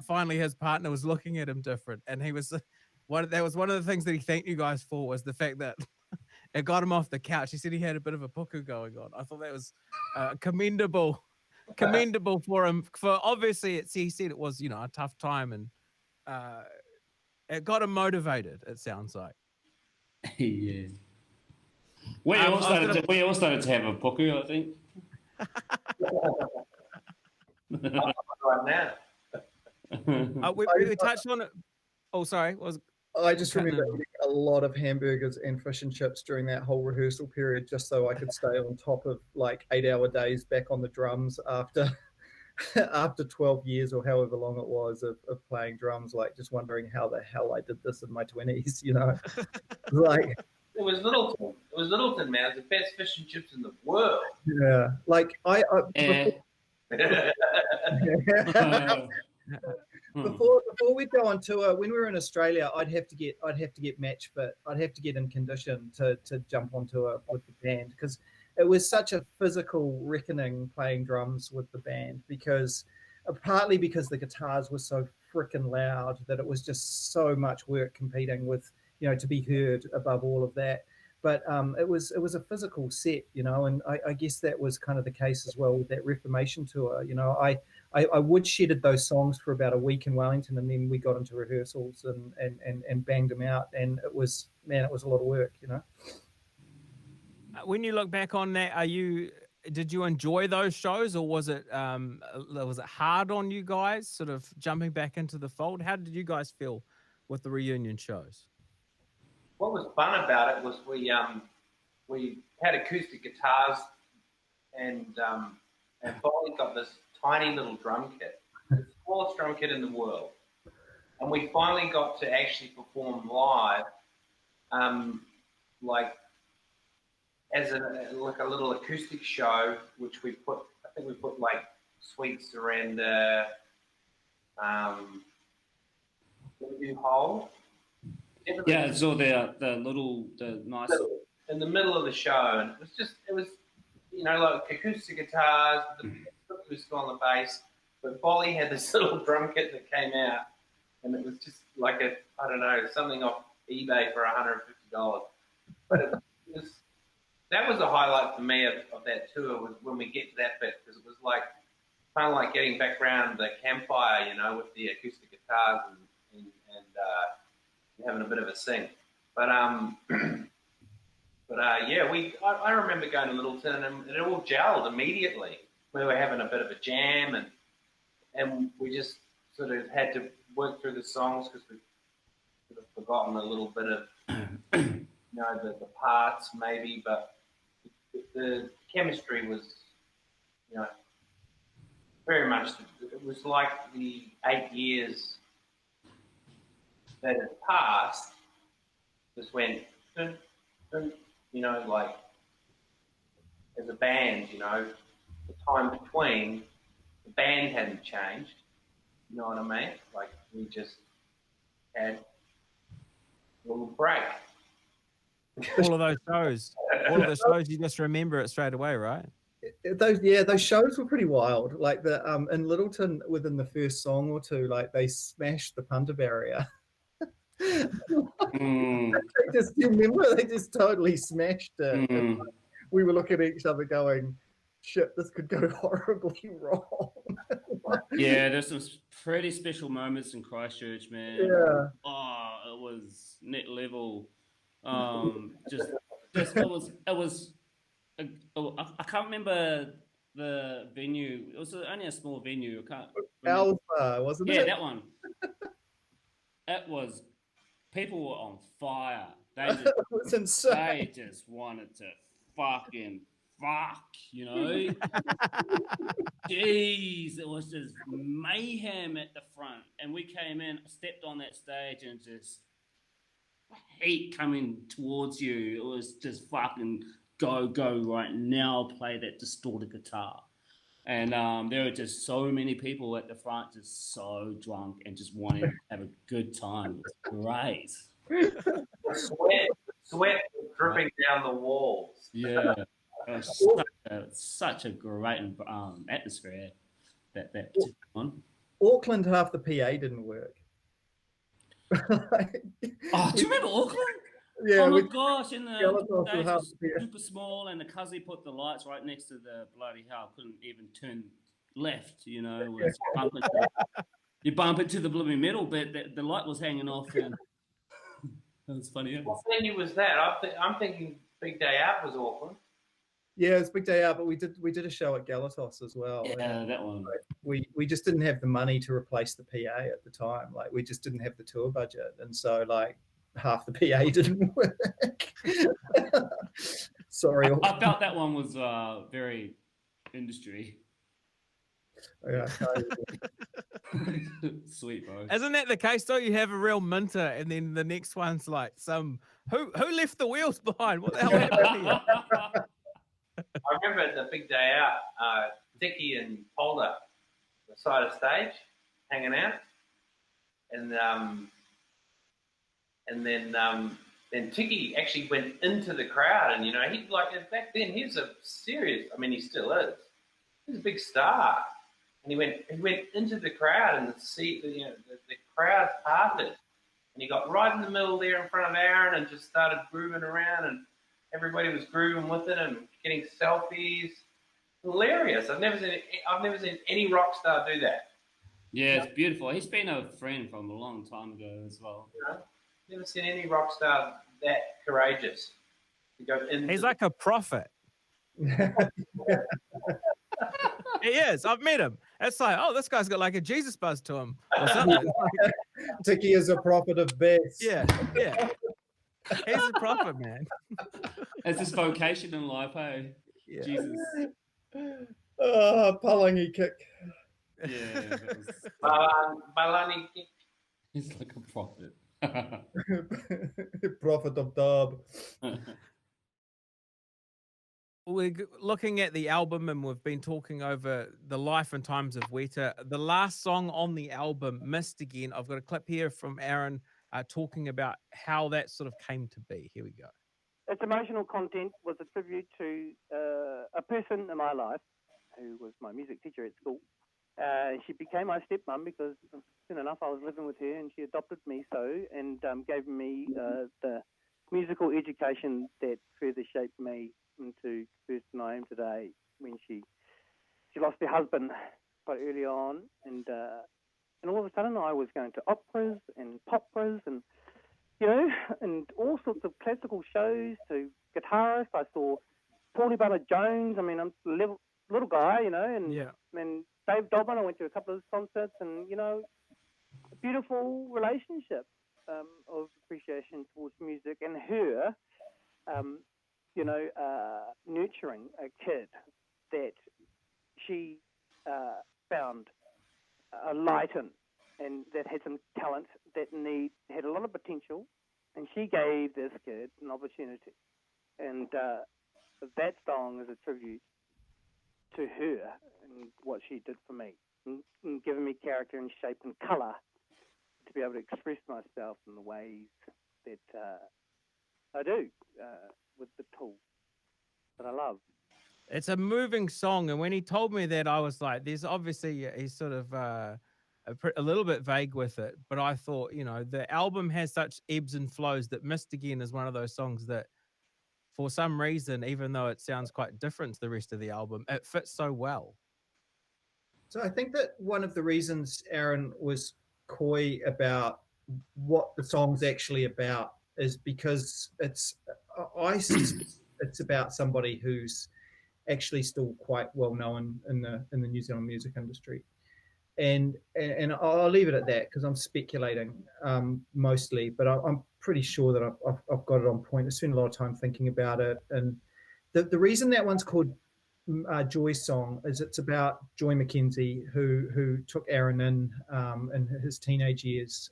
A: finally his partner was looking at him different, and that was one of the things that he thanked you guys for, was the fact that it got him off the couch. He said he had a bit of a puku going on. I thought that was commendable for him. For obviously, he said it was, you know, a tough time, and it got him motivated. It sounds like.
B: Yeah. We all started to have a puku, I think.
D: Right now.
A: We touched on it. Oh, sorry.
C: I just remember eating a lot of hamburgers and fish and chips during that whole rehearsal period, just so I could stay on top of like 8-hour days back on the drums after 12 years or however long it was of playing drums, like just wondering how the hell I did this in my 20s, you know. Like
D: it was Littleton, man. It's the best fish and chips in the world.
C: Yeah, like before we'd go on tour, when we were in Australia, I'd have to get match fit. I'd have to get in condition to jump on tour with the band, because it was such a physical reckoning playing drums with the band, because partly because the guitars were so freaking loud that it was just so much work competing with, you know, to be heard above all of that. But it was a physical set, you know, and I guess that was kind of the case as well with that Reformation tour. You know, I woodshedded those songs for about a week in Wellington, and then we got into rehearsals and banged them out, and it was a lot of work, you know.
A: When you look back on that, did you enjoy those shows, or was it hard on you guys, sort of jumping back into the fold? How did you guys feel with the reunion shows?
D: What was fun about it was we had acoustic guitars, and Bolli got this tiny little drum kit, the smallest drum kit in the world, and we finally got to actually perform live, like as a little acoustic show, which we put like Sweet Surrender, You Hold.
B: Yeah, so the nice
D: in the middle of the show, and it was you know, like acoustic guitars, the was still on the bass, but Bolli had this little drum kit that came out, and it was just like something off eBay for $150. But that was a highlight for me of that tour, was when we get to that bit, because it was like kind of like getting back around the campfire, you know, with the acoustic guitars and having a bit of a sing. But I remember going to Littleton, and it all gelled immediately. We were having a bit of a jam, and we just sort of had to work through the songs, because we'd sort of forgotten a little bit of, you know, the parts maybe, but the chemistry was, you know, very much, it was like the 8 years that had passed just went, dun, dun, you know, like as a band, you know, the time between, the band hadn't changed. You know what I mean? Like, we just had a little break.
A: All of those shows, you just remember it straight away, right?
C: Those shows were pretty wild. Like in Littleton, within the first song or two, like they smashed the punter barrier. You remember they just totally smashed it. And we were looking at each other going, shit, this could go horribly wrong.
B: Yeah, there's some pretty special moments in Christchurch, man.
C: Yeah.
B: Oh, it was net level. Just it was. I can't remember the venue. It was only a small venue. I can't remember.
C: Alpha, wasn't it?
B: Yeah, that one. It was. People were on fire. They just,
C: it was insane.
B: They just wanted to fucking fuck, you know. Jeez, it was just mayhem at the front, and we came in, stepped on that stage, and just heat coming towards you. It was just fucking go right now. Play that distorted guitar, and there were just so many people at the front, just so drunk and just wanting to have a good time. It was great.
D: Sweat dripping down the walls.
B: Yeah. It was such a great atmosphere that particular one.
C: Auckland, half the PA didn't work.
B: Oh, do you remember Auckland?
C: Yeah.
B: Oh my gosh, and the stage
C: half
B: was super small, and the cuzzy put the lights right next to the bloody hell. Couldn't even turn left, you know. You bump into the blooming middle, but the light was hanging off, and that was funny.
D: What venue was that? I'm thinking Big Day Out was Auckland.
C: Yeah, it's Big Day Out, but we did a show at Galatos as well.
B: Yeah, that one.
C: We just didn't have the money to replace the PA at the time. Like, we just didn't have the tour budget, and so like half the PA didn't work. Sorry.
B: I felt that one was very industry.
C: Yeah,
B: Sweet, bro.
A: Isn't that the case though? You have a real minter, and then the next one's like some who left the wheels behind? What the hell happened here?
D: I remember at the Big Day Out, Dickie and Polder, the side of stage, hanging out, and then Tookie actually went into the crowd, and you know, he like back then he was a serious. I mean, he still is. He's a big star, and he went into the crowd, and the crowd parted, and he got right in the middle there in front of Aaron, and just started grooving around, and everybody was grooving with it and getting selfies. Hilarious! I've never seen any rock star do that.
B: Yeah, it's beautiful. He's been a friend from a long time ago as well.
D: You know? Never seen any rock star that courageous to go in.
A: He's like a prophet. He is. I've met him. It's like, oh, this guy's got like a Jesus buzz to him or something.
C: Tiki is a prophet of best.
A: Yeah. He's a prophet, man.
B: It's his vocation in life, hey?
A: Yeah.
B: Jesus.
C: Palangi kick.
B: Yeah.
D: Balani kick.
B: He's like a prophet.
C: Prophet of dub.
A: We're looking at the album, and we've been talking over the life and times of Weta. The last song on the album, Missed Again, I've got a clip here from Aaron talking about how that sort of came to be. Here we go.
E: Its emotional content was a tribute to a person in my life who was my music teacher at school. She became my stepmom because soon enough I was living with her, and she adopted me and gave me the musical education that further shaped me into the person I am today. When she lost her husband quite early on, and all of a sudden I was going to operas and poperas and and all sorts of classical shows, to Guitarist. I saw Paulie Butler-Jones. I mean, I'm a little guy, and Dave Dobbin. I went to a couple of his concerts, and a beautiful relationship of appreciation towards music, and her, nurturing a kid that she found a light in, and that had some talent, that had a lot of potential, and she gave this kid an opportunity. And that song is a tribute to her and what she did for me, and giving me character and shape and colour to be able to express myself in the ways that I do with the tools that I love.
A: It's a moving song, and when he told me that, I was like, "There's obviously he's sort of a little bit vague with it." But I thought, you know, the album has such ebbs and flows that "Missed Again" is one of those songs that, for some reason, even though it sounds quite different to the rest of the album, it fits so well.
C: So I think that one of the reasons Aaron was coy about what the song's actually about is because it's about somebody who's actually still quite well known in the New Zealand music industry, and I'll leave it at that because I'm speculating mostly, but I'm pretty sure that I've got it on point. I spent a lot of time thinking about it, and the reason that one's called Joy's Song is it's about Joy McKenzie, who took Aaron in his teenage years,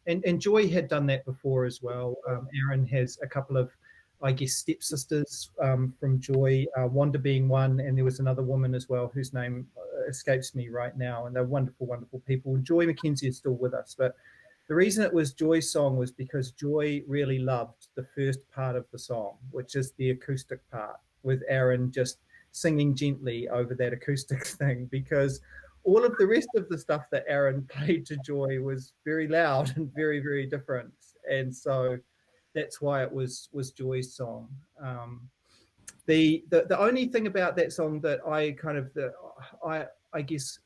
C: and Joy had done that before as well. Aaron has a couple of, I guess, stepsisters from Joy, Wanda being one, and there was another woman as well whose name escapes me right now, and they're wonderful, wonderful people. Joy McKenzie is still with us, but the reason it was Joy's Song was because Joy really loved the first part of the song, which is the acoustic part, with Aaron just singing gently over that acoustic thing, because all of the rest of the stuff that Aaron played to Joy was very loud and very, very different. And so that's why it was Joy's song. The only thing about that song that I guess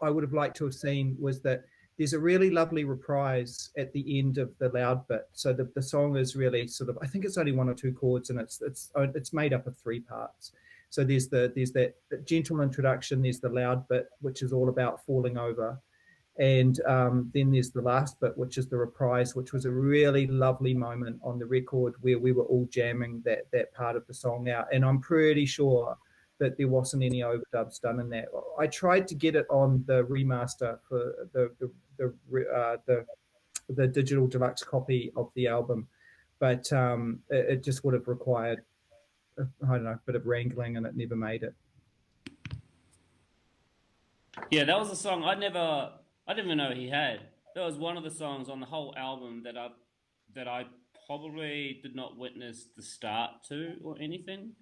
C: I would have liked to have seen was that there's a really lovely reprise at the end of the loud bit. So the song is really sort of, I think it's only one or two chords, and it's made up of three parts. So there's that gentle introduction, there's the loud bit, which is all about falling over. And then there's the last bit, which is the reprise, which was a really lovely moment on the record where we were all jamming that part of the song out. And I'm pretty sure that there wasn't any overdubs done in that. I tried to get it on the remaster for the digital deluxe copy of the album, but it just would have required, I don't know, a bit of wrangling, and it never made it.
B: Yeah, that was a song I didn't even know he had. That was one of the songs on the whole album that I probably did not witness the start to or anything.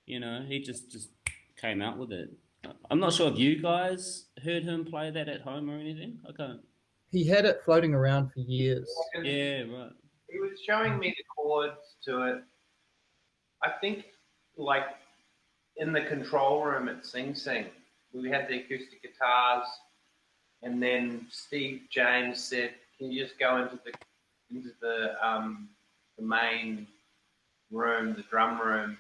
B: You know, he just came out with it. I'm not sure if you guys heard him play that at home or anything. I can't.
C: He had it floating around for years.
B: Yeah, right.
D: He was showing me the chords to it. I think, like, in the control room at Sing Sing, we had the acoustic guitars, and then Steve James said, "Can you just go into the main room, the drum room,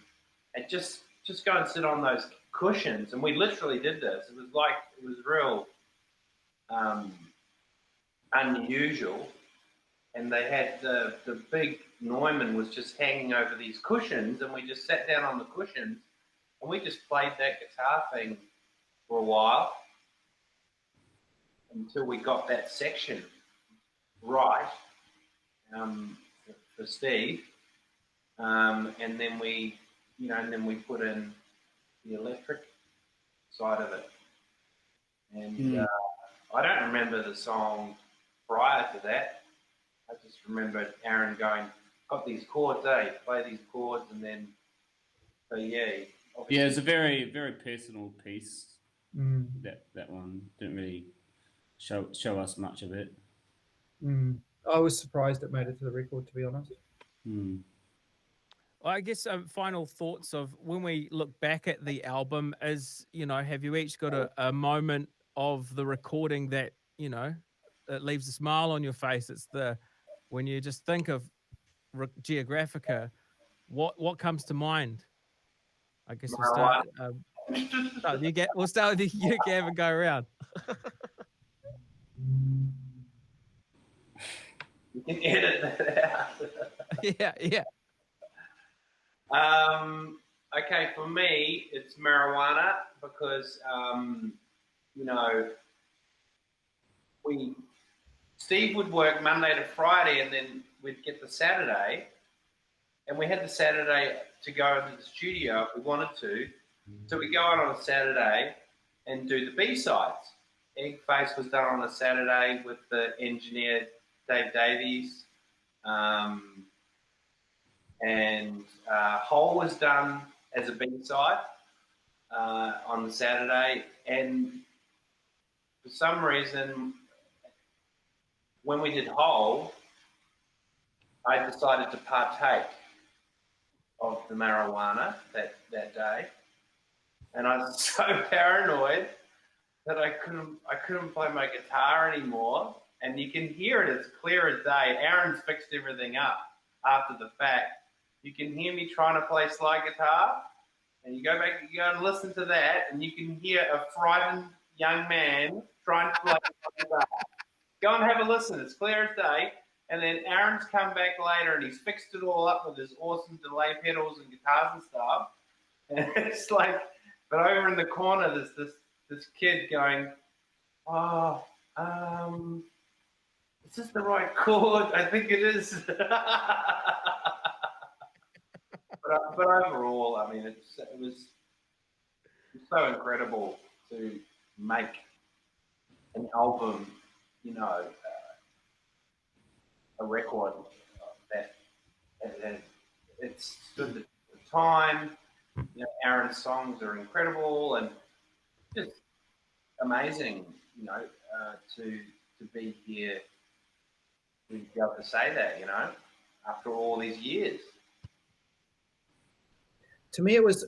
D: and just go and sit on those cushions?" And we literally did this. It was real unusual. And they had the big Neumann was just hanging over these cushions, and we just sat down on the cushions, and we just played that guitar thing for a while until we got that section right for Steve, and then we put in the electric side of it, and I don't remember the song prior to that. I just remember Aaron going, "Got these chords, play these chords," and then, so yeah.
B: Yeah, it's a very, very personal piece.
C: Mm.
B: That one didn't really show us much of it.
C: I was surprised it made it to the record, to be honest.
B: Mm.
A: Well, I guess final thoughts of when we look back at the album is, you know, have you each got a moment of the recording that, you know, it leaves a smile on your face? It's when you just think of Geographica, what comes to mind? I guess we'll start. We'll start with you, Gav, and go around.
D: You can edit that out.
A: Yeah.
D: Okay, for me, it's marijuana because, you know, Steve would work Monday to Friday, and then we'd get the Saturday, and we had the Saturday to go into the studio if we wanted to. So we go out on a Saturday and do the B-sides. Egg Face was done on a Saturday with the engineer Dave Davies. And Hole was done as a B-side on the Saturday. And for some reason, when we did Hole, I decided to partake of the marijuana that day. And I was so paranoid that I couldn't play my guitar anymore. And you can hear it as clear as day. Aaron's fixed everything up after the fact. You can hear me trying to play slide guitar, and you go back, you go and listen to that, and you can hear a frightened young man trying to play slide guitar. Go and have a listen. It's clear as day. And then Aaron's come back later, and he's fixed it all up with his awesome delay pedals and guitars and stuff. And it's like, but over in the corner, there's this kid going, "Oh, is this the right chord? I think it is." But overall, I mean, it was so incredible to make an album, you know, a record that it stood the time. You know, Aaron's songs are incredible and just amazing, you know, to be here, to be able to say that, you know, after all these years.
C: To me, it was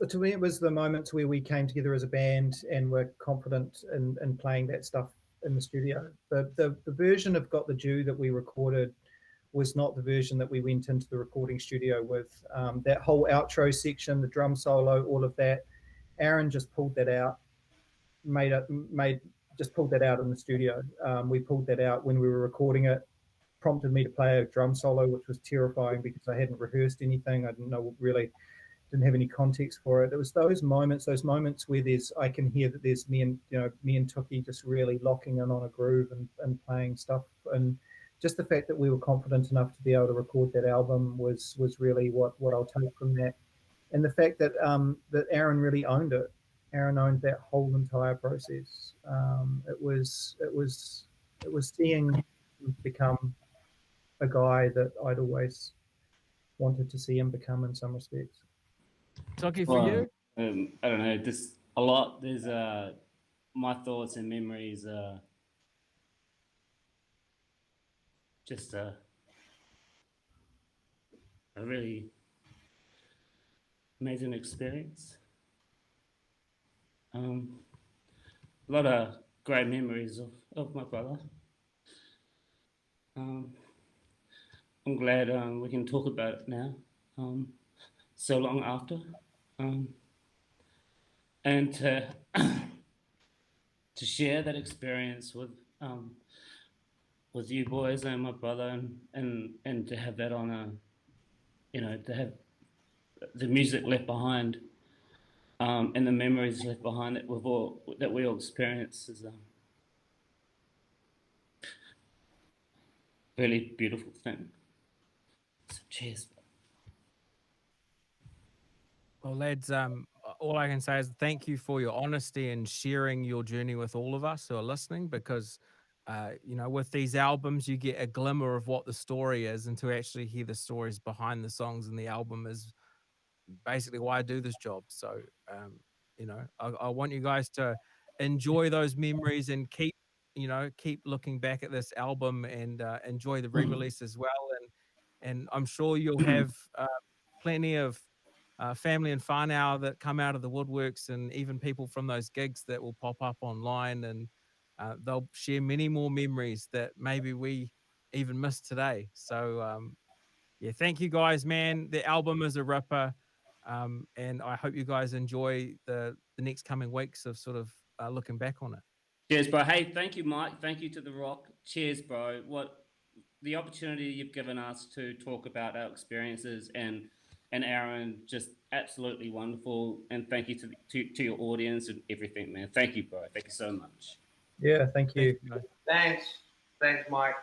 C: the moments where we came together as a band and were confident in playing that stuff in the studio. The version of Got the Dew that we recorded was not the version that we went into the recording studio with. That whole outro section, the drum solo, all of that, Aaron just pulled that out, just pulled that out in the studio. We pulled that out when we were recording it, prompted me to play a drum solo, which was terrifying because I hadn't rehearsed anything. I didn't have any context for it. It was those moments where I can hear that there's me and Tookie just really locking in on a groove and playing stuff. And just the fact that we were confident enough to be able to record that album was really what I'll take from that. And the fact that that Aaron really owned it. Aaron owned that whole entire process. It was seeing him become a guy that I'd always wanted to see him become in some respects.
A: Tookie, for you?
B: I don't know, just a lot. There's my thoughts and memories just a really amazing experience. A lot of great memories of my brother. I'm glad we can talk about it now, so long after, and to share that experience with you boys and my brother, and to have that on to have the music left behind, and the memories left behind that we all experienced is a really beautiful thing. So cheers.
A: Well, lads, all I can say is thank you for your honesty and sharing your journey with all of us who are listening, because with these albums, you get a glimmer of what the story is, and to actually hear the stories behind the songs in the album is basically why I do this job. So, I want you guys to enjoy those memories and keep looking back at this album and enjoy the re-release as well. And I'm sure you'll have plenty of family and whānau that come out of the woodworks, and even people from those gigs that will pop up online, and they'll share many more memories that maybe we even missed today. So thank you guys, man. The album is a ripper, and I hope you guys enjoy the next coming weeks of sort of looking back on it.
B: Cheers, bro. Hey, thank you, Mike. Thank you to The Rock. Cheers, bro. What the opportunity you've given us to talk about our experiences, and Aaron, just absolutely wonderful. And thank you to your audience and everything, man. Thank you, bro. Thank you so much.
C: Yeah, thank you.
D: Thanks, Mike.